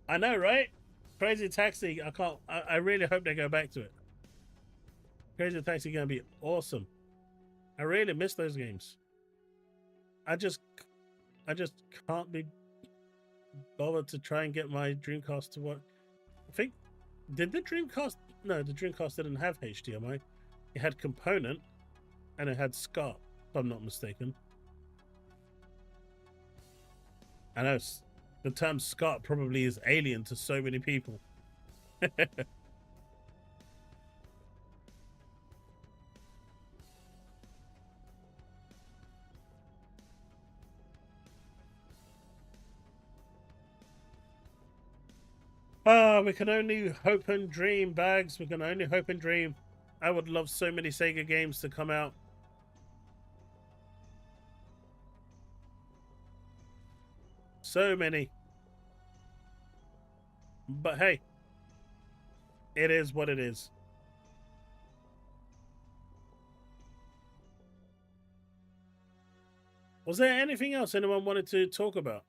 I know, right? Crazy Taxi, I really hope they go back to it. Crazy Taxi is gonna be awesome. I really miss those games. I just can't be bothered to try and get my Dreamcast to work. I think, did the Dreamcast? No, the Dreamcast didn't have HDMI. It had component, and it had SCART, if I'm not mistaken. I know the term SCART probably is alien to so many people. We can only hope and dream, Bags. We can only hope and dream. I would love so many Sega games to come out. So many. But hey, it is what it is. Was there anything else anyone wanted to talk about?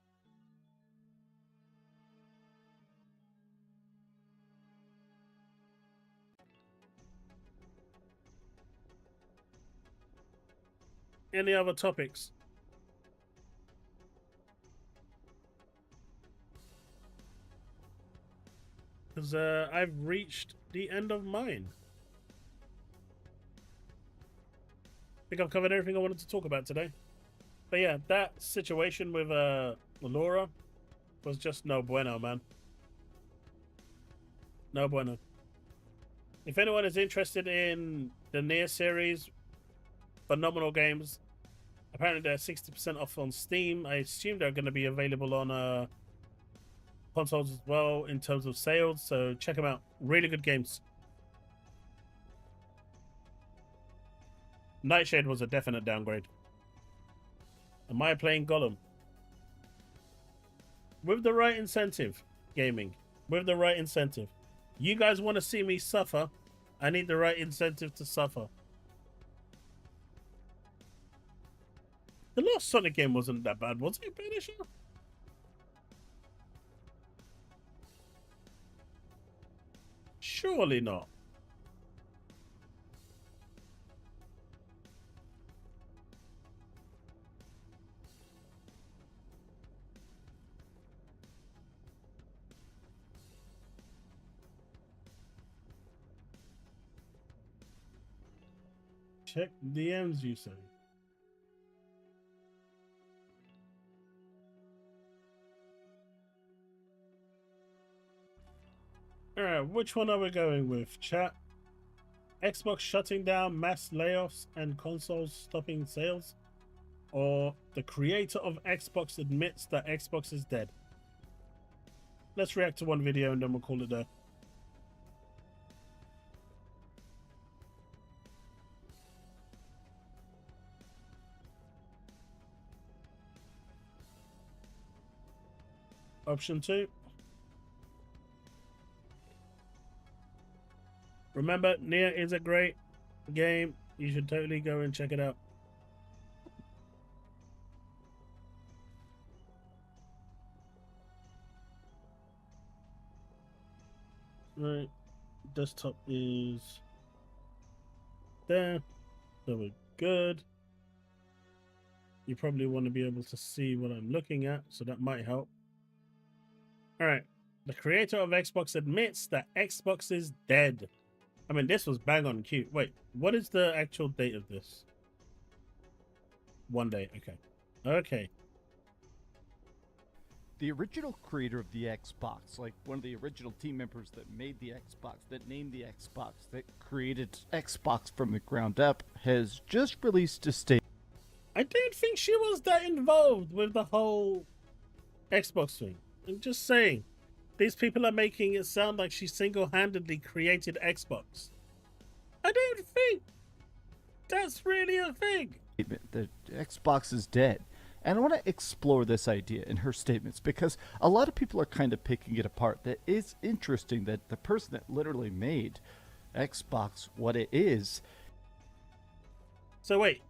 Any other topics? Because I've reached the end of mine. I think I've covered everything I wanted to talk about today. But yeah, that situation with Laura was just no bueno, man. No bueno. If anyone is interested in the Nier series, phenomenal games. Apparently they're 60% off on Steam. I assume they're going to be available on consoles as well in terms of sales. So check them out. Really good games. Nightshade was a definite downgrade. Am I playing Gollum? With the right incentive, gaming. With the right incentive. You guys want to see me suffer? I need the right incentive to suffer. The last Sonic game wasn't that bad, was it, Punisher? Surely not. Check DMs, you say. Alright, which one are we going with, chat? Xbox shutting down mass layoffs and consoles stopping sales? Or the creator of Xbox admits that Xbox is dead? Let's react to one video and then we'll call it there. Option 2. Remember, Nier is a great game. You should totally go and check it out. Right. Desktop is there. So we're good. You probably want to be able to see what I'm looking at, so that might help. Alright. The creator of Xbox admits that Xbox is dead. I mean, this was bang on cue. Wait, what is the actual date of this? 1 day. Okay. Okay. The original creator of the Xbox, like one of the original team members that made the Xbox, that named the Xbox, that created Xbox from the ground up, has just released a statement. I don't think she was that involved with the whole Xbox thing. I'm just saying. These people are making it sound like she single-handedly created Xbox. I don't think that's really a thing. The Xbox is dead. And I want to explore this idea in her statements because a lot of people are kind of picking it apart. That it's interesting that the person that literally made Xbox what it is. So wait,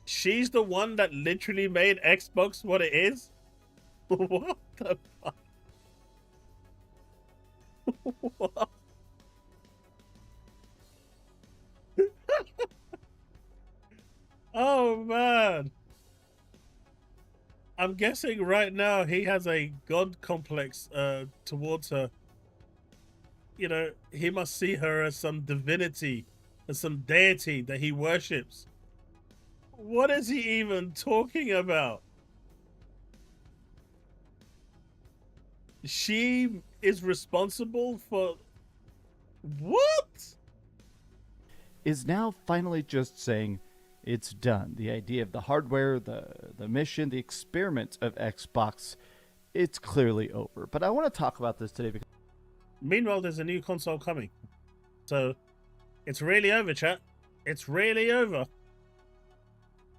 she's the one that literally made Xbox what it is? What the fuck? What? Oh man. I'm guessing right now he has a god complex towards her. You know, he must see her as some divinity, as some deity that he worships. What is he even talking about? She is responsible for what? Is now finally just saying it's done. The idea of the hardware, the mission, the experiment of Xbox, it's clearly over. But I want to talk about this today because meanwhile, there's a new console coming. So it's really over, chat. It's really over.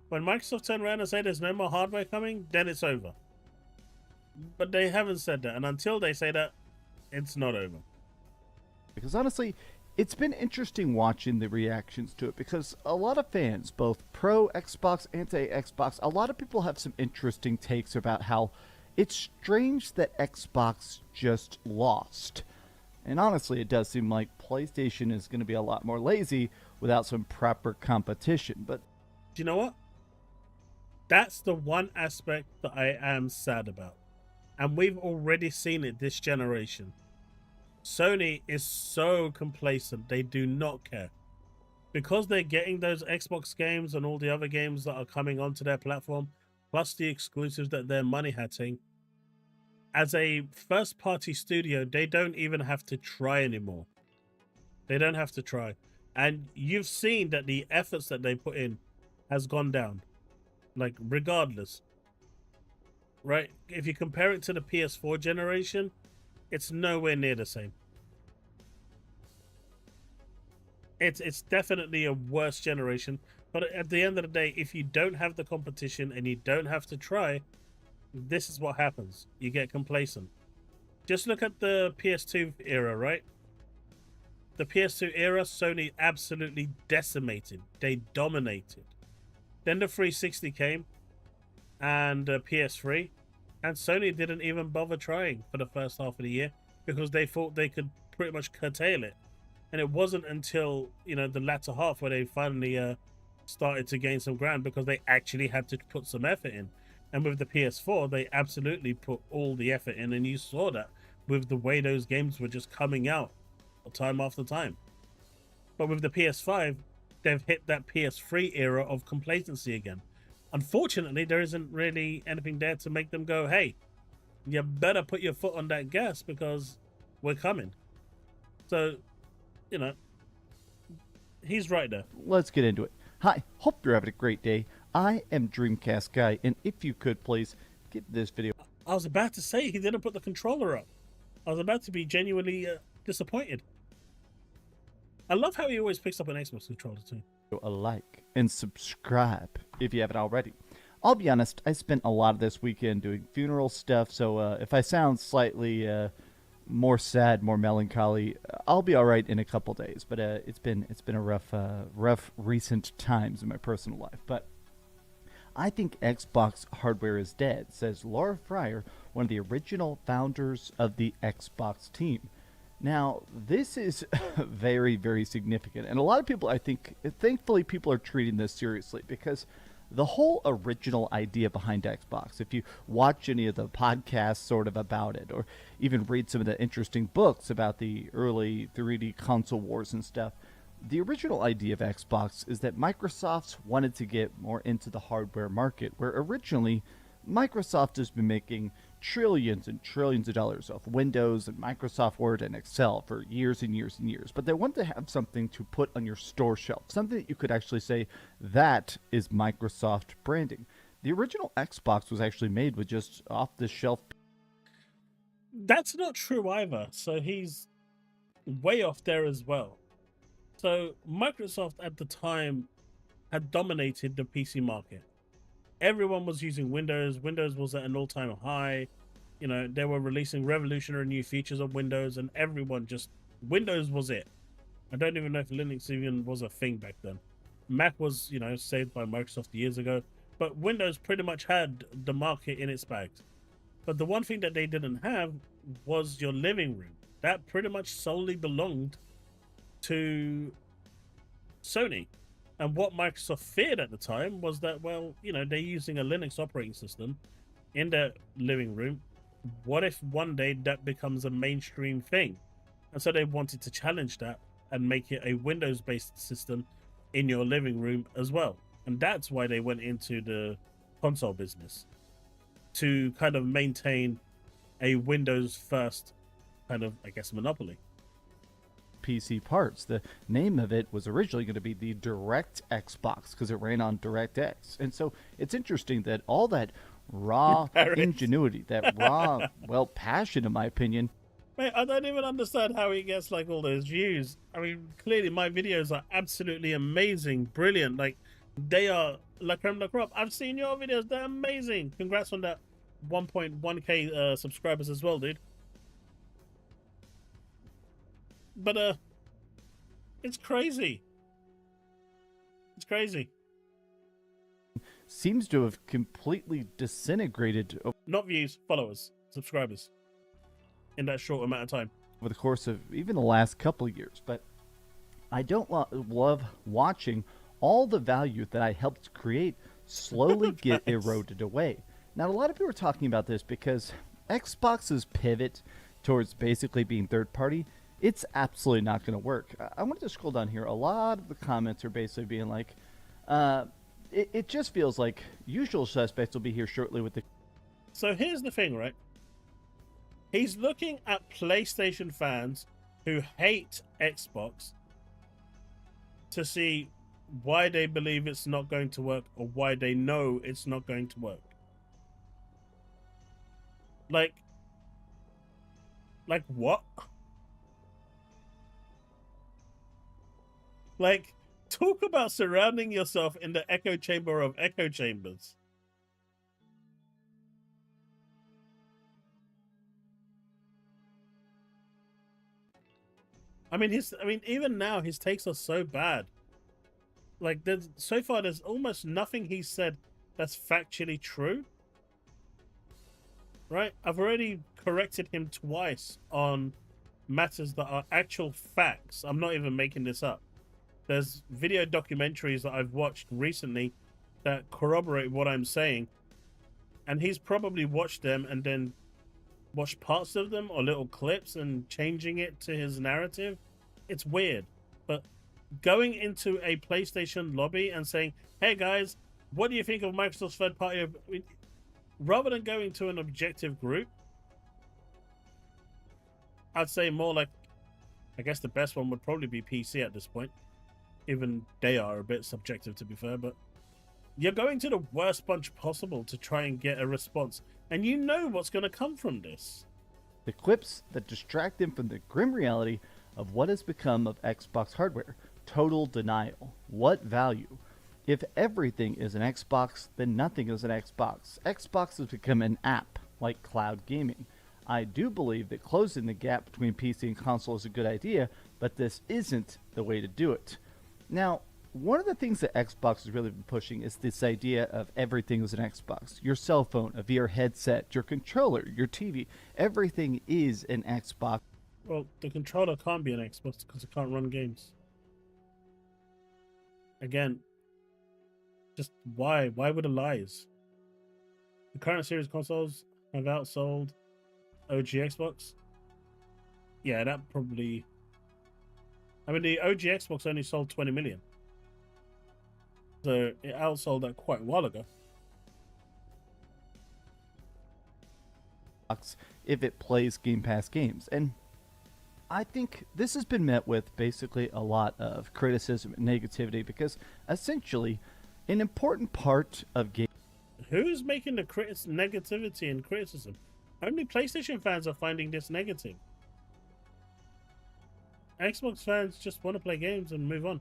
When Microsoft turn around and say there's no more hardware coming, then it's over. But they haven't said that. And until they say that, it's not over. Because honestly, It's been interesting watching the reactions to it because a lot of fans, both pro Xbox, anti Xbox, a lot of people have some interesting takes about how it's strange that Xbox just lost. And honestly, it does seem like PlayStation is going to be a lot more lazy without some proper competition. But Do you know what? That's the one aspect that I am sad about. And we've already seen it this generation. Sony is so complacent, they do not care. Because they're getting those Xbox games and all the other games that are coming onto their platform, plus the exclusives that they're money hatting, as a first party studio, they don't even have to try anymore. They don't have to try. And you've seen that the efforts that they put in has gone down. Like, regardless. Right? If you compare it to the PS4 generation, it's nowhere near the same. It's definitely a worse generation. But at the end of the day, if you don't have the competition and you don't have to try, this is what happens. You get complacent. Just look at the PS2 era, right? The PS2 era, Sony absolutely decimated. They dominated. Then the 360 came, and PS3, and Sony didn't even bother trying for the first half of the year because they thought they could pretty much curtail it. And it wasn't until, you know, the latter half where they finally started to gain some ground because they actually had to put some effort in. And with the PS4, they absolutely put all the effort in, and you saw that with the way those games were just coming out time after time. But with the PS5, they've hit that PS3 era of complacency again. Unfortunately, there isn't really anything there to make them go, hey, you better put your foot on that gas because we're coming. So, you know, he's right there. let's get into it. Hi, hope you're having a great day. I am Dreamcast Guy, and if you could please give this video I was about to say he didn't put the controller up. I was about to be genuinely disappointed. I love how he always picks up an Xbox controller too. a like and subscribe if you haven't already. I'll be honest, I spent a lot of this weekend doing funeral stuff, so if I sound slightly more sad, more melancholy, I'll be all right in a couple days. But it's been a rough recent times in my personal life. But I think Xbox hardware is dead, says Laura Fryer, one of the original founders of the Xbox team. Now, this is very, very significant. And a lot of people, I think, thankfully, people are treating this seriously because the whole original idea behind Xbox, if you watch any of the podcasts sort of about it, or even read some of the interesting books about the early 3D console wars and stuff, the original idea of Xbox is that Microsoft wanted to get more into the hardware market, where originally Microsoft has been making trillions and trillions of dollars off Windows and Microsoft Word and Excel for years and years and years. But they wanted to have something to put on your store shelf, something that you could actually say, that is Microsoft branding. The original Xbox was actually made with just off-the-shelf. That's not true either. So he's way off there as well. So Microsoft at the time had dominated the PC market. Everyone was using Windows. Windows was at an all-time high. You know, they were releasing revolutionary new features of Windows, and everyone just... Windows was it. I don't even know if Linux even was a thing back then. Mac was, you know, saved by Microsoft years ago. But Windows pretty much had the market in its bags. But the one thing that they didn't have was your living room. That pretty much solely belonged to Sony. And what Microsoft feared at the time was that, well, you know, they're using a Linux operating system in their living room. What if one day that becomes a mainstream thing? And so they wanted to challenge that and make it a Windows-based system in your living room as well. And that's why they went into the console business, to kind of maintain a Windows-first kind of, I guess, monopoly. PC parts. The name of it was originally going to be the Direct Xbox because it ran on DirectX. And so it's interesting that all that raw ingenuity, that raw, well, passion, in my opinion. Mate, I don't even understand how he gets like all those views. I mean, clearly my videos are absolutely amazing, brilliant. Like, they are la creme de la crop. I've seen your videos, they're amazing. Congrats on that 1.1k subscribers as well, dude. But It's crazy. It's crazy. Seems to have completely disintegrated Not views, followers, subscribers. In that short amount of time. over the course of even the last couple of years. But I don't love watching all the value that I helped create slowly get eroded away. Now, a lot of people are talking about this because Xbox's pivot towards basically being third party, it's absolutely not going to work. I wanted to scroll down here. A lot of the comments are basically being like, it just feels like usual suspects will be here shortly with the. So here's the thing, right? He's looking at PlayStation fans who hate Xbox to see why they believe it's not going to work or why they know it's not going to work. Like what? Like, talk about surrounding yourself in the echo chamber of echo chambers. I mean, even now his takes are so bad. Like, so far there's almost nothing he said that's factually true. Right? I've already corrected him twice on matters that are actual facts. I'm not even making this up. There's video documentaries that I've watched recently that corroborate what I'm saying, and he's probably watched them and then watched parts of them or little clips and changing it to his narrative. It's weird. But going into a PlayStation lobby and saying, hey guys, what do you think of Microsoft's third party? Rather than going to an objective group, I'd say more like, I guess the best one would probably be PC at this point. Even they are a bit subjective, to be fair, but you're going to the worst bunch possible to try and get a response. And you know what's going to come from this. The clips that distract them from the grim reality of what has become of Xbox hardware. Total denial. What value? If everything is an Xbox, then nothing is an Xbox. Xbox has become an app, like cloud gaming. I do believe that closing the gap between PC and console is a good idea, but this isn't the way to do it. Now, one of the things that Xbox has really been pushing is this idea of everything is an Xbox. Your cell phone, a VR headset, your controller, your TV, everything is an Xbox. Well, the controller can't be an Xbox because it can't run games. Again, just why? Why would the lies? The current series consoles have outsold OG Xbox. Yeah, that probably... I mean, the OG Xbox only sold 20 million. So it outsold that quite a while ago. If it plays Game Pass games. And I think this has been met with basically a lot of criticism and negativity because essentially an important part of game. Who's making the negativity and criticism? Only PlayStation fans are finding this negative. Xbox fans just want to play games and move on.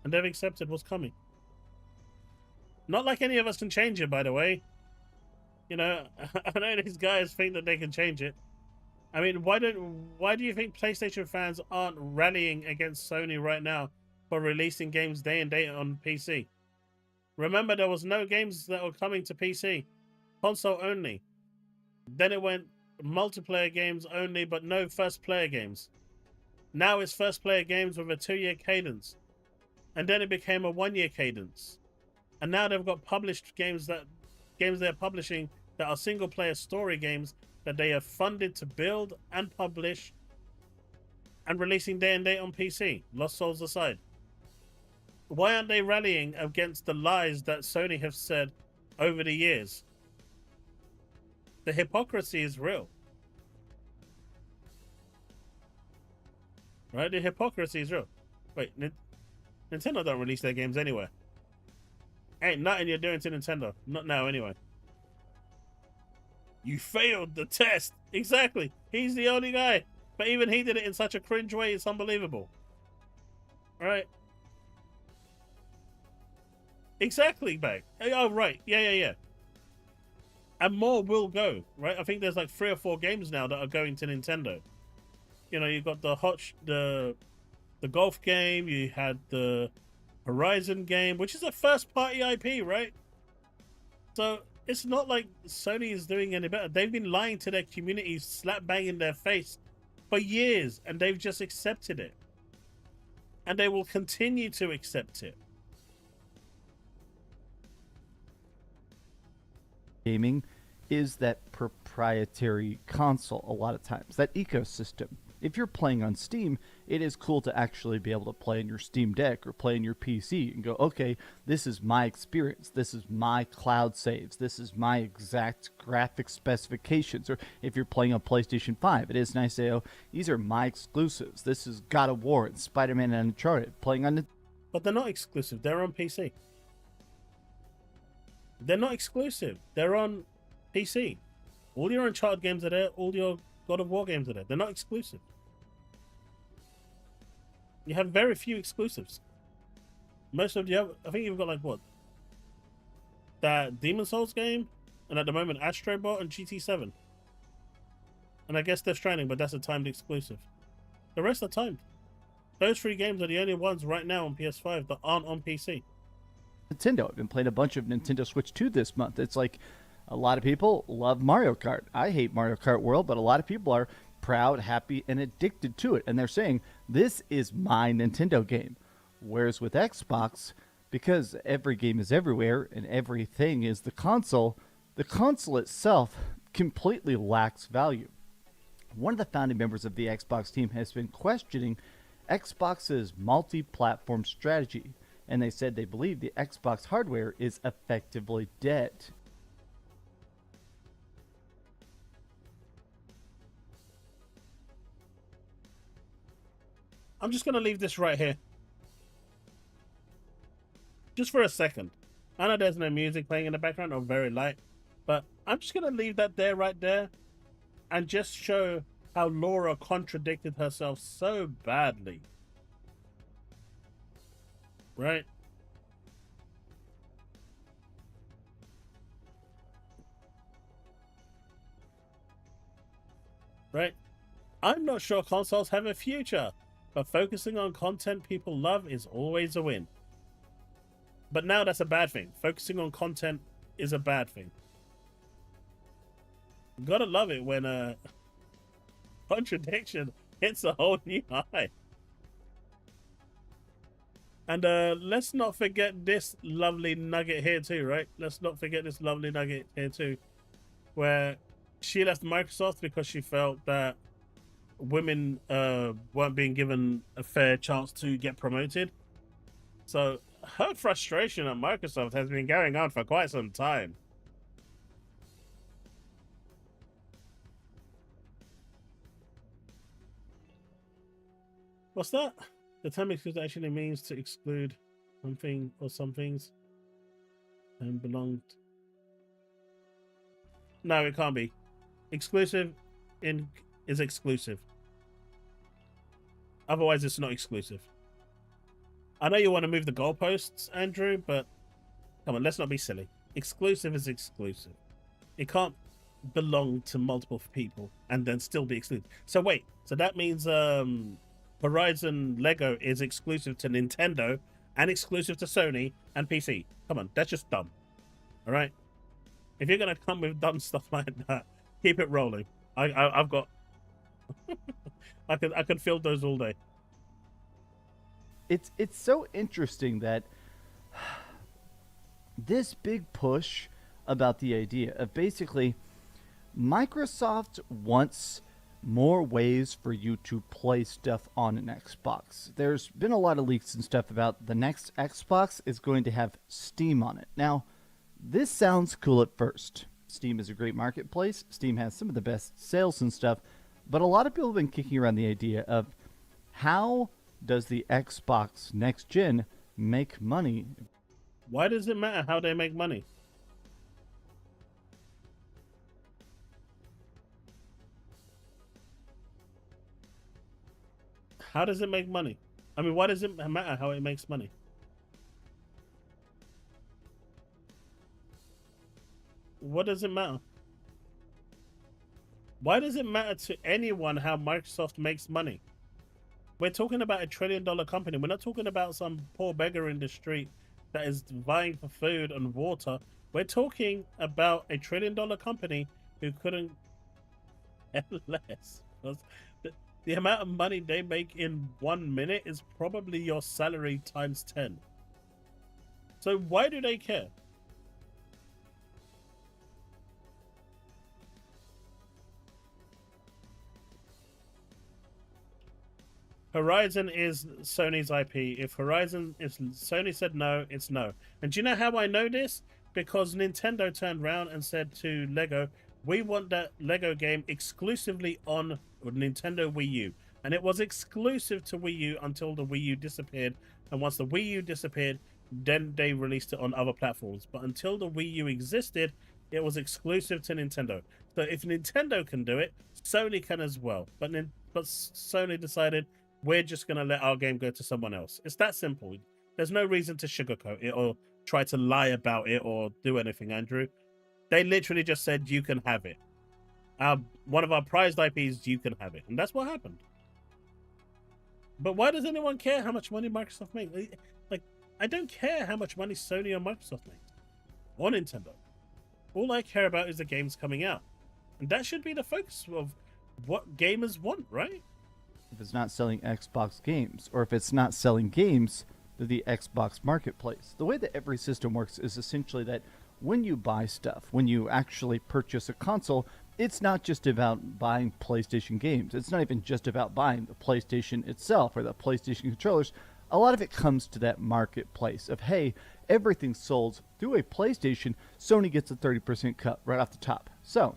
And they've accepted what's coming. Not like any of us can change it, by the way. You know, I know these guys think that they can change it. I mean, why do you think PlayStation fans aren't rallying against Sony right now for releasing games day and date on PC? Remember, there was no games that were coming to PC. Console only. Then it went multiplayer games only, but no first player games. Now it's first player games with a 2-year cadence. And then it became a 1-year cadence. And now they've got published games they're publishing that are single player story games that they have funded to build and publish and releasing day and date on PC. Lost Souls aside. Why aren't they rallying against the lies that Sony have said over the years? The hypocrisy is real. Right? The hypocrisy is real. Wait, Nintendo don't release their games anywhere. Ain't nothing you're doing to Nintendo. Not now, anyway. You failed the test. Exactly. He's the only guy. But even he did it in such a cringe way, it's unbelievable. Right? Exactly, Bag. Oh, right. Yeah. And more will go, right? I think there's like 3 or 4 games now that are going to Nintendo. You know, you got the golf game. You had the Horizon game, which is a first party IP, right? So it's not like Sony is doing any better. They've been lying to their community, slap bang in their face for years, and they've just accepted it. And they will continue to accept it. Gaming is that proprietary console a lot of times, that ecosystem. If you're playing on Steam, it is cool to actually be able to play in your Steam Deck or play in your PC and go, okay, this is my experience. This is my cloud saves. This is my exact graphic specifications. Or if you're playing on PlayStation 5, it is nice to say, oh, these are my exclusives. This is God of War and Spider-Man and Uncharted. Playing on But they're not exclusive. They're on PC. They're not exclusive. They're on PC. All your Uncharted games are there. All your God of War games are there. They're not exclusive. You have very few exclusives. Most of you have, I think you've got like what? That Demon Souls game, and at the moment Astrobot and GT7. And I guess Death Stranding, but that's a timed exclusive. The rest are timed. Those 3 games are the only ones right now on PS5 that aren't on PC. Nintendo. I've been playing a bunch of Nintendo Switch 2 this month. It's like a lot of people love Mario Kart. I hate Mario Kart World, but a lot of people are proud, happy, and addicted to it. And they're saying, this is my Nintendo game. Whereas with Xbox, because every game is everywhere and everything is the console itself completely lacks value. One of the founding members of the Xbox team has been questioning Xbox's multi-platform strategy, and they said they believe the Xbox hardware is effectively dead. I'm just going to leave this right here. Just for a second. I know there's no music playing in the background or very light, but I'm just going to leave that there right there and just show how Laura contradicted herself so badly. Right? Right? I'm not sure consoles have a future, but focusing on content people love is always a win. But now that's a bad thing. Focusing on content is a bad thing. Gotta love it when contradiction hits a whole new high. And let's not forget this lovely nugget here too, right? Let's not forget this lovely nugget here too, where she left Microsoft because she felt that women weren't being given a fair chance to get promoted. So her frustration at Microsoft has been going on for quite some time. What's that? The term exclusive actually means to exclude something or some things and belong. No, it can't be. Exclusive is exclusive. Otherwise, it's not exclusive. I know you want to move the goalposts, Andrew, but come on, let's not be silly. Exclusive is exclusive. It can't belong to multiple people and then still be exclusive. So wait, so that means Horizon Lego is exclusive to Nintendo and exclusive to Sony and PC. Come on, that's just dumb. All right? If you're going to come with dumb stuff like that, keep it rolling. I've got... I could fill those all day. It's so interesting that this big push about the idea of basically Microsoft wants more ways for you to play stuff on an Xbox. There's been a lot of leaks and stuff about the next Xbox is going to have Steam on it. Now, this sounds cool at first. Steam is a great marketplace. Steam has some of the best sales and stuff, but a lot of people have been kicking around the idea of how does the Xbox next gen make money? Why does it matter how they make money? How does it make money? I mean, why does it matter how it makes money? What does it matter? Why does it matter to anyone how Microsoft makes money? We're talking about $1 trillion company. We're not talking about some poor beggar in the street that is vying for food and water. We're talking about $1 trillion company who couldn't care less. The amount of money they make in 1 minute is probably your salary times 10. So why do they care? Horizon is Sony's IP. If Sony said no, it's no. And do you know how I know this? Because Nintendo turned around and said to Lego, we want that Lego game exclusively on Nintendo Wii U. And it was exclusive to Wii U until the Wii U disappeared. And once the Wii U disappeared, then they released it on other platforms. But until the Wii U existed, it was exclusive to Nintendo. So if Nintendo can do it, Sony can as well. But Sony decided, we're just going to let our game go to someone else. It's that simple. There's no reason to sugarcoat it or try to lie about it or do anything, Andrew. They literally just said, you can have it. One of our prized IPs, you can have it. And that's what happened. But why does anyone care how much money Microsoft makes? Like, I don't care how much money Sony or Microsoft makes. Or Nintendo. All I care about is the games coming out. And that should be the focus of what gamers want, right? If it's not selling Xbox games, or if it's not selling games to the Xbox marketplace. The way that every system works is essentially that when you buy stuff, when you actually purchase a console, it's not just about buying PlayStation games. It's not even just about buying the PlayStation itself or the PlayStation controllers. A lot of it comes to that marketplace of, hey, everything's sold through a PlayStation, Sony gets a 30% cut right off the top. So,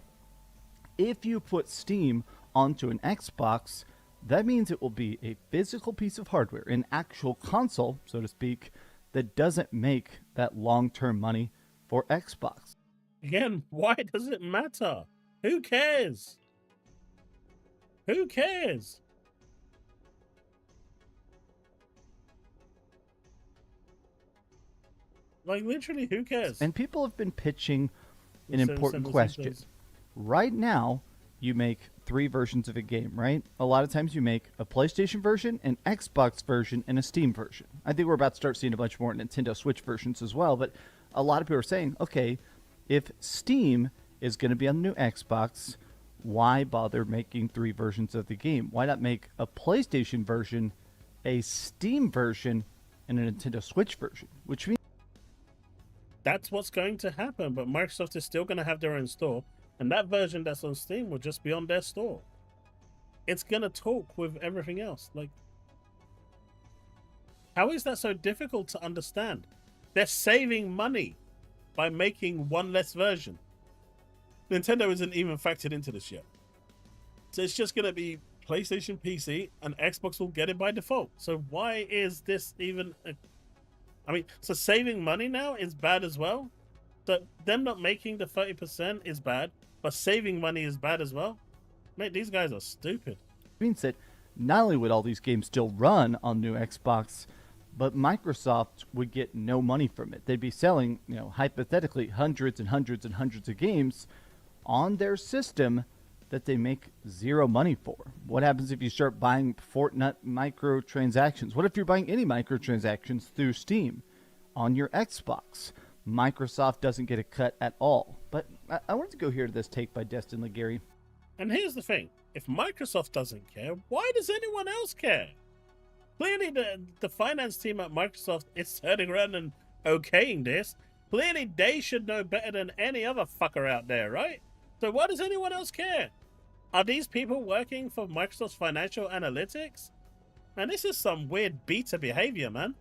if you put Steam onto an Xbox, that means it will be a physical piece of hardware, an actual console, so to speak, that doesn't make that long-term money for Xbox. Again, why does it matter? Who cares? Who cares? Like, literally, who cares? And people have been pitching an important question. Right now, you make 3 versions of a game, right? A lot of times you make a PlayStation version, an Xbox version, and a Steam version. I think we're about to start seeing a bunch more Nintendo Switch versions as well, but a lot of people are saying, okay, if Steam is going to be on the new Xbox, why bother making 3 versions of the game? Why not make a PlayStation version, a Steam version, and a Nintendo Switch version? Which means that's what's going to happen, but Microsoft is still going to have their own store. And that version that's on Steam will just be on their store. It's going to talk with everything else. Like, how is that so difficult to understand? They're saving money by making one less version. Nintendo isn't even factored into this yet. So it's just going to be PlayStation, PC, and Xbox will get it by default. So why is this even... I mean, so saving money now is bad as well? So them not making the 30% is bad, but saving money is bad as well? Mate, these guys are stupid. Means that not only would all these games still run on new Xbox, but Microsoft would get no money from it. They'd be selling, hypothetically, hundreds and hundreds and hundreds of games on their system that they make zero money for. What happens if you start buying Fortnite microtransactions? What if you're buying any microtransactions through Steam on your Xbox? Microsoft doesn't get a cut at all. But I wanted to go here to this take by Destin Legary. And here's the thing. If Microsoft doesn't care, why does anyone else care? Clearly the finance team at Microsoft is turning around and okaying this. Clearly they should know better than any other fucker out there, right? So why does anyone else care? Are these people working for Microsoft's financial analytics? Man, this is some weird beta behavior, man.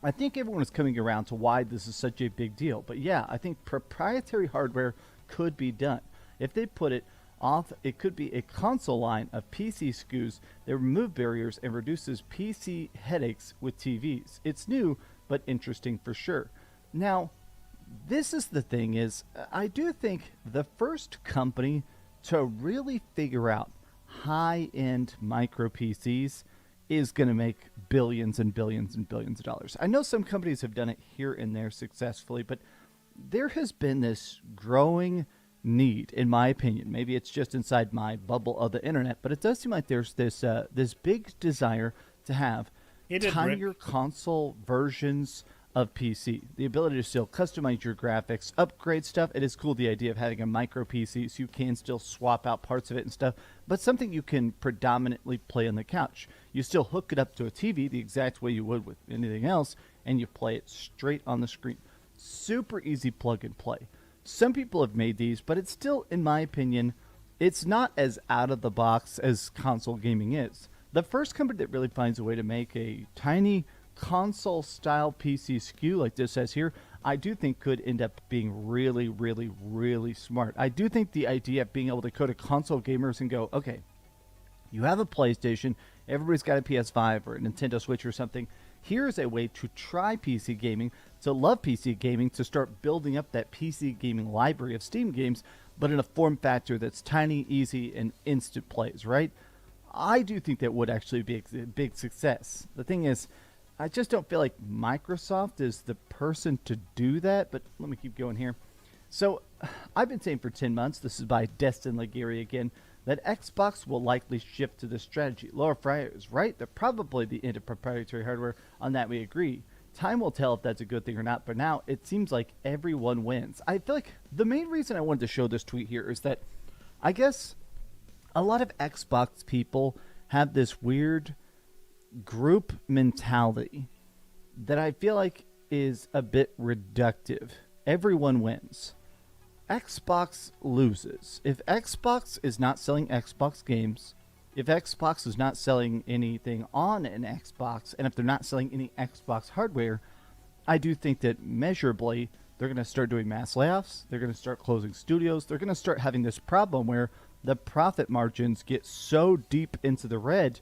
I think everyone is coming around to why this is such a big deal. But yeah, I think proprietary hardware could be done. If they put it off, it could be a console line of PC SKUs that remove barriers and reduces PC headaches with TVs. It's new, but interesting for sure. Now, this is the thing is, I do think the first company to really figure out high-end micro PCs is going to make billions and billions and billions of dollars. I know some companies have done it here and there successfully, but there has been this growing need, in my opinion. Maybe it's just inside my bubble of the internet, but it does seem like there's this big desire to have tinier console versions of PC. The ability to still customize your graphics, upgrade stuff. It is cool, the idea of having a micro PC so you can still swap out parts of it and stuff, but something you can predominantly play on the couch. You still hook it up to a TV the exact way you would with anything else, and you play it straight on the screen. Super easy plug and play. Some people have made these, but it's still, in my opinion, it's not as out of the box as console gaming is. The first company that really finds a way to make a tiny console style PC SKU like this says here, I do think could end up being really, really, really smart. I do think the idea of being able to go to console gamers and go, okay, you have a PlayStation, everybody's got a PS5 or a Nintendo Switch or something. Here's a way to try PC gaming, to love PC gaming, to start building up that PC gaming library of Steam games, but in a form factor that's tiny, easy, and instant plays, right? I do think that would actually be a big success. The thing is, I just don't feel like Microsoft is the person to do that, but let me keep going here. So I've been saying for 10 months, this is by Destin Liguri again, that Xbox will likely shift to this strategy. Laura Fryer is right. They're probably the end of proprietary hardware. On that, we agree. Time will tell if that's a good thing or not, but now it seems like everyone wins. I feel like the main reason I wanted to show this tweet here is that I guess a lot of Xbox people have this weird group mentality that I feel like is a bit reductive. Everyone wins. Xbox loses. If Xbox is not selling Xbox games, if Xbox is not selling anything on an Xbox, and if they're not selling any Xbox hardware, I do think that measurably they're going to start doing mass layoffs. They're going to start closing studios. They're going to start having this problem where the profit margins get so deep into the red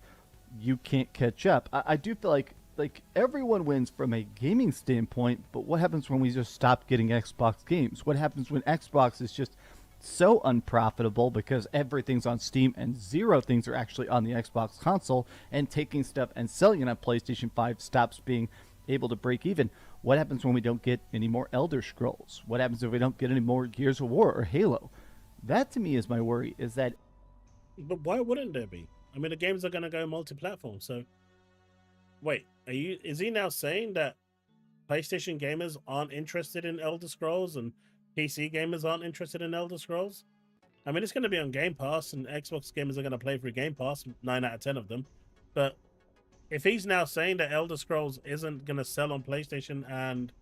you can't catch up. I do feel like everyone wins from a gaming standpoint, but what happens when we just stop getting Xbox games? What happens when Xbox is just so unprofitable because everything's on Steam and zero things are actually on the Xbox console, and taking stuff and selling it on PlayStation 5 stops being able to break even? What happens when we don't get any more Elder Scrolls? What happens if we don't get any more Gears of War or Halo? That to me is my worry, is that... But why wouldn't there be? I mean, the games are going to go multi-platform, so... Wait, is he now saying that PlayStation gamers aren't interested in Elder Scrolls and PC gamers aren't interested in Elder Scrolls? I mean, it's going to be on Game Pass, and Xbox gamers are going to play through Game Pass, 9 out of 10 of them. But if he's now saying that Elder Scrolls isn't going to sell on PlayStation and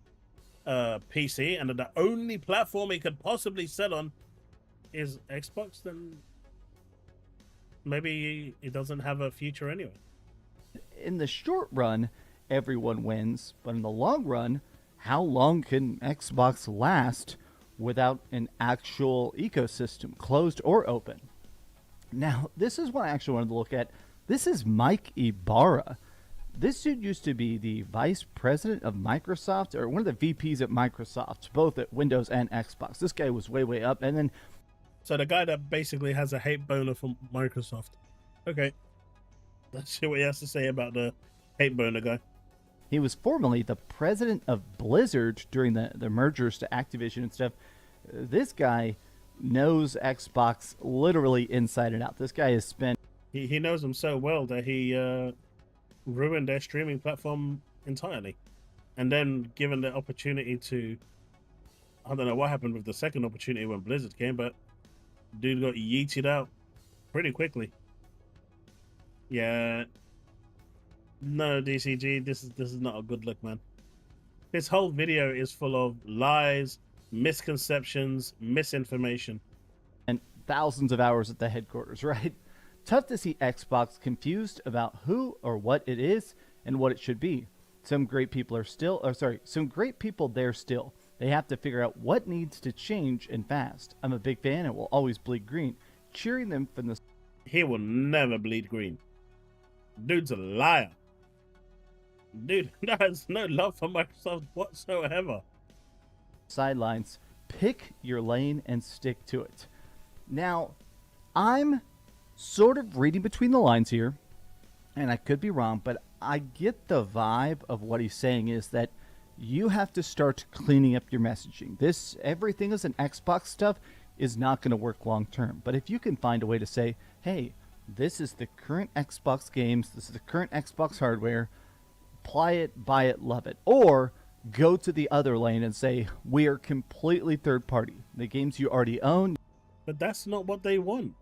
PC, and that the only platform it could possibly sell on is Xbox, then maybe it doesn't have a future anyway. In the short run, everyone wins, but in the long run, how long can Xbox last without an actual ecosystem, closed or open? Now, this is what I actually wanted to look at. This is Mike Ibarra. This dude used to be the vice president of Microsoft, or one of the VPs at Microsoft, both at Windows and Xbox. This guy was way, way up, and then... So the guy that basically has a hate boner for Microsoft. Okay. Let's see what he has to say about the hate boner guy. He was formerly the president of Blizzard during the mergers to Activision and stuff. This guy knows Xbox literally inside and out. This guy has spent... He knows them so well that he ruined their streaming platform entirely. And then given the opportunity to... I don't know what happened with the second opportunity when Blizzard came, but dude got yeeted out pretty quickly. Yeah. No, DCG, this is not a good look, man. This whole video is full of lies, misconceptions, misinformation. And thousands of hours at the headquarters, right? Tough to see Xbox confused about who or what it is and what it should be. Some great people there still. They have to figure out what needs to change and fast. I'm a big fan and will always bleed green, cheering them from the... He will never bleed green. Dude's a liar. Dude has no love for Microsoft whatsoever. Sidelines. Pick your lane and stick to it. Now, I'm sort of reading between the lines here, and I could be wrong, but I get the vibe of what he's saying is that you have to start cleaning up your messaging. Everything is an Xbox stuff. is not going to work long term. But if you can find a way to say, hey, this is the current Xbox games, this is the current Xbox hardware, apply it, buy it, love it. Or go to the other lane and say, we are completely third party. The games you already own. But that's not what they want.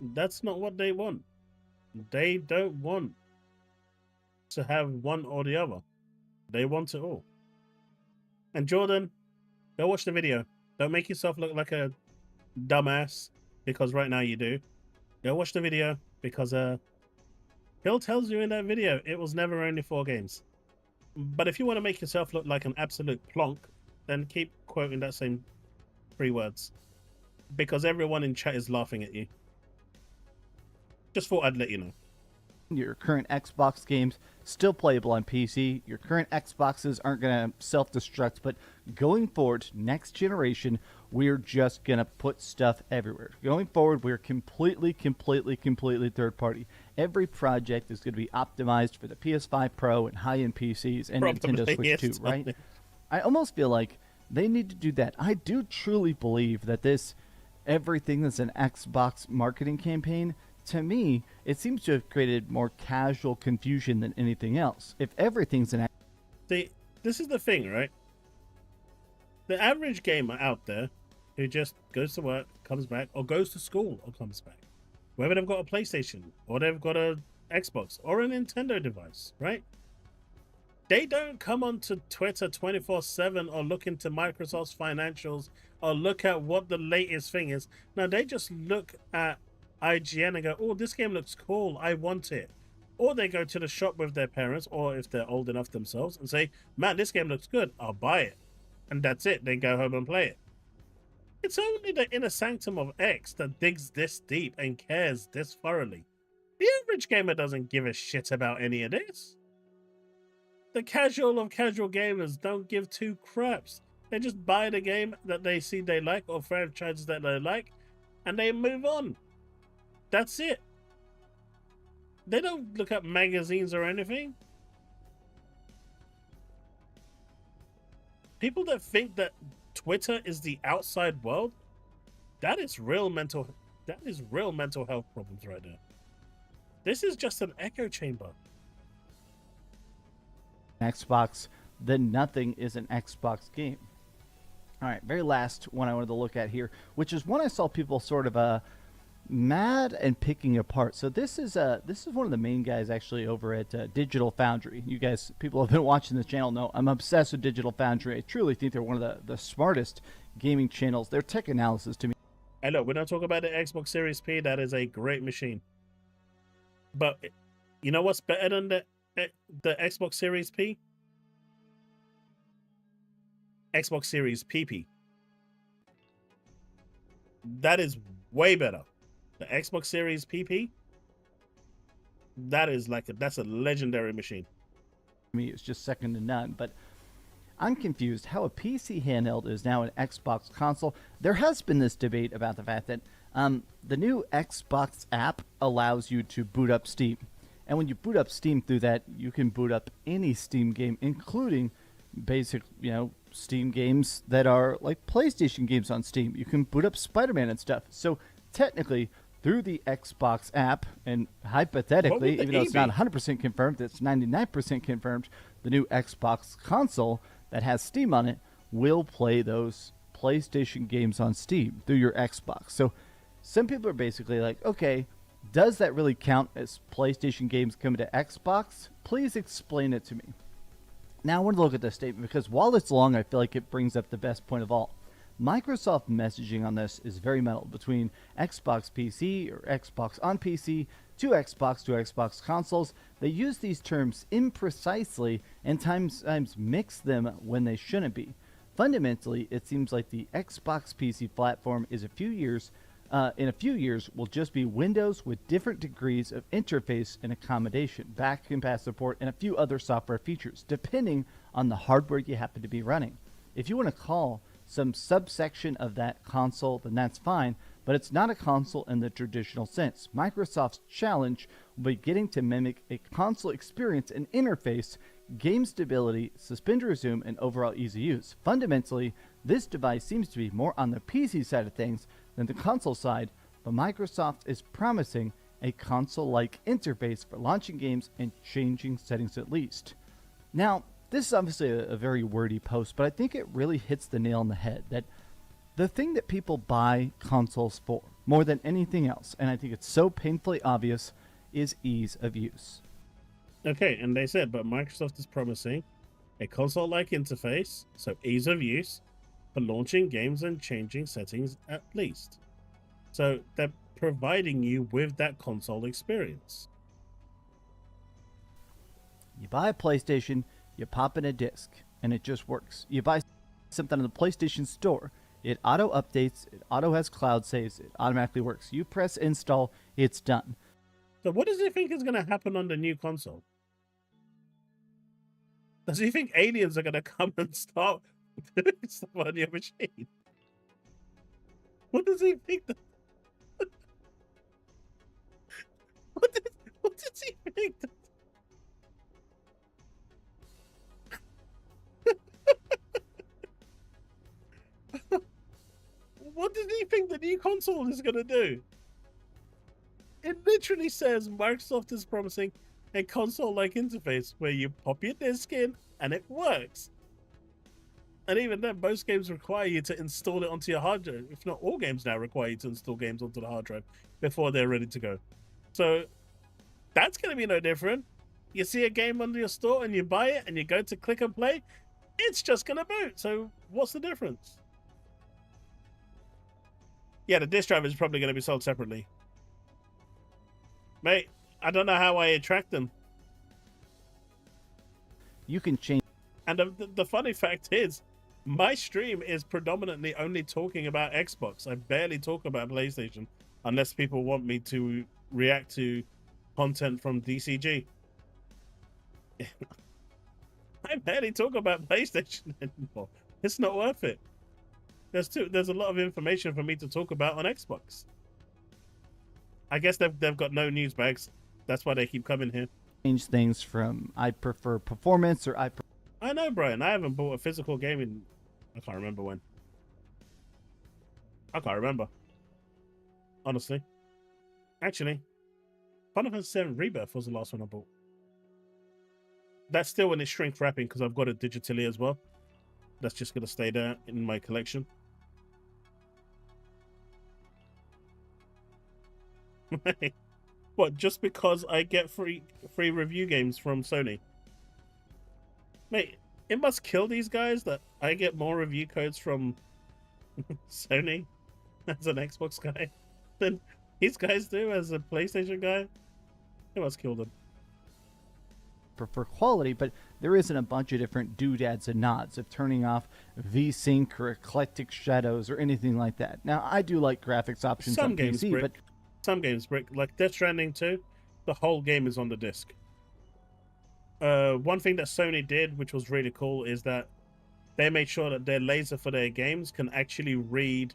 That's not what they want. They don't want to have one or the other. They want it all. And Jordan, go watch the video. Don't make yourself look like a dumbass, because right now you do. Go watch the video, because Phil tells you in that video it was never only 4 games. But if you want to make yourself look like an absolute plonk, then keep quoting that same 3 words, because everyone in chat is laughing at you. Just thought I'd let you know. Your current Xbox games still playable on PC. Your current Xboxes aren't going to self-destruct, but going forward, next generation, we're just going to put stuff everywhere. Going forward, we're completely third party. Every project is going to be optimized for the PS5 Pro and high-end PCs and Probably, Nintendo Switch yes, 2, right? I almost feel like they need to do that. I do truly believe that this everything that's an Xbox marketing campaign, to me, it seems to have created more casual confusion than anything else. If everything's an... See, this is the thing, right? The average gamer out there who just goes to work, comes back, or goes to school or comes back, whether they've got a PlayStation or they've got a Xbox or a Nintendo device, right? They don't come onto Twitter 24/7 or look into Microsoft's financials or look at what the latest thing is. No, they just look at IGN and go, oh, this game looks cool, I want it. Or they go to the shop with their parents, or if they're old enough themselves, and say, man, this game looks good, I'll buy it. And that's it. They go home and play it. It's only the inner sanctum of X that digs this deep and cares this thoroughly. The average gamer doesn't give a shit about any of this. The casual of casual gamers don't give 2 craps. They just buy the game that they see they like, or franchises that they like, and they move on. That's it. They don't look up magazines or anything. People that think that Twitter is the outside world, that is real mental health problems right there. This is just an echo chamber. Xbox, then nothing is an Xbox game. All right, very last one I wanted to look at here, which is one I saw people sort of mad and picking apart. So this is one of the main guys actually over at Digital Foundry. You guys, people have been watching this channel know I'm obsessed with Digital Foundry. I truly think they're one of the smartest gaming channels. Their tech analysis to me. Hey, look, we're not talking about the Xbox Series P. That is a great machine. But you know what's better than the Xbox Series P? Xbox Series PP. That is way better. The Xbox Series PP, that's a legendary machine. To me, it's just second to none. But I'm confused how a PC handheld is now an Xbox console. There has been this debate about the fact that the new Xbox app allows you to boot up Steam. And when you boot up Steam through that, you can boot up any Steam game, including basic, Steam games that are like PlayStation games on Steam. You can boot up Spider-Man and stuff. So technically, through the Xbox app, and hypothetically, even though it's not 100% confirmed, it's 99% confirmed, the new Xbox console that has Steam on it will play those PlayStation games on Steam through your Xbox. So some people are basically like, okay, does that really count as PlayStation games coming to Xbox? Please explain it to me. Now I want to look at this statement because while it's long, I feel like it brings up the best point of all. Microsoft messaging on this is very metal between Xbox PC or Xbox on PC to Xbox consoles. They use these terms imprecisely and times mix them when they shouldn't be. Fundamentally, it seems like the Xbox PC platform is in a few years will just be Windows with different degrees of interface and accommodation, back compat support, and a few other software features, depending on the hardware you happen to be running. If you want to call some subsection of that console, then that's fine, but it's not a console in the traditional sense. Microsoft's challenge will be getting to mimic a console experience and interface, game stability, suspend resume, and overall easy use. Fundamentally, This device seems to be more on the PC side of things than the console side, but Microsoft is promising a console-like interface for launching games and changing settings at least. Now, this is obviously a very wordy post, but I think it really hits the nail on the head that the thing that people buy consoles for, more than anything else, and I think it's so painfully obvious, is ease of use. Okay, and they said, but Microsoft is promising a console-like interface, so ease of use, for launching games and changing settings at least. So they're providing you with that console experience. You buy a PlayStation, you pop in a disc, and it just works. You buy something in the PlayStation Store, it auto updates, it auto has cloud saves, it automatically works. You press install, it's done. So what does he think is going to happen on the new console? Does he think aliens are going to come and start doing stuff on your machine? What does he think? What does he think? What does he think the new console is going to do? It literally says Microsoft is promising a console-like interface where you pop your disc in and it works. And even then, most games require you to install it onto your hard drive. If not all games now require you to install games onto the hard drive before they're ready to go. So that's going to be no different. You see a game under your store and you buy it and you go to click and play, it's just going to boot. So what's the difference? Yeah, the disk drive is probably going to be sold separately. Mate, I don't know how I attract them. You can change. And the funny fact is, my stream is predominantly only talking about Xbox. I barely talk about PlayStation unless people want me to react to content from DCG. I barely talk about PlayStation anymore. It's not worth it. There's a lot of information for me to talk about on Xbox. I guess they've got no news bags. That's why they keep coming here. Change things from I prefer performance or I know, Brian. I haven't bought a physical game in... I can't remember when. I can't remember. Honestly. Actually, Final Fantasy VII Rebirth was the last one I bought. That's still in its shrink wrapping because I've got it digitally as well. That's just going to stay there in my collection. What, just because I get free review games from Sony? Mate, it must kill these guys that I get more review codes from Sony as an Xbox guy than these guys do as a PlayStation guy. It must kill them. prefer quality, but there isn't a bunch of different doodads and nods of turning off VSync or eclectic shadows or anything like that. Now, I do like graphics options on PC, but some games brick, like Death Stranding 2, the whole game is on the disc. One thing that Sony did, which was really cool, is that they made sure that their laser for their games can actually read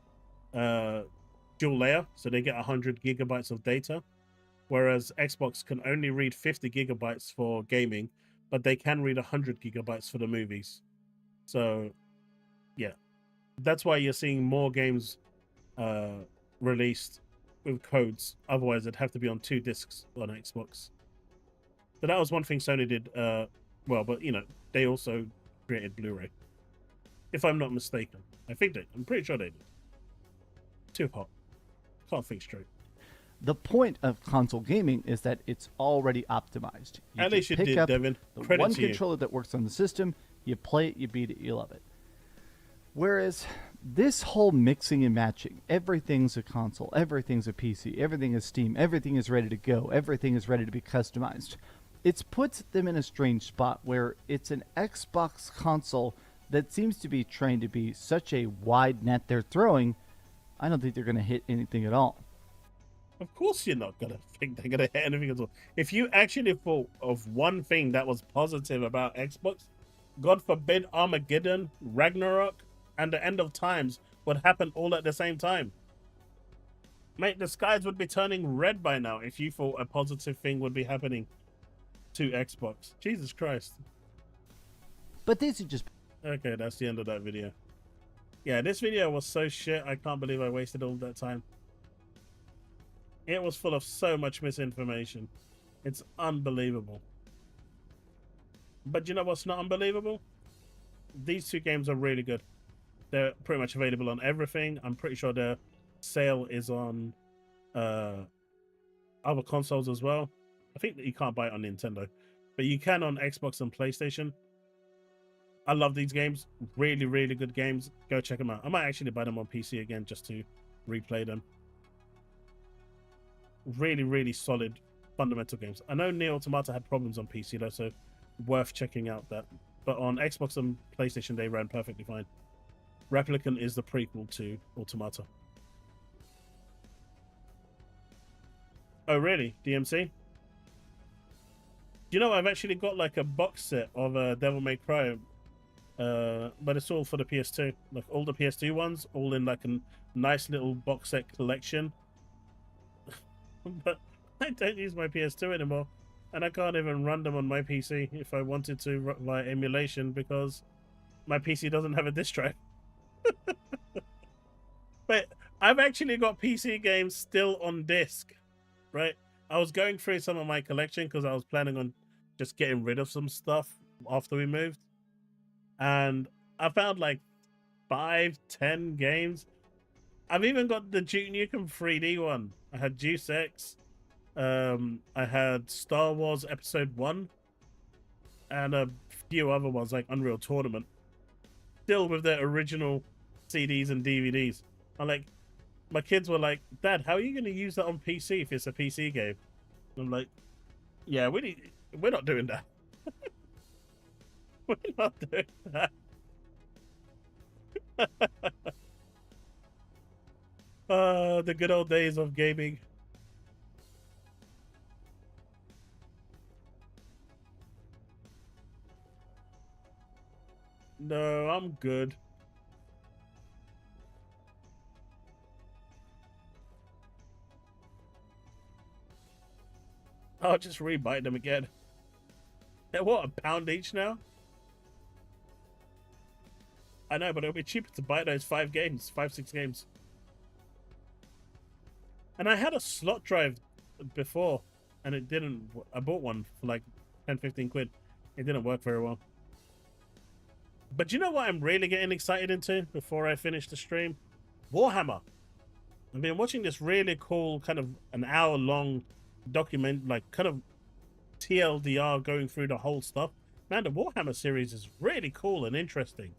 dual layer, so they get 100 gigabytes of data, whereas Xbox can only read 50 gigabytes for gaming, but they can read 100 gigabytes for the movies. So, yeah, that's why you're seeing more games released with codes. Otherwise, it'd have to be on 2 discs on Xbox. So that was one thing Sony did well, but you know, they also created Blu-ray, if I'm not mistaken. I'm pretty sure they did. Too hot. Can't think straight. The point of console gaming is that it's already optimized. At least you did, Devin. The one controller that works on the system, you play it, you beat it, you love it. Whereas this whole mixing and matching, everything's a console, everything's a PC, everything is Steam, everything is ready to go, everything is ready to be customized. It's puts them in a strange spot where it's an Xbox console that seems to be trying to be such a wide net they're throwing. I don't think they're going to hit anything at all. Of course you're not going to think they're going to hit anything at all. If you actually thought of one thing that was positive about Xbox, God forbid Armageddon, Ragnarok, and the end of times would happen all at the same time. Mate, the skies would be turning red by now if you thought a positive thing would be happening to Xbox. Jesus Christ. But these are just... Okay, that's the end of that video. Yeah, this video was so shit. I can't believe I wasted all that time. It was full of so much misinformation. It's unbelievable. But you know what's not unbelievable? These two games are really good. They're pretty much available on everything. I'm pretty sure their sale is on other consoles as well. I think that you can't buy it on Nintendo, but you can on Xbox and PlayStation. I love these games. Really, really good games. Go check them out. I might actually buy them on PC again just to replay them. Really, really solid fundamental games. I know Nier Automata had problems on PC though, so worth checking out that. But on Xbox and PlayStation, they ran perfectly fine. Replicant is the prequel to Automata. Oh, really? DMC? You know, I've actually got like a box set of Devil May Cry, but it's all for the PS2. Like all the PS2 ones, all in like a nice little box set collection. But I don't use my PS2 anymore, and I can't even run them on my PC if I wanted to via emulation because my PC doesn't have a disc drive. But I've actually got PC games still on disc, right? I was going through some of my collection because I was planning on just getting rid of some stuff after we moved, and I found like 5-10 games. I've even got the Duke Nukem 3D one. I had Deus Ex, I had Star Wars Episode 1, and a few other ones like Unreal Tournament, still with their original CDs and DVDs. I'm like, my kids were like, Dad, how are you going to use that on PC if it's a PC game? I'm like, yeah, we're not doing that. We're not doing that. The good old days of gaming. No, I'm good. I'll just rebite them again. They're what, £1 each now? I know, but it'll be cheaper to buy those 5, 6 games. And I had a slot drive before, and it didn't. I bought one for like 10-15 quid. It didn't work very well. But you know what I'm really getting excited into before I finish the stream? Warhammer. I've been watching this really cool kind of an hour-long document, like kind of TLDR going through the whole stuff. Man, the Warhammer series is really cool and interesting.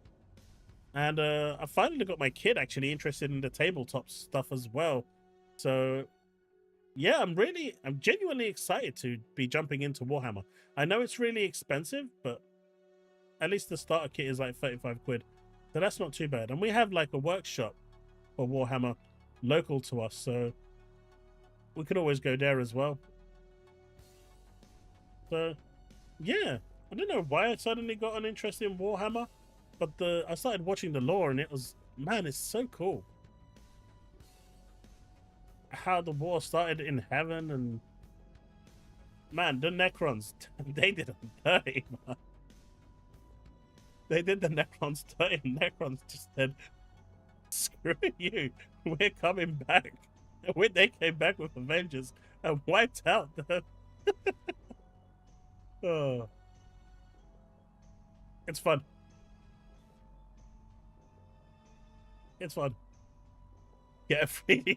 And I finally got my kid actually interested in the tabletop stuff as well. So yeah, I'm genuinely excited to be jumping into Warhammer. I know it's really expensive, but at least the starter kit is like 35 quid. So that's not too bad. And we have like a workshop for Warhammer local to us, so we could always go there as well. So yeah, I don't know why I suddenly got an interest in Warhammer, but I started watching the lore and it was, man, it's so cool. How the war started in heaven, and man, the Necrons, they did them dirty, man. They did the Necrons dirty, and Necrons just said, screw you, we're coming back. And when they came back with Avengers and wiped out the... Oh. It's fun. It's fun. Get a 3D.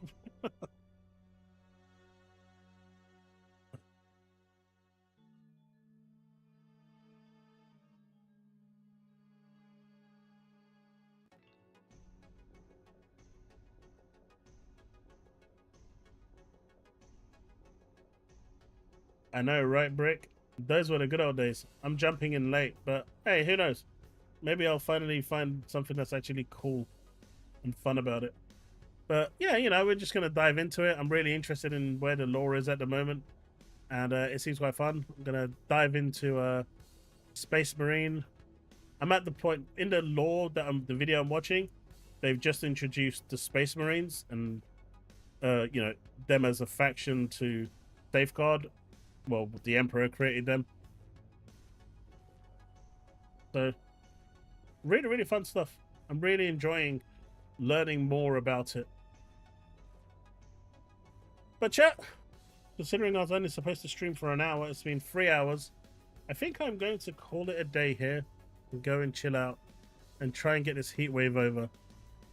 I know, right, Brick? Those were the good old days. I'm jumping in late, but hey, who knows? Maybe I'll finally find something that's actually cool and fun about it. But yeah, you know, we're just going to dive into it. I'm really interested in where the lore is at the moment, and it seems quite fun. I'm going to dive into Space Marine. I'm at the point in the lore that the video I'm watching, they've just introduced the Space Marines and, you know, them as a faction to safeguard. Well, the Emperor created them. So, really, really fun stuff. I'm really enjoying learning more about it. But chat, considering I was only supposed to stream for an hour, it's been 3 hours. I think I'm going to call it a day here and go and chill out and try and get this heat wave over.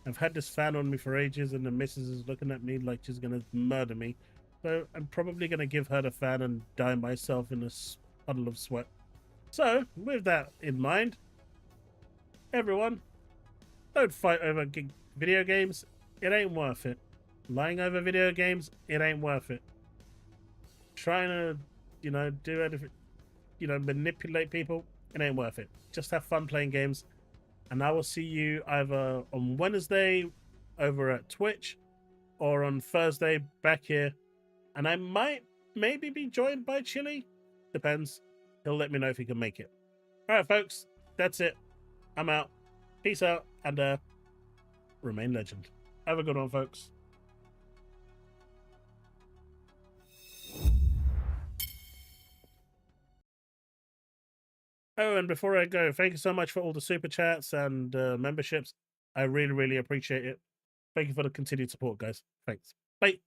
I've had this fan on me for ages and the missus is looking at me like she's going to murder me. So I'm probably going to give her the fan and die myself in a puddle of sweat. So, with that in mind, everyone, don't fight over video games. It ain't worth it. Lying over video games, it ain't worth it. Trying to, do anything, manipulate people, it ain't worth it. Just have fun playing games. And I will see you either on Wednesday over at Twitch or on Thursday back here. And I might maybe be joined by Chili. Depends. He'll let me know if he can make it. All right, folks. That's it. I'm out. Peace out and remain legend. Have a good one, folks. Oh, and before I go, thank you so much for all the super chats and memberships. I really, really appreciate it. Thank you for the continued support, guys. Thanks. Bye.